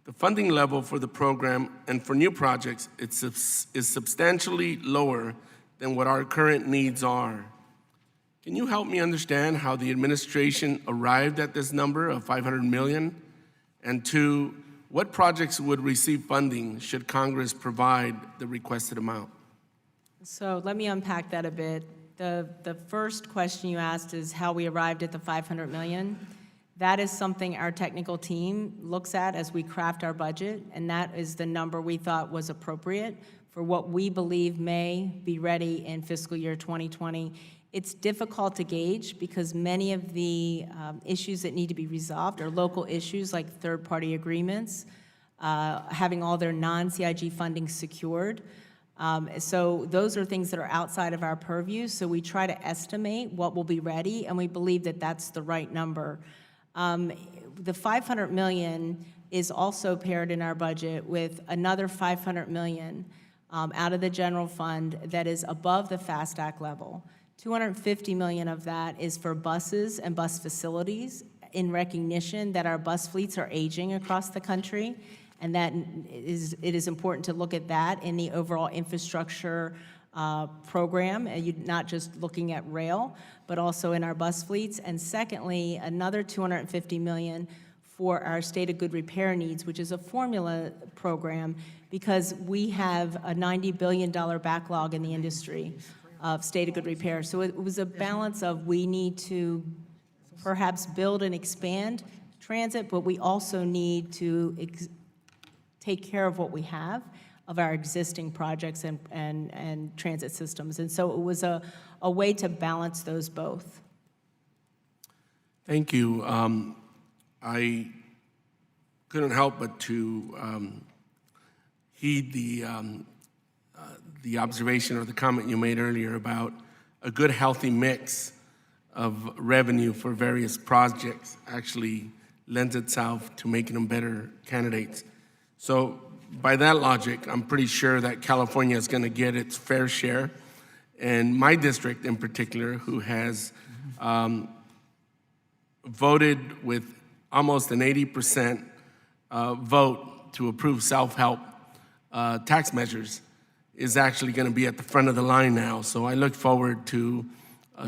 the funding level for the program and for new projects is substantially lower than what our current needs are. Can you help me understand how the administration arrived at this number of $500 million? And two, what projects would receive funding should Congress provide the requested amount? So let me unpack that a bit. The first question you asked is how we arrived at the $500 million. That is something our technical team looks at as we craft our budget, and that is the number we thought was appropriate for what we believe may be ready in fiscal year 2020. It's difficult to gauge because many of the issues that need to be resolved are local issues like third-party agreements, having all their non-CIG funding secured. So those are things that are outside of our purview, so we try to estimate what will be ready, and we believe that that's the right number. The $500 million is also paired in our budget with another $500 million out of the general fund that is above the FAST Act level. $250 million of that is for buses and bus facilities in recognition that our bus fleets are aging across the country, and that it is important to look at that in the overall infrastructure program, not just looking at rail, but also in our bus fleets. And secondly, another $250 million for our State of Good Repair needs, which is a formula program, because we have a $90 billion backlog in the industry of State of Good Repair. So it was a balance of we need to perhaps build and expand transit, but we also need to take care of what we have of our existing projects and transit systems. And so it was a way to balance those both. Thank you. I couldn't help but to heed the observation or the comment you made earlier about a good, healthy mix of revenue for various projects actually lends itself to making them better candidates. So by that logic, I'm pretty sure that California is going to get its fair share. And my district in particular, who has voted with almost an 80% vote to approve self-help tax measures, is actually going to be at the front of the line now. So I look forward to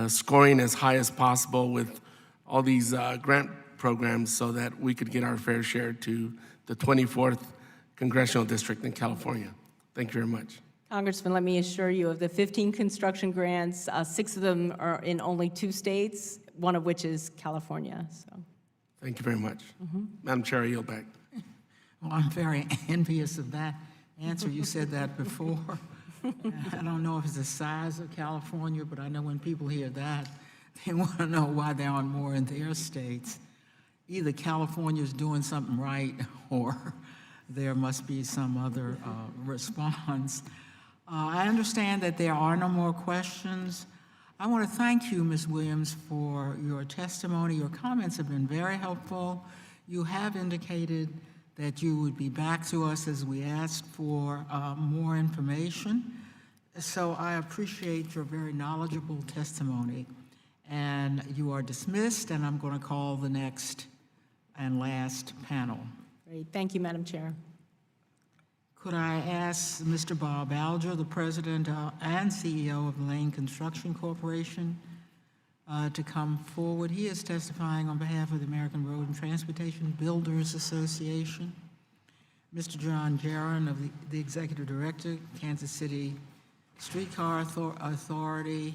scoring as high as possible with all these grant programs so that we could get our fair share to the 24th Congressional District in California. Thank you very much. Congressman, let me assure you, of the 15 construction grants, 6 of them are in only 2 states, one of which is California. So, thank you very much. Madam Chair, I yield back. Well, I'm very envious of that answer. You said that before. I don't know if it's the size of California, but I know when people hear that, they want to know why there aren't more in their states. Either California's doing something right or there must be some other response. I understand that there are no more questions. I want to thank you, Ms. Williams, for your testimony. Your comments have been very helpful. You have indicated that you would be back to us as we asked for more information. So I appreciate your very knowledgeable testimony. And you are dismissed, and I'm going to call the next and last panel. great. Thank you, Madam Chair. Could I ask Mr. Bob Alger, the President and CEO of the Lane Construction Corporation, to come forward? He is testifying on behalf of the American Road and Transportation Builders Association. Mr. John Jaron, of the Executive Director, Kansas City Streetcar Authority,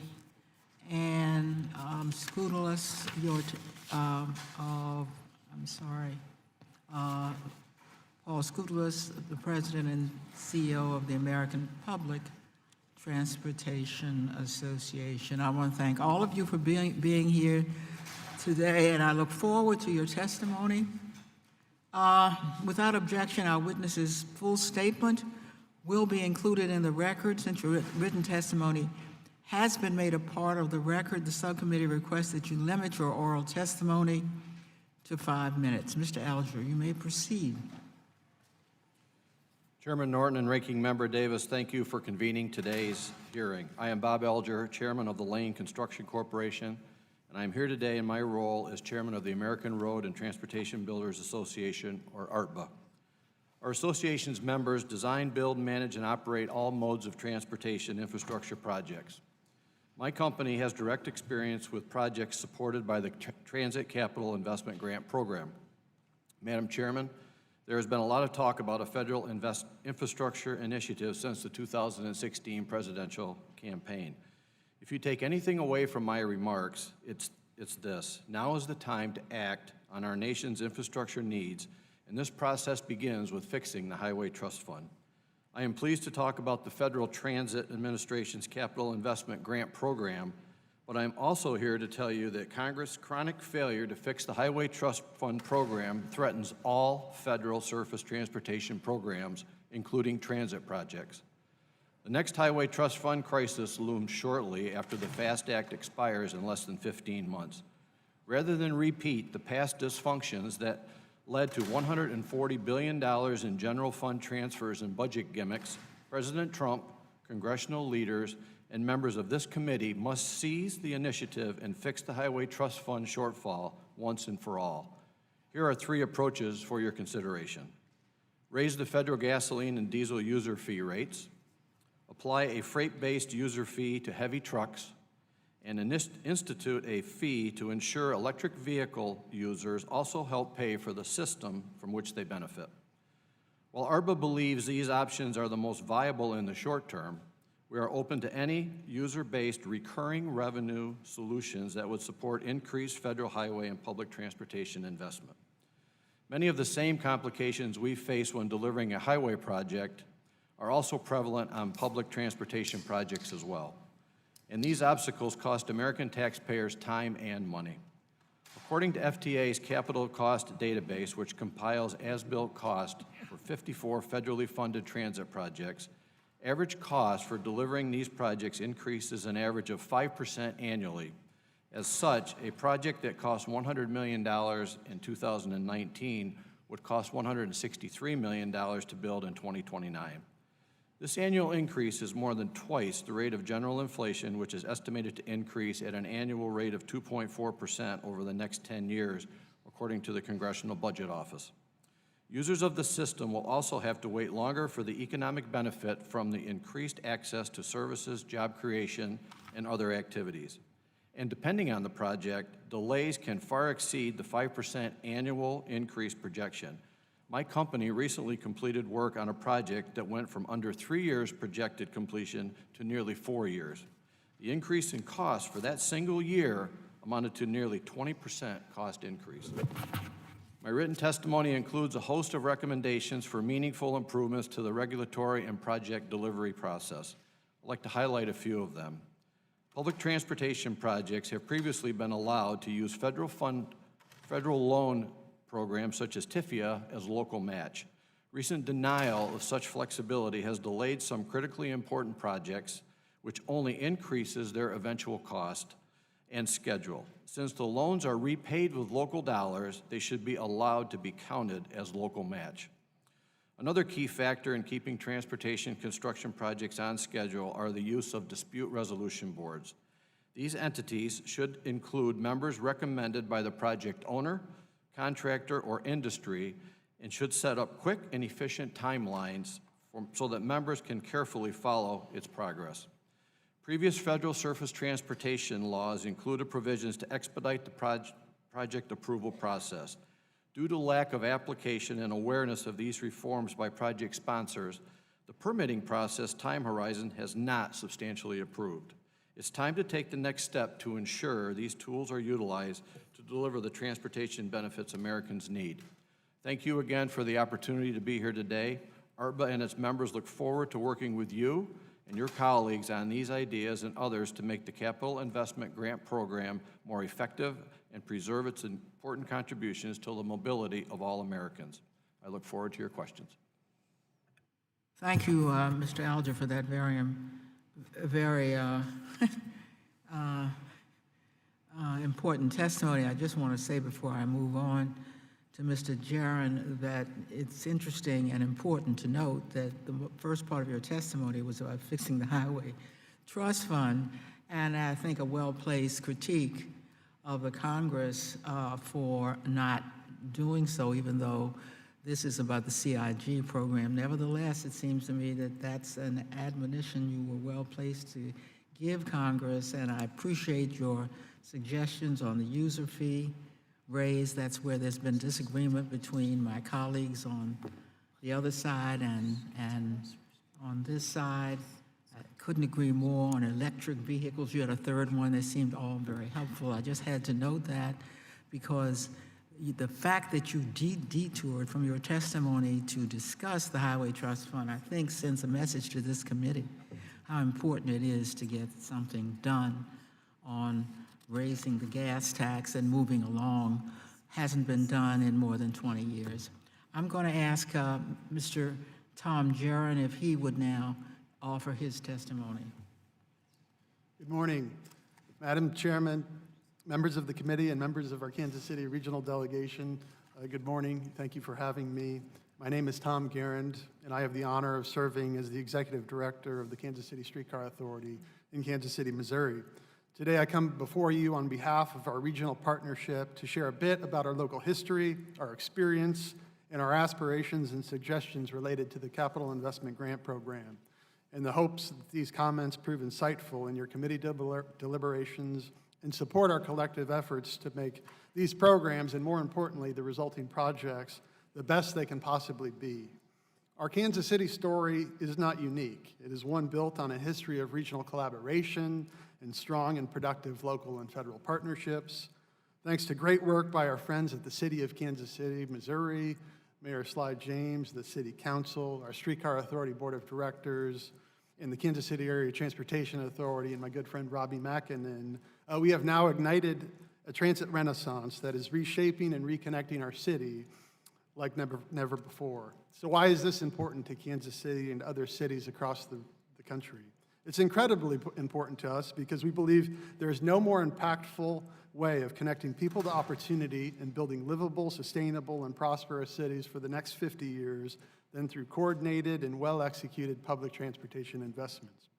and Skoutelas, Paul Skoutelas, the President and CEO of the American Public Transportation Association. I want to thank all of you for being here today, and I look forward to your testimony. Without objection, our witness's full statement will be included in the record. Since your written testimony has been made a part of the record, the subcommittee requests that you limit your oral testimony to 5 minutes. Mr. Alger, you may proceed. Chairman Norton and Ranking Member Davis, thank you for convening today's hearing. I am Bob Alger, Chairman of the Lane Construction Corporation, and I am here today in my role as Chairman of the American Road and Transportation Builders Association, or ARTBA. Our association's members design, build, manage, and operate all modes of transportation infrastructure projects. My company has direct experience with projects supported by the Transit Capital Investment Grant Program. Madam Chairman, there has been a lot of talk about a federal infrastructure initiative since the 2016 presidential campaign. If you take anything away from my remarks, it's this. Now is the time to act on our nation's infrastructure needs, and this process begins with fixing the Highway Trust Fund. I am pleased to talk about the Federal Transit Administration's Capital Investment Grant Program, but I'm also here to tell you that Congress' chronic failure to fix the Highway Trust Fund program threatens all federal surface transportation programs, including transit projects. The next Highway Trust Fund crisis looms shortly after the FAST Act expires in less than 15 months. Rather than repeat the past dysfunctions that led to $140 billion in general fund transfers and budget gimmicks, President Trump, congressional leaders, and members of this committee must seize the initiative and fix the Highway Trust Fund shortfall once and for all. Here are 3 approaches for your consideration. Raise the federal gasoline and diesel user fee rates, apply a freight-based user fee to heavy trucks, and institute a fee to ensure electric vehicle users also help pay for the system from which they benefit. While ARTBA believes these options are the most viable in the short term, we are open to any user-based recurring revenue solutions that would support increased federal highway and public transportation investment. Many of the same complications we face when delivering a highway project are also prevalent on public transportation projects as well. And these obstacles cost American taxpayers time and money. According to FTA's capital cost database, which compiles as-built cost for 54 federally funded transit projects, Average cost for delivering these projects increases an average of 5% annually. As such, a project that cost $100 million in 2019 would cost $163 million to build in 2029. This annual increase is more than twice the rate of general inflation, which is estimated to increase at an annual rate of 2.4% over the next 10 years, according to the Congressional Budget Office. Users of the system will also have to wait longer for the economic benefit from the increased access to services, job creation, and other activities. And depending on the project, delays can far exceed the 5% annual increase projection. My company recently completed work on a project that went from under 3 years projected completion to nearly 4 years. The increase in cost for that single year amounted to nearly 20% cost increase. My written testimony includes a host of recommendations for meaningful improvements to the regulatory and project delivery process. I'd like to highlight a few of them. Public transportation projects have previously been allowed to use federal loan programs such as TIFIA as local match. Recent denial of such flexibility has delayed some critically important projects, which only increases their eventual cost and schedule. Since the loans are repaid with local dollars, they should be allowed to be counted as local match. Another key factor in keeping transportation construction projects on schedule are the use of dispute resolution boards. These entities should include members recommended by the project owner, contractor, or industry, and should set up quick and efficient timelines so that members can carefully follow its progress. Previous federal surface transportation laws included provisions to expedite the project approval process. Due to lack of application and awareness of these reforms by project sponsors, the permitting process time horizon has not substantially improved. It's time to take the next step to ensure these tools are utilized to deliver the transportation benefits Americans need. Thank you again for the opportunity to be here today. ARTBA and its members look forward to working with you and your colleagues on these ideas and others to make the Capital Investment Grant Program more effective and preserve its important contributions to the mobility of all Americans. I look forward to your questions. Thank you, Mr. Alger, for that very important testimony. I just want to say before I move on to Mr. Jaron that it's interesting and important to note that the first part of your testimony was about fixing the Highway Trust Fund, and I think a well-placed critique of the Congress for not doing so, even though this is about the CIG program. Nevertheless, it seems to me that that's an admonition you were well-placed to give Congress, and I appreciate your suggestions on the user fee raise. That's where there's been disagreement between my colleagues on the other side and on this side. I couldn't agree more on electric vehicles. You had a third one that seemed all very helpful. I just had to note that because the fact that you detoured from your testimony to discuss the Highway Trust Fund, I think sends a message to this committee how important it is to get something done on raising the gas tax and moving along. Hasn't been done in more than 20 years. I'm going to ask Mr. Tom Jaron if he would now offer his testimony. Good morning, Madam Chairman, members of the committee, and members of our Kansas City regional delegation. Good morning. Thank you for having me. My name is Tom Garand, and I have the honor of serving as the executive director of the Kansas City Streetcar Authority in Kansas City, Missouri. Today, I come before you on behalf of our regional partnership to share a bit about our local history, our experience, and our aspirations and suggestions related to the Capital Investment Grant Program, in the hopes that these comments prove insightful in your committee deliberations and support our collective efforts to make these programs, and more importantly, the resulting projects, the best they can possibly be. Our Kansas City story is not unique. It is one built on a history of regional collaboration and strong and productive local and federal partnerships. Thanks to great work by our friends at the City of Kansas City, Missouri, Mayor Sly James, the City Council, our Streetcar Authority Board of Directors, and the Kansas City Area Transportation Authority, and my good friend Robbie Mackinnon, we have now ignited a transit renaissance that is reshaping and reconnecting our city like never before. So why is this important to Kansas City and other cities across the country? It's incredibly important to us because we believe there is no more impactful way of connecting people to opportunity and building livable, sustainable, and prosperous cities for the next 50 years than through coordinated and well-executed public transportation investments.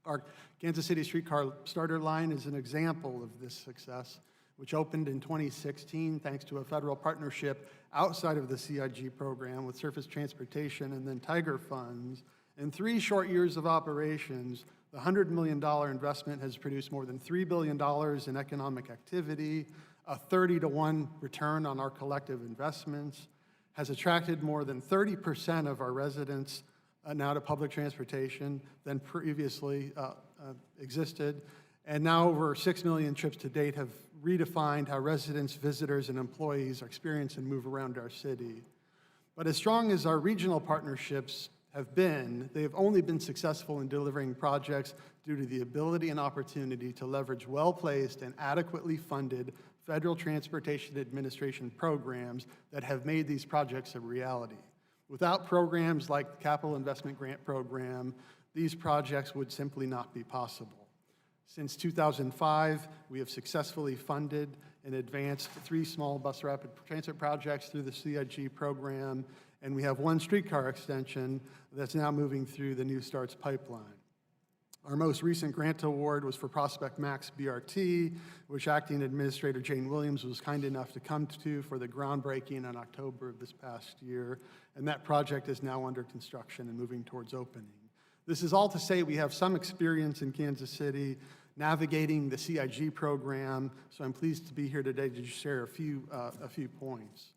Our Kansas City streetcar starter line is an example of this success, which opened in 2016 thanks to a federal partnership outside of the CIG program with Surface Transportation and then Tiger funds. In 3 short years of operations, the $100 million investment has produced more than $3 billion in economic activity, a 30-to-1 return on our collective investments, has attracted more than 30% of our residents now to public transportation than previously existed, and now over 6 million trips to date have redefined how residents, visitors, and employees experience and move around our city. But as strong as our regional partnerships have been, they have only been successful in delivering projects due to the ability and opportunity to leverage well-placed and adequately funded Federal Transportation Administration programs that have made these projects a reality. Without programs like the Capital Investment Grant Program, these projects would simply not be possible. Since 2005, we have successfully funded and advanced 3 small bus rapid transit projects through the CIG program, and we have 1 streetcar extension that's now moving through the New Starts pipeline. Our most recent grant award was for Prospect Max BRT, which Acting Administrator Jane Williams was kind enough to come to for the groundbreaking in October of this past year, and that project is now under construction and moving towards opening. This is all to say we have some experience in Kansas City navigating the CIG program, so I'm pleased to be here today to share a few points.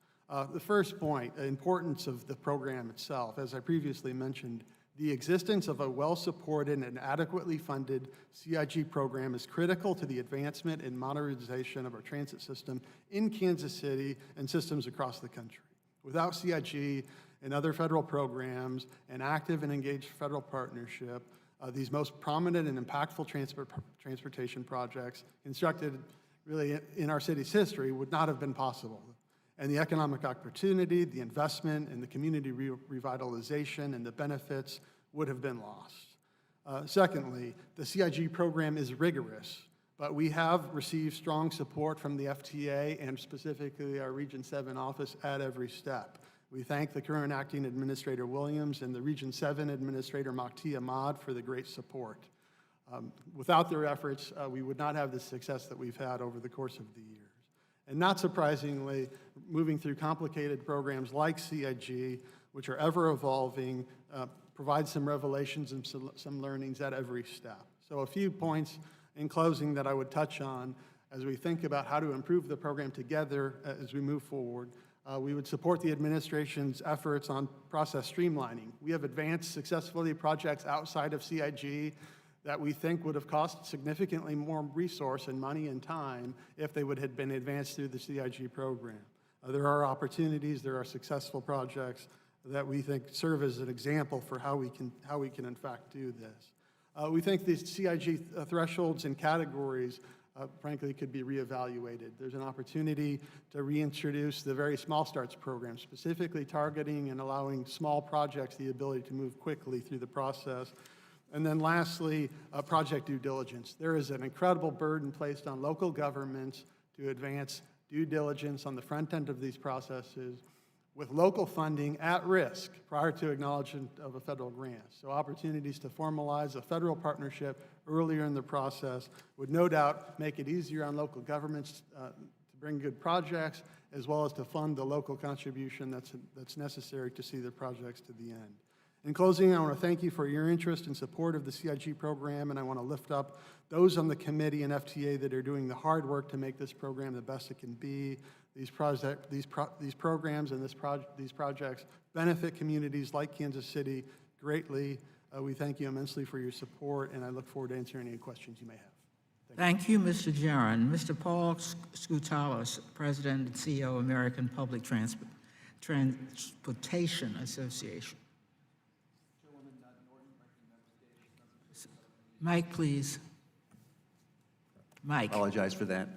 The first point, the importance of the program itself. As I previously mentioned, the existence of a well-supported and adequately funded CIG program is critical to the advancement and modernization of our transit system in Kansas City and systems across the country. Without CIG and other federal programs and active and engaged federal partnership, these most prominent and impactful transportation projects constructed really in our city's history would not have been possible. And the economic opportunity, the investment, and the community revitalization and the benefits would have been lost. Secondly, the CIG program is rigorous, but we have received strong support from the FTA and specifically our Region 7 office at every step. We thank the current Acting Administrator Williams and the Region 7 Administrator Makti Ahmad for the great support. Without their efforts, we would not have the success that we've had over the course of the years. And not surprisingly, moving through complicated programs like CIG, which are ever evolving, provides some revelations and some learnings at every step. So a few points in closing that I would touch on as we think about how to improve the program together as we move forward. We would support the administration's efforts on process streamlining. We have advanced successfully projects outside of CIG that we think would have cost significantly more resource and money and time if they would have been advanced through the CIG program. There are opportunities, there are successful projects that we think serve as an example for how we can in fact do this. We think these CIG thresholds and categories frankly could be reevaluated. There's an opportunity to reintroduce the very small starts program, specifically targeting and allowing small projects the ability to move quickly through the process. And then lastly, project due diligence. There is an incredible burden placed on local governments to advance due diligence on the front end of these processes with local funding at risk prior to acknowledgement of a federal grant. So opportunities to formalize a federal partnership earlier in the process would no doubt make it easier on local governments to bring good projects, as well as to fund the local contribution that's necessary to see the projects to the end. In closing, I want to thank you for your interest and support of the CIG program, and I want to lift up those on the committee and FTA that are doing the hard work to make this program the best it can be. These programs and these projects benefit communities like Kansas City greatly. We thank you immensely for your support, and I look forward to answering any questions you may have. Thank you, Mr. Jaron. Mr. Paul Skutalos, President and CEO of American Public Transportation Association. Mike, please. Mike. Apologize for that.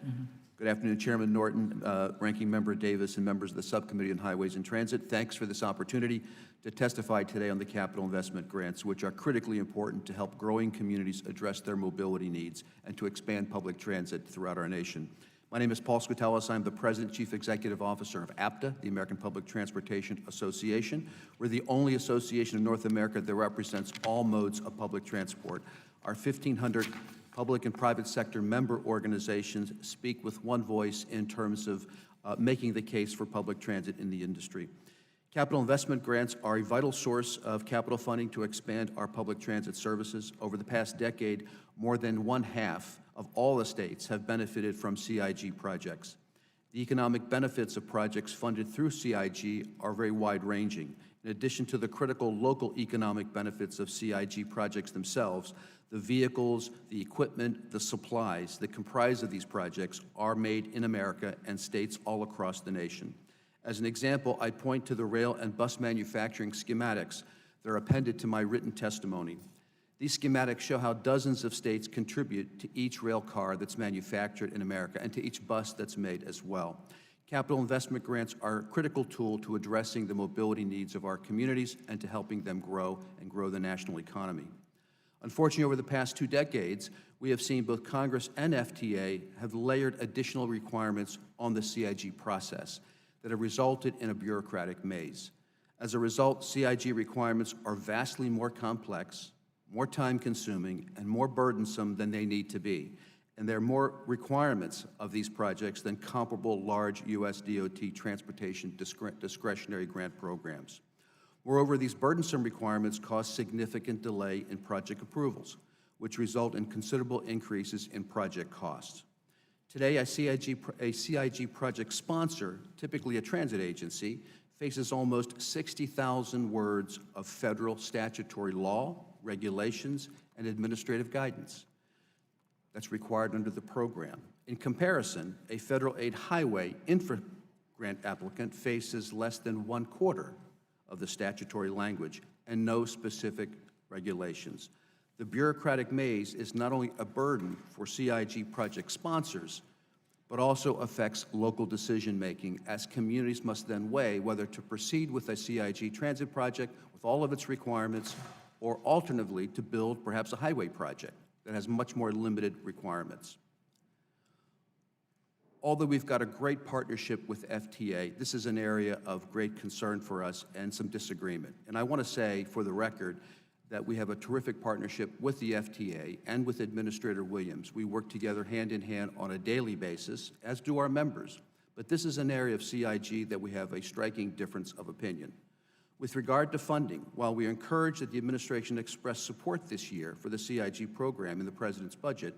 Good afternoon, Chairman Norton, Ranking Member Davis, and members of the Subcommittee on Highways and Transit. Thanks for this opportunity to testify today on the capital investment grants, which are critically important to help growing communities address their mobility needs and to expand public transit throughout our nation. My name is Paul Squatellis. I'm the President, Chief Executive Officer of APTA, the American Public Transportation Association. We're the only association in North America that represents all modes of public transport. Our 1,500 public and private sector member organizations speak with one voice in terms of making the case for public transit in the industry. Capital investment grants are a vital source of capital funding to expand our public transit services. Over the past decade, more than 1/2 of all the states have benefited from CIG projects. The economic benefits of projects funded through CIG are very wide-ranging. In addition to the critical local economic benefits of CIG projects themselves, the vehicles, the equipment, the supplies that comprise of these projects are made in America and states all across the nation. As an example, I point to the rail and bus manufacturing schematics that are appended to my written testimony. These schematics show how dozens of states contribute to each rail car that's manufactured in America and to each bus that's made as well. Capital investment grants are a critical tool to addressing the mobility needs of our communities and to helping them grow and grow the national economy. Unfortunately, over the past 2 decades, we have seen both Congress and FTA have layered additional requirements on the CIG process that have resulted in a bureaucratic maze. As a result, CIG requirements are vastly more complex, more time-consuming, and more burdensome than they need to be. And there are more requirements of these projects than comparable large U.S. DOT transportation discretionary grant programs. Moreover, these burdensome requirements cause significant delay in project approvals, which result in considerable increases in project costs. Today, a CIG project sponsor, typically a transit agency, faces almost 60,000 words of federal statutory law, regulations, and administrative guidance that's required under the program. In comparison, a federal aid highway infra grant applicant faces less than 1/4 of the statutory language and no specific regulations. The bureaucratic maze is not only a burden for CIG project sponsors, but also affects local decision-making, as communities must then weigh whether to proceed with a CIG transit project with all of its requirements, or alternatively to build perhaps a highway project that has much more limited requirements. Although we've got a great partnership with FTA, this is an area of great concern for us and some disagreement. And I want to say, for the record, that we have a terrific partnership with the FTA and with Administrator Williams. We work together hand in hand on a daily basis, as do our members. But this is an area of CIG that we have a striking difference of opinion. With regard to funding, while we are encouraged that the administration expressed support this year for the CIG program in the President's budget,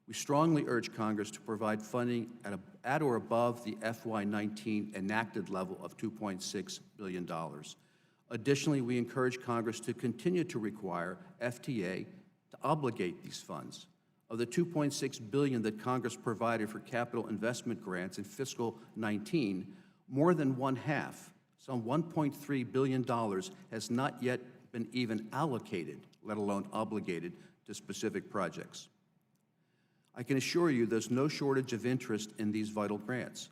we strongly urge Congress to provide funding at or above the FY19 enacted level of $2.6 billion. Additionally, we encourage Congress to continue to require FTA to obligate these funds. Of the $2.6 billion that Congress provided for capital investment grants in fiscal 19, more than 1/2, some $1.3 billion, has not yet been even allocated, let alone obligated, to specific projects. I can assure you there's no shortage of interest in these vital grants.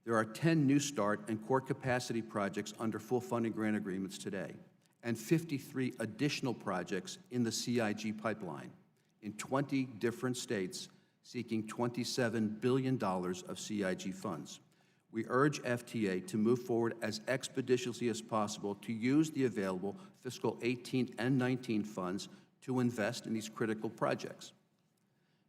There are 10 New Start and core capacity projects under full funding grant agreements today, and 53 additional projects in the CIG pipeline in 20 different states seeking $27 billion of CIG funds. We urge FTA to move forward as expeditiously as possible to use the available fiscal 18 and 19 funds to invest in these critical projects.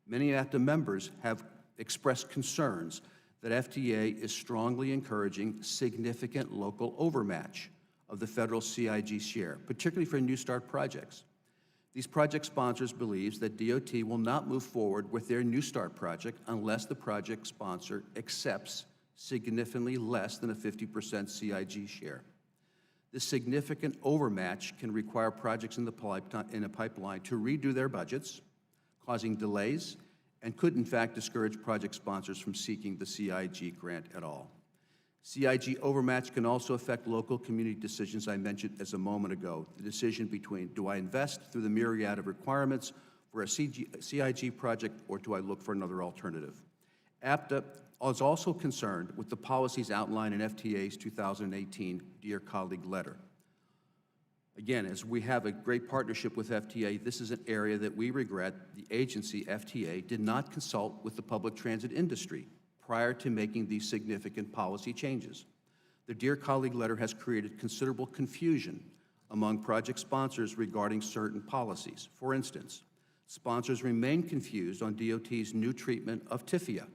Many AFTA members have expressed concerns that FTA is strongly encouraging significant local overmatch of the federal CIG share, particularly for New Start projects. These project sponsors believe that DOT will not move forward with their New Start project unless the project sponsor accepts significantly less than a 50% CIG share. This significant overmatch can require projects in a pipeline to redo their budgets, causing delays, and could in fact discourage project sponsors from seeking the CIG grant at all. CIG overmatch can also affect local community decisions I mentioned as a moment ago. The decision between, do I invest through the myriad of requirements for a CIG project, or do I look for another alternative? APTA is also concerned with the policies outlined in FTA's 2018 Dear Colleague letter. Again, as we have a great partnership with FTA, this is an area that we regret the agency, FTA, did not consult with the public transit industry prior to making these significant policy changes. The Dear Colleague letter has created considerable confusion among project sponsors regarding certain policies. For instance, sponsors remain confused on DOT's new treatment of TIFIA.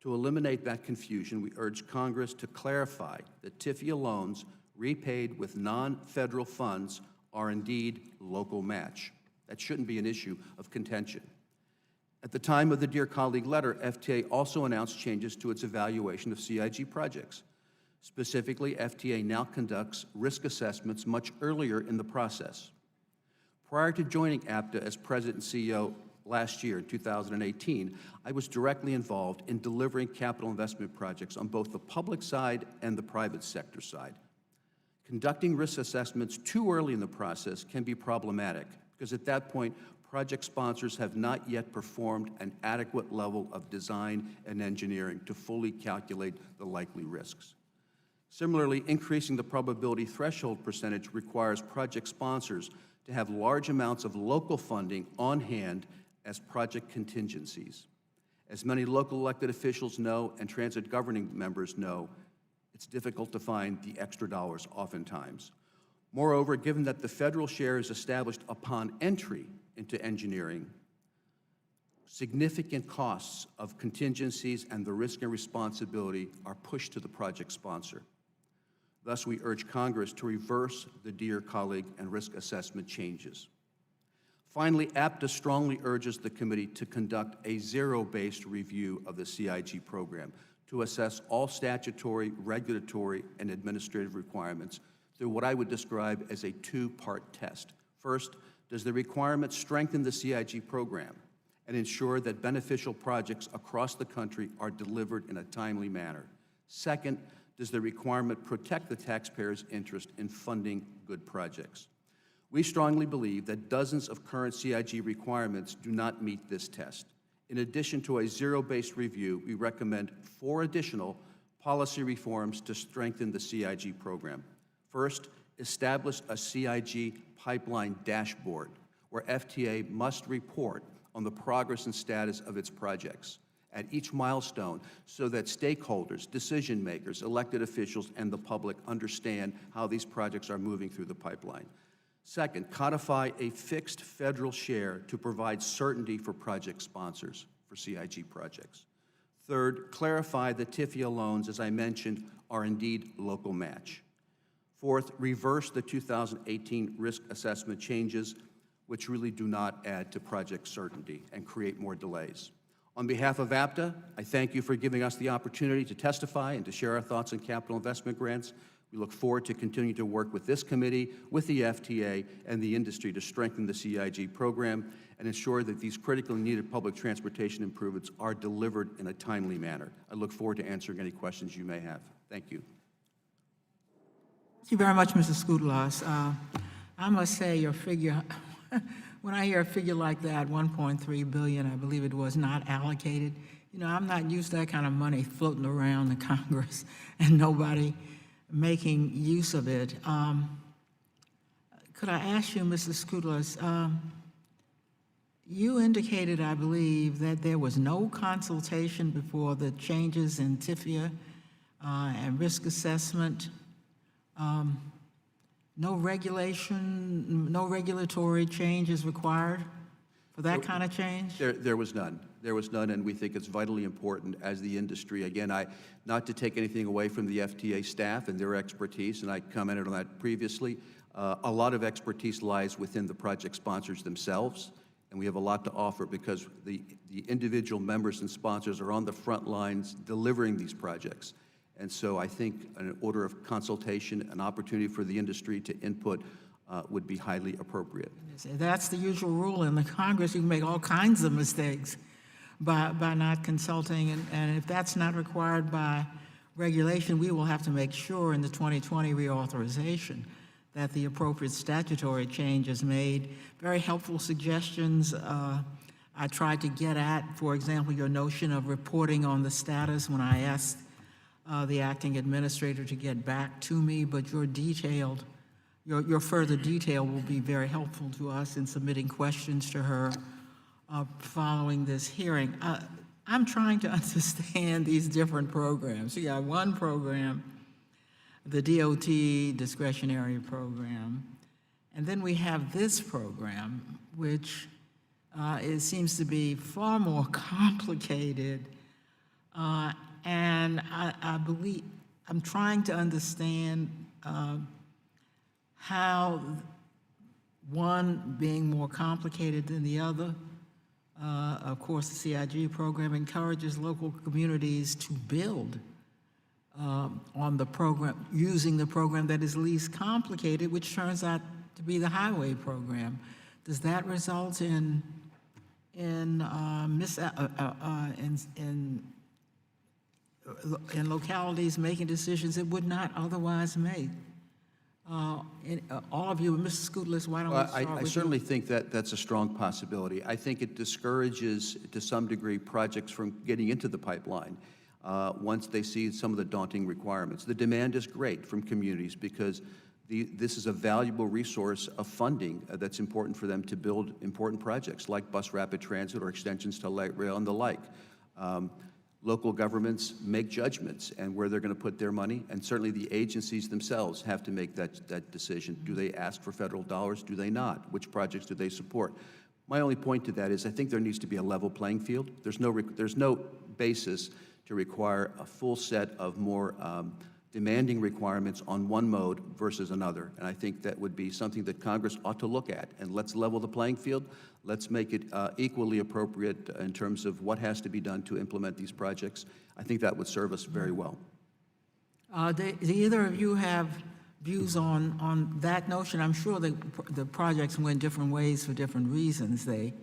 To eliminate that confusion, we urge Congress to clarify that TIFIA loans repaid with non-federal funds are indeed local match. That shouldn't be an issue of contention. At the time of the Dear Colleague letter, FTA also announced changes to its evaluation of CIG projects. Specifically, FTA now conducts risk assessments much earlier in the process. Prior to joining APTA as President and CEO last year, in 2018, I was directly involved in delivering capital investment projects on both the public side and the private sector side. Conducting risk assessments too early in the process can be problematic because at that point, project sponsors have not yet performed an adequate level of design and engineering to fully calculate the likely risks. Similarly, increasing the probability threshold percentage requires project sponsors to have large amounts of local funding on hand as project contingencies. As many local elected officials know and transit governing members know, it's difficult to find the extra dollars oftentimes. Moreover, given that the federal share is established upon entry into engineering, significant costs of contingencies and the risk and responsibility are pushed to the project sponsor. Thus, we urge Congress to reverse the Dear Colleague and risk assessment changes. Finally, APTA strongly urges the committee to conduct a zero-based review of the CIG program to assess all statutory, regulatory, and administrative requirements through what I would describe as a two-part test. First, does the requirement strengthen the CIG program and ensure that beneficial projects across the country are delivered in a timely manner? Second, does the requirement protect the taxpayer's interest in funding good projects? We strongly believe that dozens of current CIG requirements do not meet this test. In addition to a zero-based review, we recommend 4 additional policy reforms to strengthen the CIG program. First, establish a CIG pipeline dashboard where FTA must report on the progress and status of its projects at each milestone so that stakeholders, decision makers, elected officials, and the public understand how these projects are moving through the pipeline. Second, codify a fixed federal share to provide certainty for project sponsors for CIG projects. Third, clarify that TIFIA loans, as I mentioned, are indeed local match. Fourth, reverse the 2018 risk assessment changes, which really do not add to project certainty and create more delays. On behalf of APTA, I thank you for giving us the opportunity to testify and to share our thoughts on capital investment grants. We look forward to continuing to work with this committee, with the FTA, and the industry to strengthen the CIG program and ensure that these critically needed public transportation improvements are delivered in a timely manner. I look forward to answering any questions you may have. Thank you. Thank you very much, Mr. Skoutelas. I must say your figure, when I hear a figure like that, 1.3 billion, I believe it was, not allocated, you know, I'm not used to that kind of money floating around the Congress and nobody making use of it. Could I ask you, Mr. Skoutelas, you indicated, I believe, that there was no consultation before the changes in TIFIA and risk assessment, no regulation, no regulatory change is required for that kind of change? There was none. There was none, and we think it's vitally important as the industry. Again, not to take anything away from the FTA staff and their expertise, and I commented on that previously, a lot of expertise lies within the project sponsors themselves, and we have a lot to offer because the individual members and sponsors are on the front lines delivering these projects. And so I think an order of consultation, an opportunity for the industry to input would be highly appropriate. That's the usual rule in the Congress. You can make all kinds of mistakes by not consulting, and if that's not required by regulation, we will have to make sure in the 2020 reauthorization that the appropriate statutory change is made. Very helpful suggestions. I tried to get at, for example, your notion of reporting on the status when I asked the acting administrator to get back to me, but your further detail will be very helpful to us in submitting questions to her following this hearing. I'm trying to understand these different programs. You got one program, the DOT discretionary program, and then we have this program, which it seems to be far more complicated. And I believe, I'm trying to understand how one being more complicated than the other. Of course, the CIG program encourages local communities to build on the program, using the program that is least complicated, which turns out to be the highway program. Does that result in localities making decisions it would not otherwise make? All of you, Mr. Scutlis, why don't we start with I you? certainly think that that's a strong possibility. I think it discourages, to some degree, projects from getting into the pipeline once they see some of the daunting requirements. The demand is great from communities because this is a valuable resource of funding that's important for them to build important projects like bus rapid transit or extensions to light rail and the like. Local governments make judgments and where they're going to put their money, and certainly the agencies themselves have to make that decision. Do they ask for federal dollars? Do they not? Which projects do they support? My only point to that is I think there needs to be a level playing field. There's no basis to require a full set of more demanding requirements on one mode versus another. And I think that would be something that Congress ought to look at. And let's level the playing field. Let's make it equally appropriate in terms of what has to be done to implement these projects. I think that would serve us very well. Do either of you have views on that notion? I'm sure the projects went different ways for different reasons. They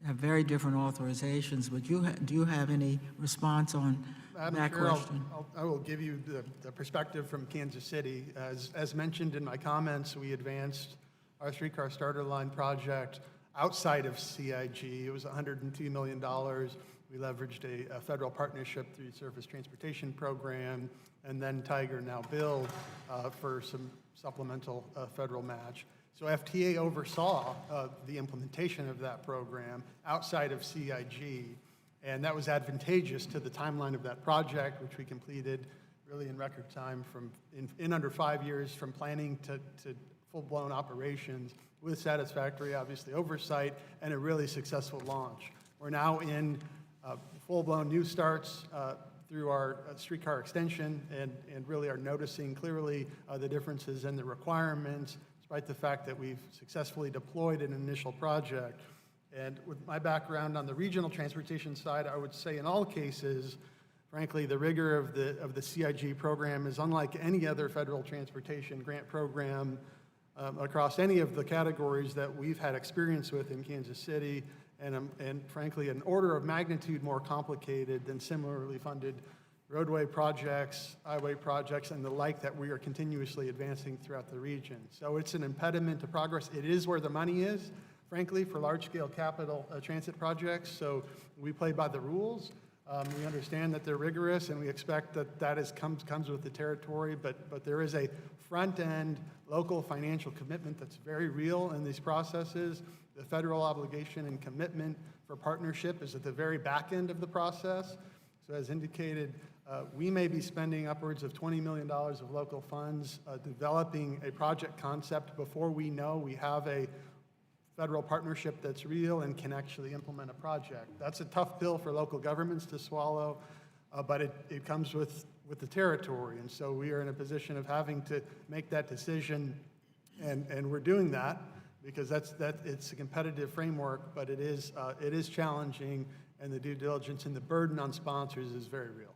have very different authorizations, but do you have any response on that question? I will give you the perspective from Kansas City. As mentioned in my comments, we advanced our streetcar starter line project outside of CIG. It was $102 million. We leveraged a federal partnership through the Surface Transportation Program, and then Tiger Now Build for some supplemental federal match. So FTA oversaw the implementation of that program outside of CIG, and that was advantageous to the timeline of that project, which we completed really in record time in under 5 years from planning to full-blown operations with satisfactory, obviously, oversight and a really successful launch. We're now in full-blown new starts through our streetcar extension and really are noticing clearly the differences in the requirements, despite the fact that we've successfully deployed an initial project. And with my background on the regional transportation side, I would say in all cases, frankly, the rigor of the CIG program is unlike any other federal transportation grant program across any of the categories that we've had experience with in Kansas City, and frankly, an order of magnitude more complicated than similarly funded roadway projects, highway projects, and the like that we are continuously advancing throughout the region. So it's an impediment to progress. It is where the money is, frankly, for large-scale capital transit projects. So we play by the rules. We understand that they're rigorous, and we expect that comes with the territory. But there is a front-end local financial commitment that's very real in these processes. The federal obligation and commitment for partnership is at the very back end of the process. So as indicated, we may be spending upwards of $20 million of local funds developing a project concept before we know we have a federal partnership that's real and can actually implement a project. That's a tough pill for local governments to swallow, but it comes with the territory. And so we are in a position of having to make that decision, and we're doing that because it's a competitive framework, but it is challenging, and the due diligence and the burden on sponsors is very real.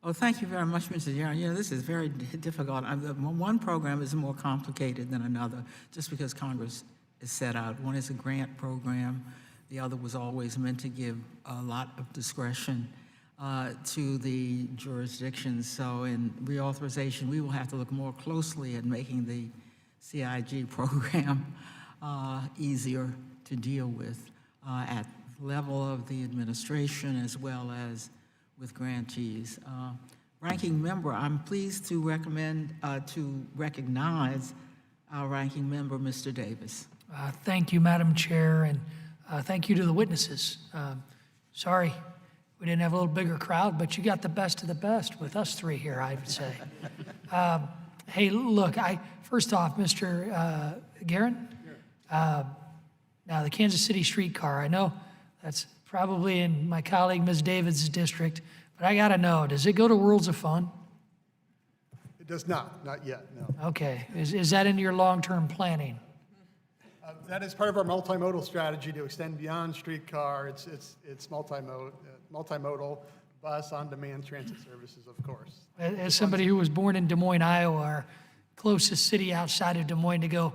Oh, thank you very much, Mr. Yaron. You know, this is very difficult. One program is more complicated than another just because Congress is set out. One is a grant program. The other was always meant to give a lot of discretion to the jurisdictions. So in reauthorization, we will have to look more closely at making the CIG program easier to deal with at level of the administration as well as with grantees. Ranking member, I'm pleased to recognize our ranking member, Mr. Davis. Thank you, Madam Chair, and thank you to the witnesses. Sorry we didn't have a little bigger crowd, but you got the best of the best with us three here, I would say. Hey, look, first off, Mr. Guerin, now the Kansas City streetcar, I know that's probably in my colleague Ms. David's district, but I gotta know, does it go to Worlds of Fun? It does not yet, no. Okay, is that in your long-term planning? That is part of our multimodal strategy to extend beyond streetcar. It's multimodal, bus, on-demand transit services, of course. As somebody who was born in Des Moines, Iowa, our closest city outside of Des Moines to go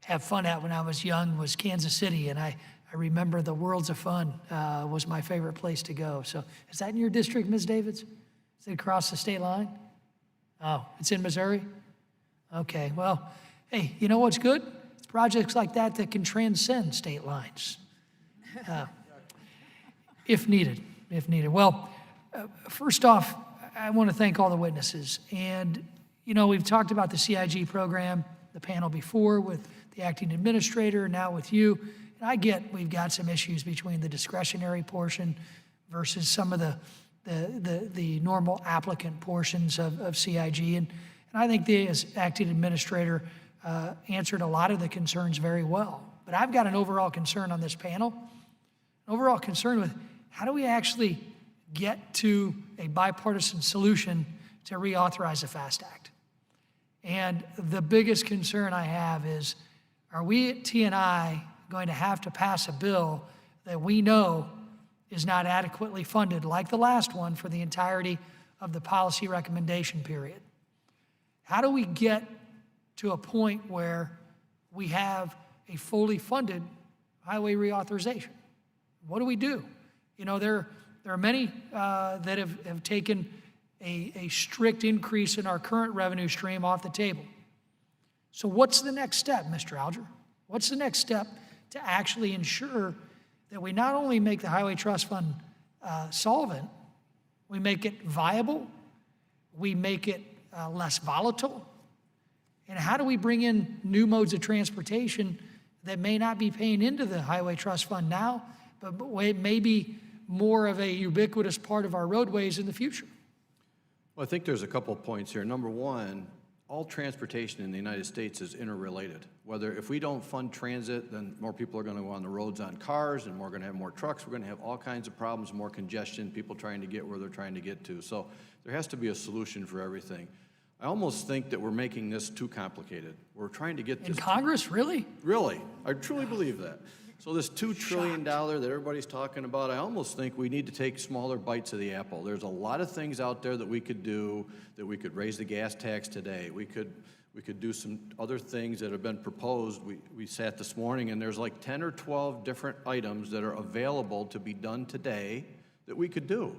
have fun at when I was young was Kansas City, and I remember the Worlds of Fun was my favorite place to go. So is that in your district, Ms. Davids? Is it across the state line? Oh, it's in Missouri? Okay, well, hey, you know what's good? It's projects like that that can transcend state lines, if needed. Well, first off, I want to thank all the witnesses. And, you know, we've talked about the CIG program, the panel before with the acting administrator, now with you. And I get we've got some issues between the discretionary portion versus some of the normal applicant portions of CIG. And I think the acting administrator answered a lot of the concerns very well. But I've got an overall concern on this panel, an overall concern with how do we actually get to a bipartisan solution to reauthorize the FAST Act? And the biggest concern I have is, are we at T&I going to have to pass a bill that we know is not adequately funded, like the last one, for the entirety of the policy recommendation period? How do we get to a point where we have a fully funded highway reauthorization? What do we do? You know, there are many that have taken a strict increase in our current revenue stream off the table. So what's the next step, Mr. Alger? What's the next step to actually ensure that we not only make the Highway Trust Fund solvent, we make it viable, we make it less volatile, and how do we bring in new modes of transportation that may not be paying into the Highway Trust Fund now, but may be more of a ubiquitous part of our roadways in the future? Well, I think there's a couple of points here. Number one, all transportation in the United States is interrelated. If we don't fund transit, then more people are going to go on the roads on cars, and we're going to have more trucks. We're going to have all kinds of problems, more congestion, people trying to get where they're trying to get to. So there has to be a solution for everything. I almost think that we're making this too complicated. We're trying to get this. In Congress, really? Really, I truly believe that. So this $2 trillion that everybody's talking about, I almost think we need to take smaller bites of the apple. There's a lot of things out there that we could do, that we could raise the gas tax today. We could do some other things that have been proposed. We sat this morning and there's like 10 or 12 different items that are available to be done today that we could do.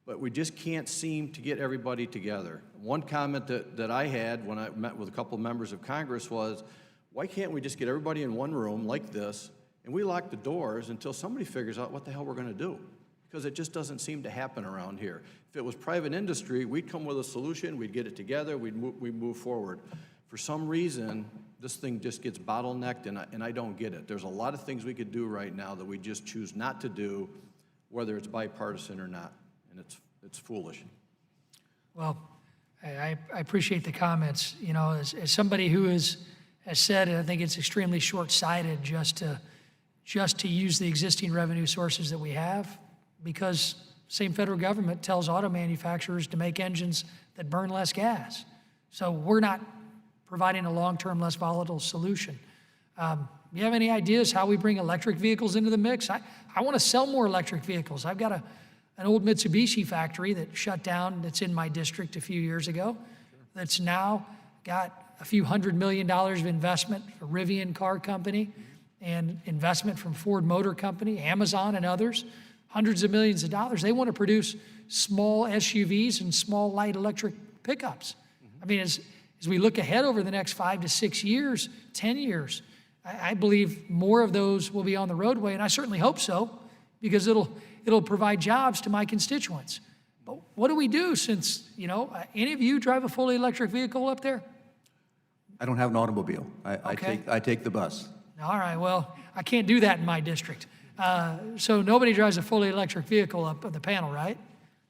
But we just can't seem to get everybody together. One comment that I had when I met with a couple of members of Congress was, why can't we just get everybody in one room like this and we lock the doors until somebody figures out what the hell we're going to do? Because it just doesn't seem to happen around here. If it was private industry, we'd come with a solution, we'd get it together, we'd move forward. For some reason, this thing just gets bottlenecked, and I don't get it. There's a lot of things we could do right now that we just choose not to do, whether it's bipartisan or not, and it's foolish. Well, I appreciate the comments. You know, as somebody who has said, I think it's extremely short-sighted just to use the existing revenue sources that we have, because same federal government tells auto manufacturers to make engines that burn less gas. So we're not providing a long-term, less volatile solution. You have any ideas how we bring electric vehicles into the mix? I want to sell more electric vehicles. I've got an old Mitsubishi factory that shut down that's in my district a few years ago that's now got a few $100 million of investment for Rivian Car Company and investment from Ford Motor Company, Amazon, and others, hundreds of millions of dollars. They want to produce small SUVs and small light electric pickups. I mean, as we look ahead over the next 5 to 6 years, 10 years, I believe more of those will be on the roadway, and I certainly hope so, because it'll provide jobs to my constituents. But what do we do since, any of you drive a fully electric vehicle up there? I don't have an automobile. Okay. I take the bus. All right, well, I can't do that in my district. So nobody drives a fully electric vehicle up the panel, right?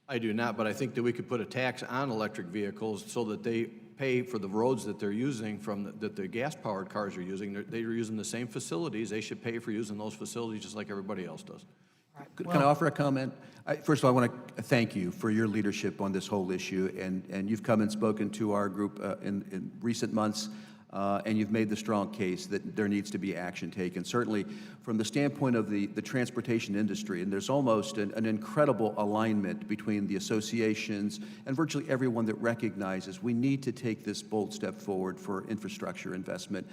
I do not, but I think that we could put a tax on electric vehicles so that they pay for the roads that they're using that the gas-powered cars are using. They're using the same facilities. They should pay for using those facilities just like everybody else does. Can I offer a comment? First of all, I want to thank you for your leadership on this whole issue, and you've come and spoken to our group in recent months, and you've made the strong case that there needs to be action taken. Certainly, from the standpoint of the transportation industry, and there's almost an incredible alignment between the associations and virtually everyone that recognizes we need to take this bold step forward for infrastructure investment.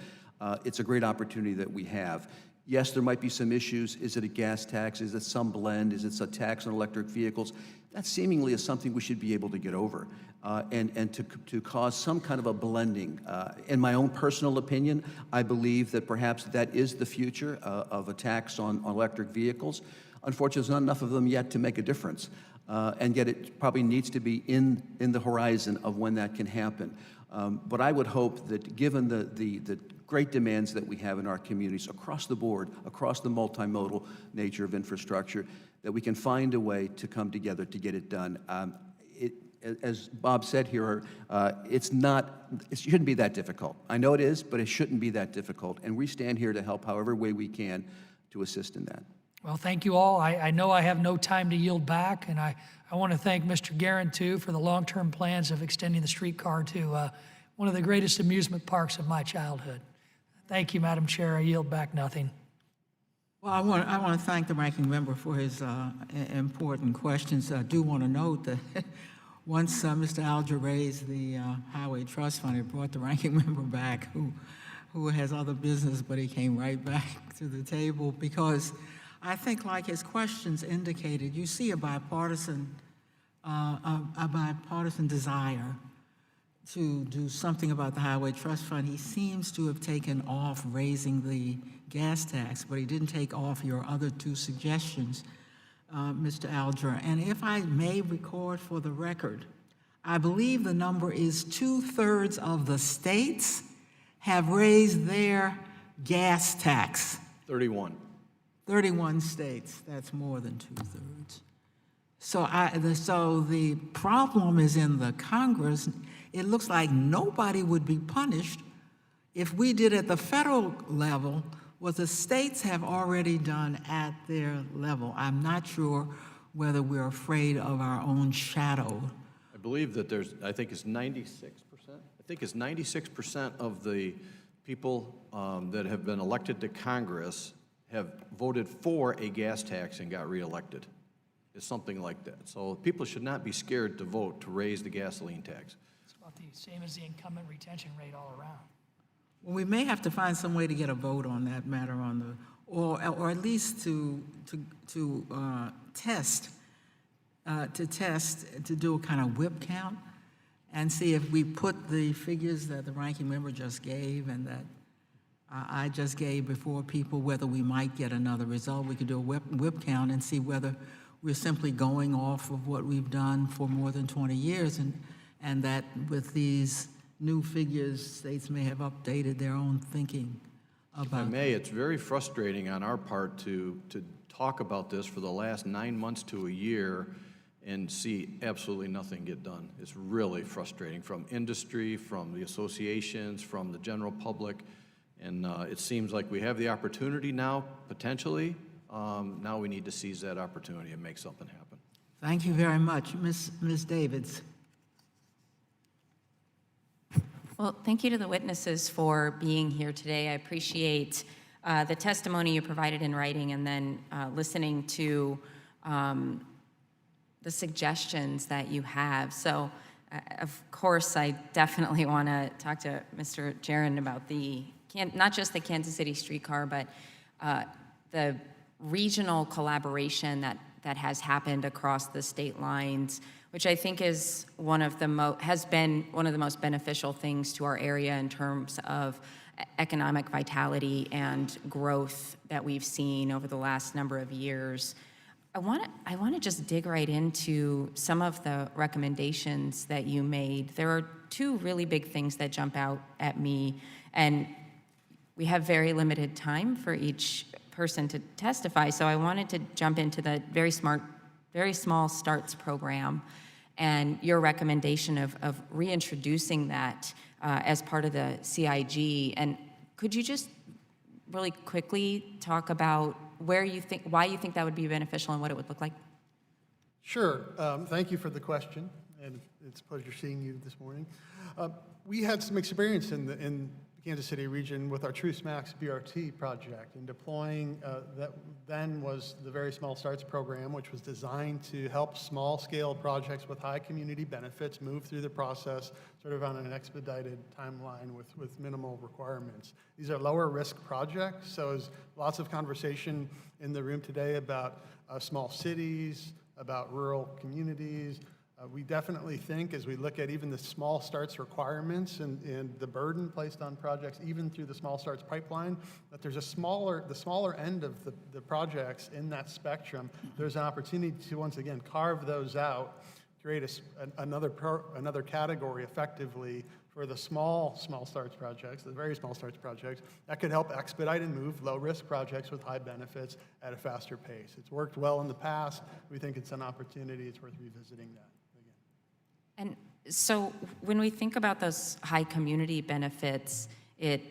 It's a great opportunity that we have. Yes, there might be some issues. Is it a gas tax? Is it some blend? Is it a tax on electric vehicles? That seemingly is something we should be able to get over and to cause some kind of a blending. In my own personal opinion, I believe that perhaps that is the future of a tax on electric vehicles. Unfortunately, there's not enough of them yet to make a difference, and yet it probably needs to be in the horizon of when that can happen. But I would hope that given the great demands that we have in our communities across the board, across the multimodal nature of infrastructure, that we can find a way to come together to get it done. As Bob said here, it shouldn't be that difficult. I know it is, but it shouldn't be that difficult. And we stand here to help however way we can to assist in that. Well, thank you all. I know I have no time to yield back, and I want to thank Mr. Guerin, too, for the long-term plans of extending the streetcar to one of the greatest amusement parks of my childhood. Thank you, Madam Chair. I yield back nothing. Well, I want to thank the ranking member for his important questions. I do want to note that once Mr. Alger raised the Highway Trust Fund, it brought the ranking member back who has other business, but he came right back to the table because I think, like his questions indicated, you see a bipartisan desire to do something about the Highway Trust Fund. He seems to have taken off raising the gas tax, but he didn't take off your other two suggestions, Mr. Alger. And if I may record for the record, I believe the number is 2/3 of the states have raised their gas tax. 31. 31 states, that's more than 2/3. So the problem is in the Congress. It looks like nobody would be punished if we did at the federal level what the states have already done at their level. I'm not sure whether we're afraid of our own shadow. I believe that I think it's 96%. I think it's 96% of the people that have been elected to Congress have voted for a gas tax and got reelected. It's something like that. So people should not be scared to vote to raise the gasoline tax. It's about the same as the incumbent retention rate all around. Well, we may have to find some way to get a vote on that matter or at least to do a kind of whip count and see if we put the figures that the ranking member just gave and that I just gave before people, whether we might get another result. We could do a whip count and see whether we're simply going off of what we've done for more than 20 years and that with these new figures, states may have updated their own thinking about. If I may, it's very frustrating on our part to talk about this for the last 9 months to a year and see absolutely nothing get done. It's really frustrating from industry, from the associations, from the general public. And it seems like we have the opportunity now, potentially. Now we need to seize that opportunity and make something happen. Thank you very much. Ms. Davids. Well, thank you to the witnesses for being here today. I appreciate the testimony you provided in writing and then listening to the suggestions that you have. So, of course, I definitely want to talk to Mr. Jaron about not just the Kansas City streetcar, but the regional collaboration that has happened across the state lines, which I think is has been one of the most beneficial things to our area in terms of economic vitality and growth that we've seen over the last number of years. I want to just dig right into some of the recommendations that you made. There are two really big things that jump out at me, and we have very limited time for each person to testify, so I wanted to jump into the very small starts program and your recommendation of reintroducing that as part of the CIG. And could you just really quickly talk about why you think that would be beneficial and what it would look like? Sure. Thank you for the question, and it's a pleasure seeing you this morning. We had some experience in the Kansas City region with our Truce Max BRT project and deploying that then was the Very Small Starts program, which was designed to help small-scale projects with high community benefits move through the process sort of on an expedited timeline with minimal requirements. These are lower-risk projects, so there's lots of conversation in the room today about small cities, about rural communities. We definitely think, as we look at even the small starts requirements and the burden placed on projects, even through the small starts pipeline, that there's the smaller end of the projects in that spectrum. There's an opportunity to, once again, carve those out, create another category effectively for the small starts projects, the very small starts projects, that could help expedite and move low-risk projects with high benefits at a faster pace. It's worked well in the past. We think it's an opportunity. It's worth revisiting that. And so when we think about those high community benefits, it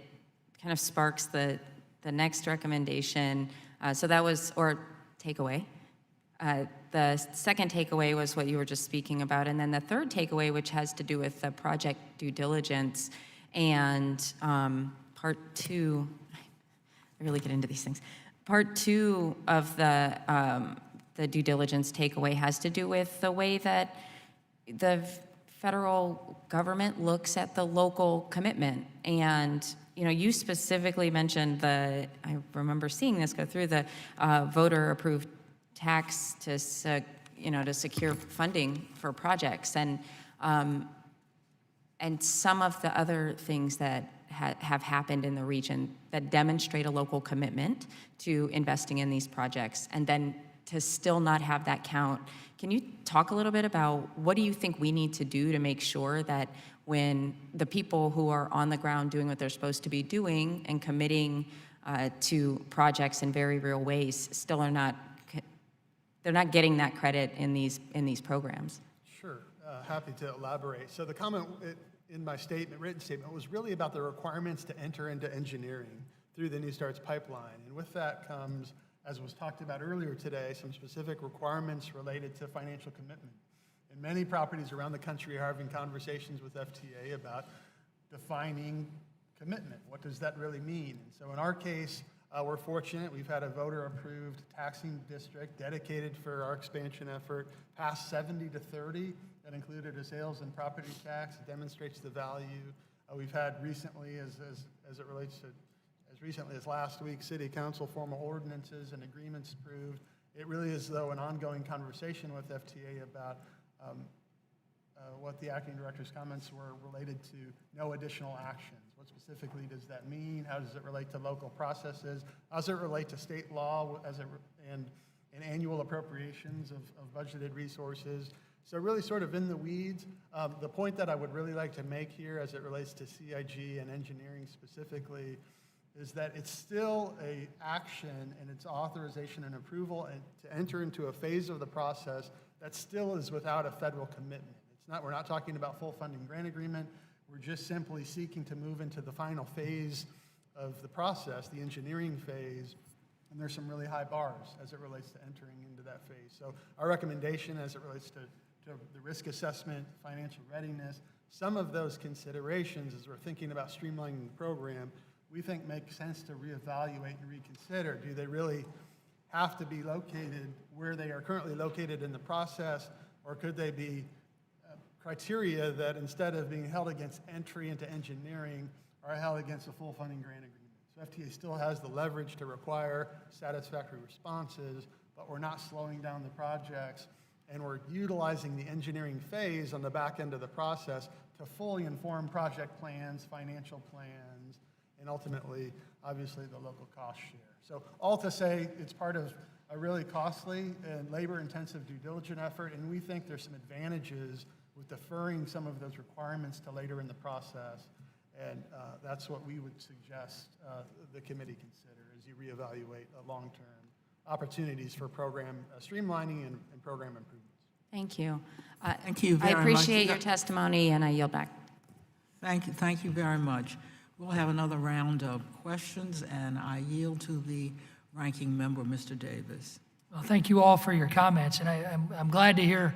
kind of sparks the next recommendation. So that was, or takeaway. The second takeaway was what you were just speaking about. And then the third takeaway, which has to do with the project due diligence and part two, I really get into these things. Part two of the due diligence takeaway has to do with the way that the federal government looks at the local commitment. And, you know, you specifically mentioned I remember seeing this go through the voter-approved tax to secure funding for projects. And some of the other things that have happened in the region that demonstrate a local commitment to investing in these projects, and then to still not have that count. Can you talk a little bit about what do you think we need to do to make sure that when the people who are on the ground doing what they're supposed to be doing and committing to projects in very real ways still are not, they're not getting that credit in these programs? Sure, happy to elaborate. So the comment in my written statement, was really about the requirements to enter into engineering through the New Starts pipeline. And with that comes, as was talked about earlier today, some specific requirements related to financial commitment. And many properties around the country are having conversations with FTA about defining commitment. What does that really mean? And so in our case, we're fortunate. We've had a voter-approved taxing district dedicated for our expansion effort, passed 70 to 30. That included a sales and property tax. It demonstrates the value. We've had recently, as it relates to, as recently as last week, City Council formal ordinances and agreements approved. It really is, though, an ongoing conversation with FTA about what the acting director's comments were related to no additional actions. What specifically does that mean? How does it relate to local processes? How does it relate to state law and annual appropriations of budgeted resources? So really sort of in the weeds. The point that I would really like to make here as it relates to CIG and engineering specifically is that it's still an action and its authorization and approval and to enter into a phase of the process that still is without a federal commitment. We're not talking about full funding grant agreement. We're just simply seeking to move into the final phase of the process, the engineering phase, and there's some really high bars as it relates to entering into that phase. So our recommendation as it relates to the risk assessment, financial readiness, some of those considerations as we're thinking about streamlining the program, we think make sense to reevaluate and reconsider. Do they really have to be located where they are currently located in the process, or could they be criteria that instead of being held against entry into engineering are held against a full funding grant agreement? So FTA still has the leverage to require satisfactory responses, but we're not slowing down the projects, and we're utilizing the engineering phase on the back end of the process to fully inform project plans, financial plans, and ultimately, obviously, the local cost share. So all to say, it's part of a really costly and labor-intensive due diligence effort, and we think there's some advantages with deferring some of those requirements to later in the process. And that's what we would suggest the committee consider as you reevaluate long-term opportunities for program streamlining and program improvements. Thank you. Thank you very I much. appreciate your testimony, and I yield back. Thank you very much. We'll have another round of questions, and I yield to the ranking member, Mr. Davis. Well, thank you all for your comments, and I'm glad to hear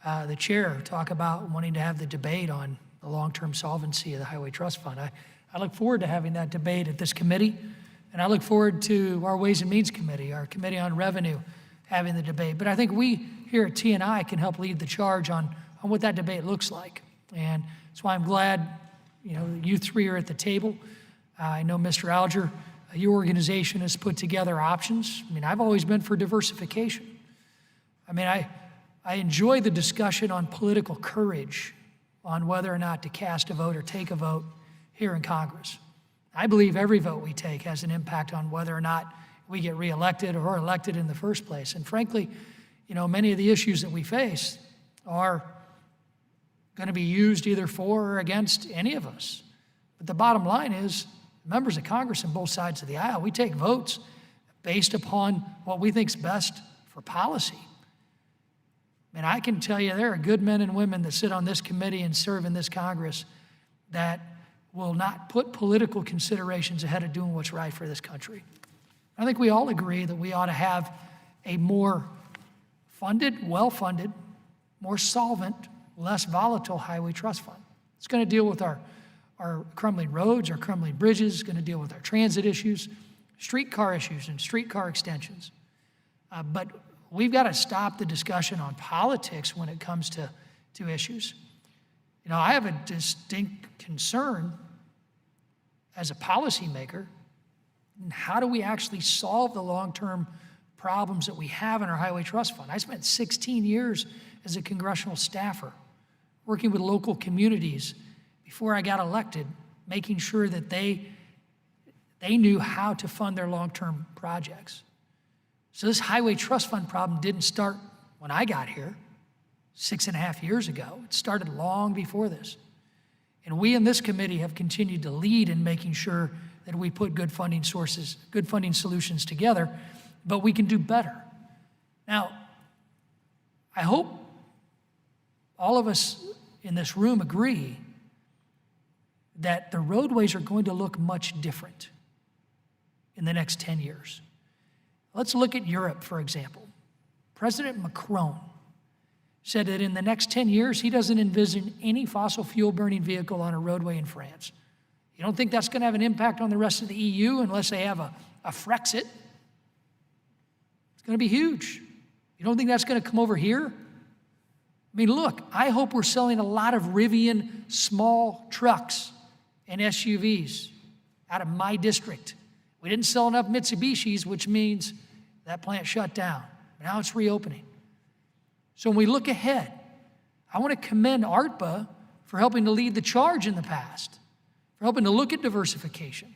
the chair talk about wanting to have the debate on the long-term solvency of the Highway Trust Fund. I look forward to having that debate at this committee, and I look forward to our Ways and Means Committee, our Committee on Revenue, having the debate. But I think we here at T&I can help lead the charge on what that debate looks like. And that's why I'm glad, you three are at the table. I know Mr. Alger, your organization has put together options. I mean, I've always been for diversification. I mean, I enjoy the discussion on political courage on whether or not to cast a vote or take a vote here in Congress. I believe every vote we take has an impact on whether or not we get reelected or elected in the first place. And frankly, many of the issues that we face are going to be used either for or against any of us. But the bottom line is, members of Congress on both sides of the aisle, we take votes based upon what we think is best for policy. And I can tell you there are good men and women that sit on this committee and serve in this Congress that will not put political considerations ahead of doing what's right for this country. I think we all agree that we ought to have a more funded, well-funded, more solvent, less volatile highway trust fund. It's going to deal with our crumbling roads, our crumbling bridges, it's going to deal with our transit issues, streetcar issues, and streetcar extensions. But we've got to stop the discussion on politics when it comes to issues. I have a distinct concern as a policymaker in how do we actually solve the long-term problems that we have in our highway trust fund. I spent 16 years as a congressional staffer working with local communities before I got elected, making sure that they knew how to fund their long-term projects. So this highway trust fund problem didn't start when I got here 6.5 years ago. It started long before this. And we in this committee have continued to lead in making sure that we put good funding sources, good funding solutions together, but we can do better. Now, I hope all of us in this room agree that the roadways are going to look much different in the next 10 years. Let's look at Europe, for example. President Macron said that in the next 10 years, he doesn't envision any fossil fuel burning vehicle on a roadway in France. You don't think that's going to have an impact on the rest of the EU unless they have a Frexit? It's going to be huge. You don't think that's going to come over here? I mean, look, I hope we're selling a lot of Rivian small trucks and SUVs out of my district. We didn't sell enough Mitsubishis, which means that plant shut down. Now it's reopening. So when we look ahead, I want to commend ARTBA for helping to lead the charge in the past, for helping to look at diversification.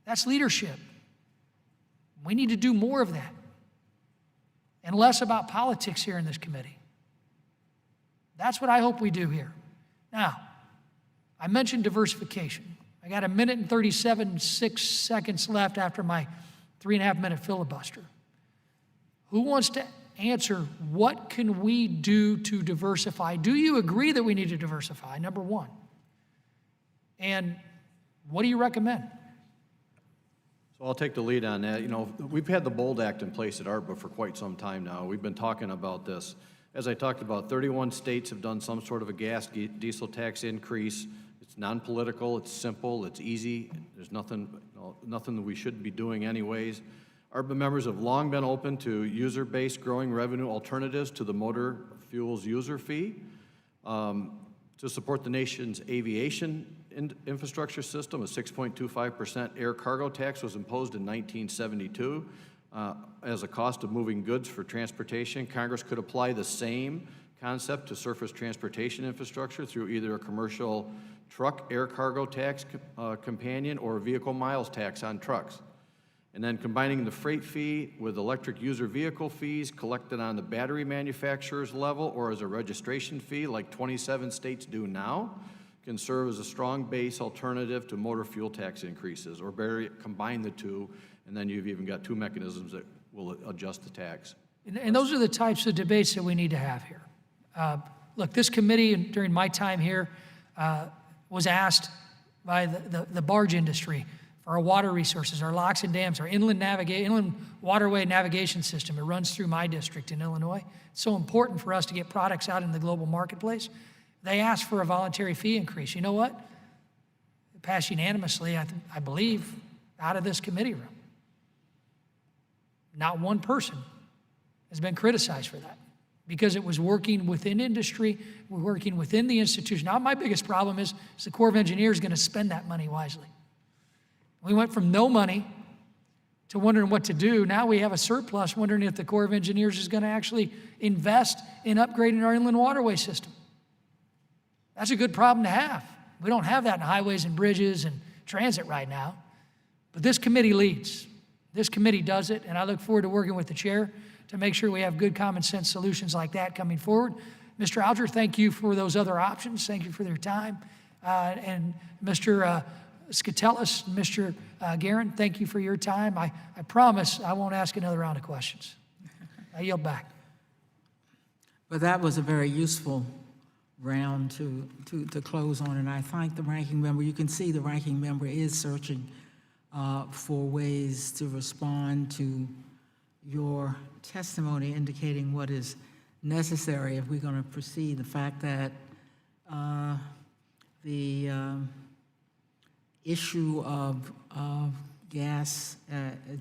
That's leadership. We need to do more of that and less about politics here in this committee. That's what I hope we do here. Now, I mentioned diversification. I got 1 minute and 37.6 seconds left after my 3.5-minute filibuster. Who wants to answer what can we do to diversify? Do you agree that we need to diversify, number one? And what do you recommend? So I'll take the lead on that. We've had the BOLD Act in place at ARTBA for quite some time now. We've been talking about this. As I talked about, 31 states have done some sort of a gas diesel tax increase. It's non-political, it's simple, it's easy. There's nothing that we shouldn't be doing anyways. ARTBA members have long been open to user-based growing revenue alternatives to the motor fuels user fee. To support the nation's aviation infrastructure system, a 6.25% air cargo tax was imposed in 1972 as a cost of moving goods for transportation. Congress could apply the same concept to surface transportation infrastructure through either a commercial truck air cargo tax companion or a vehicle miles tax on trucks. And then combining the freight fee with electric user vehicle fees collected on the battery manufacturer's level or as a registration fee like 27 states do now can serve as a strong base alternative to motor fuel tax increases, or better, combine the two, and then you've even got two mechanisms that will adjust the tax. And those are the types of debates that we need to have here. Look, this committee, during my time here, was asked by the barge industry for our water resources, our locks and dams, our inland waterway navigation system. It runs through my district in Illinois. It's so important for us to get products out in the global marketplace. They asked for a voluntary fee increase. You know what? It passed unanimously, I believe, out of this committee room. Not one person has been criticized for that because it was working within industry, we're working within the institution. Now, my biggest problem is the Corps of Engineers going to spend that money wisely. We went from no money to wondering what to do. Now we have a surplus, wondering if the Corps of Engineers is going to actually invest in upgrading our inland waterway system. That's a good problem to have. We don't have that in highways and bridges and transit right now. But this committee leads. This committee does it, and I look forward to working with the chair to make sure we have good common sense solutions like that coming forward. Mr. Alger, thank you for those other options. Thank you for your time. And Mr. Skatellis, Mr. Guerin, thank you for your time. I promise I won't ask another round of questions. I yield back. But that was a very useful round to close on, and I thank the ranking member. You can see the ranking member is searching for ways to respond to your testimony, indicating what is necessary if we're going to proceed. The fact that the issue of gas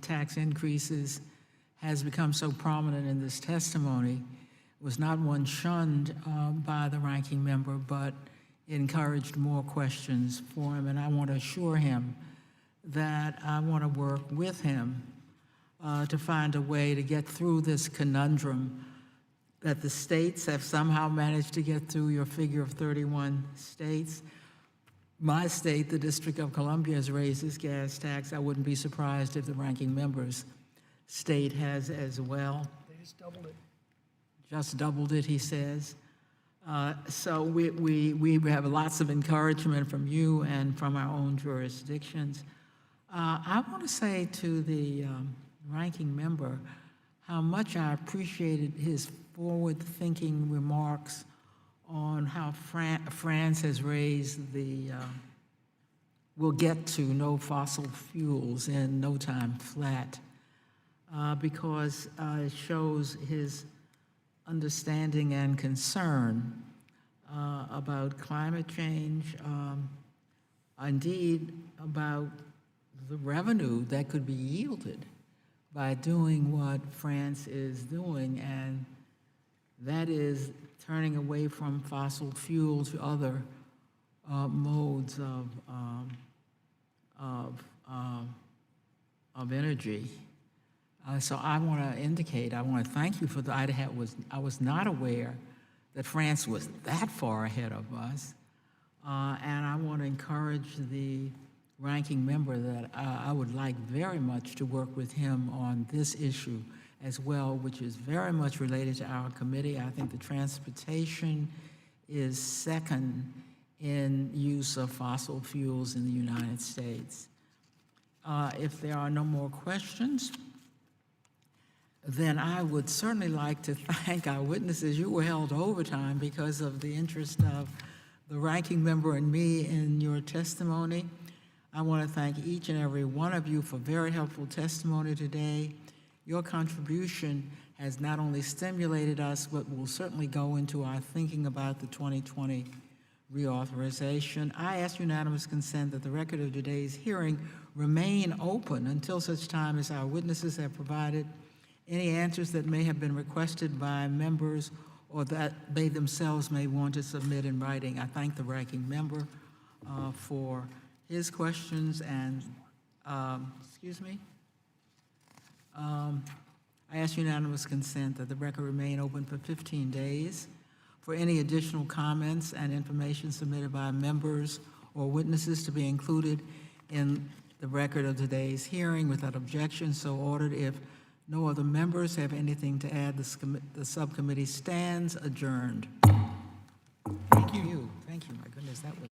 tax increases has become so prominent in this testimony was not one shunned by the ranking member, but encouraged more questions for him. And I want to assure him that I want to work with him to find a way to get through this conundrum that the states have somehow managed to get through. Your figure of 31 states. My state, the District of Columbia, has raised its gas tax. I wouldn't be surprised if the ranking member's state has as well. They just doubled it. Just doubled it, he says. So we have lots of encouragement from you and from our own jurisdictions. I want to say to the ranking member how much I appreciated his forward-thinking remarks on how France has raised the, we'll get to no fossil fuels in no time flat, because it shows his understanding and concern about climate change, indeed about the revenue that could be yielded by doing what France is doing, and that is turning away from fossil fuel to other modes of energy. So I want to indicate, I want to thank you for the, I was not aware that France was that far ahead of us. And I want to encourage the ranking member that I would like very much to work with him on this issue as well, which is very much related to our committee. I think the transportation is second in use of fossil fuels in the United States. If there are no more questions, then I would certainly like to thank our witnesses. You were held overtime because of the interest of the ranking member and me in your testimony. I want to thank each and every one of you for very helpful testimony today. Your contribution has not only stimulated us, but will certainly go into our thinking about the 2020 reauthorization. I ask unanimous consent that the record of today's hearing remain open until such time as our witnesses have provided any answers that may have been requested by members or that they themselves may want to submit in writing. I thank the ranking member for his questions and, excuse me, I ask unanimous consent that the record remain open for 15 days for any additional comments and information submitted by members or witnesses to be included in the record of today's hearing without objection, so ordered. If no other members have anything to add, the subcommittee stands adjourned. Thank you. Thank you. My goodness, that was.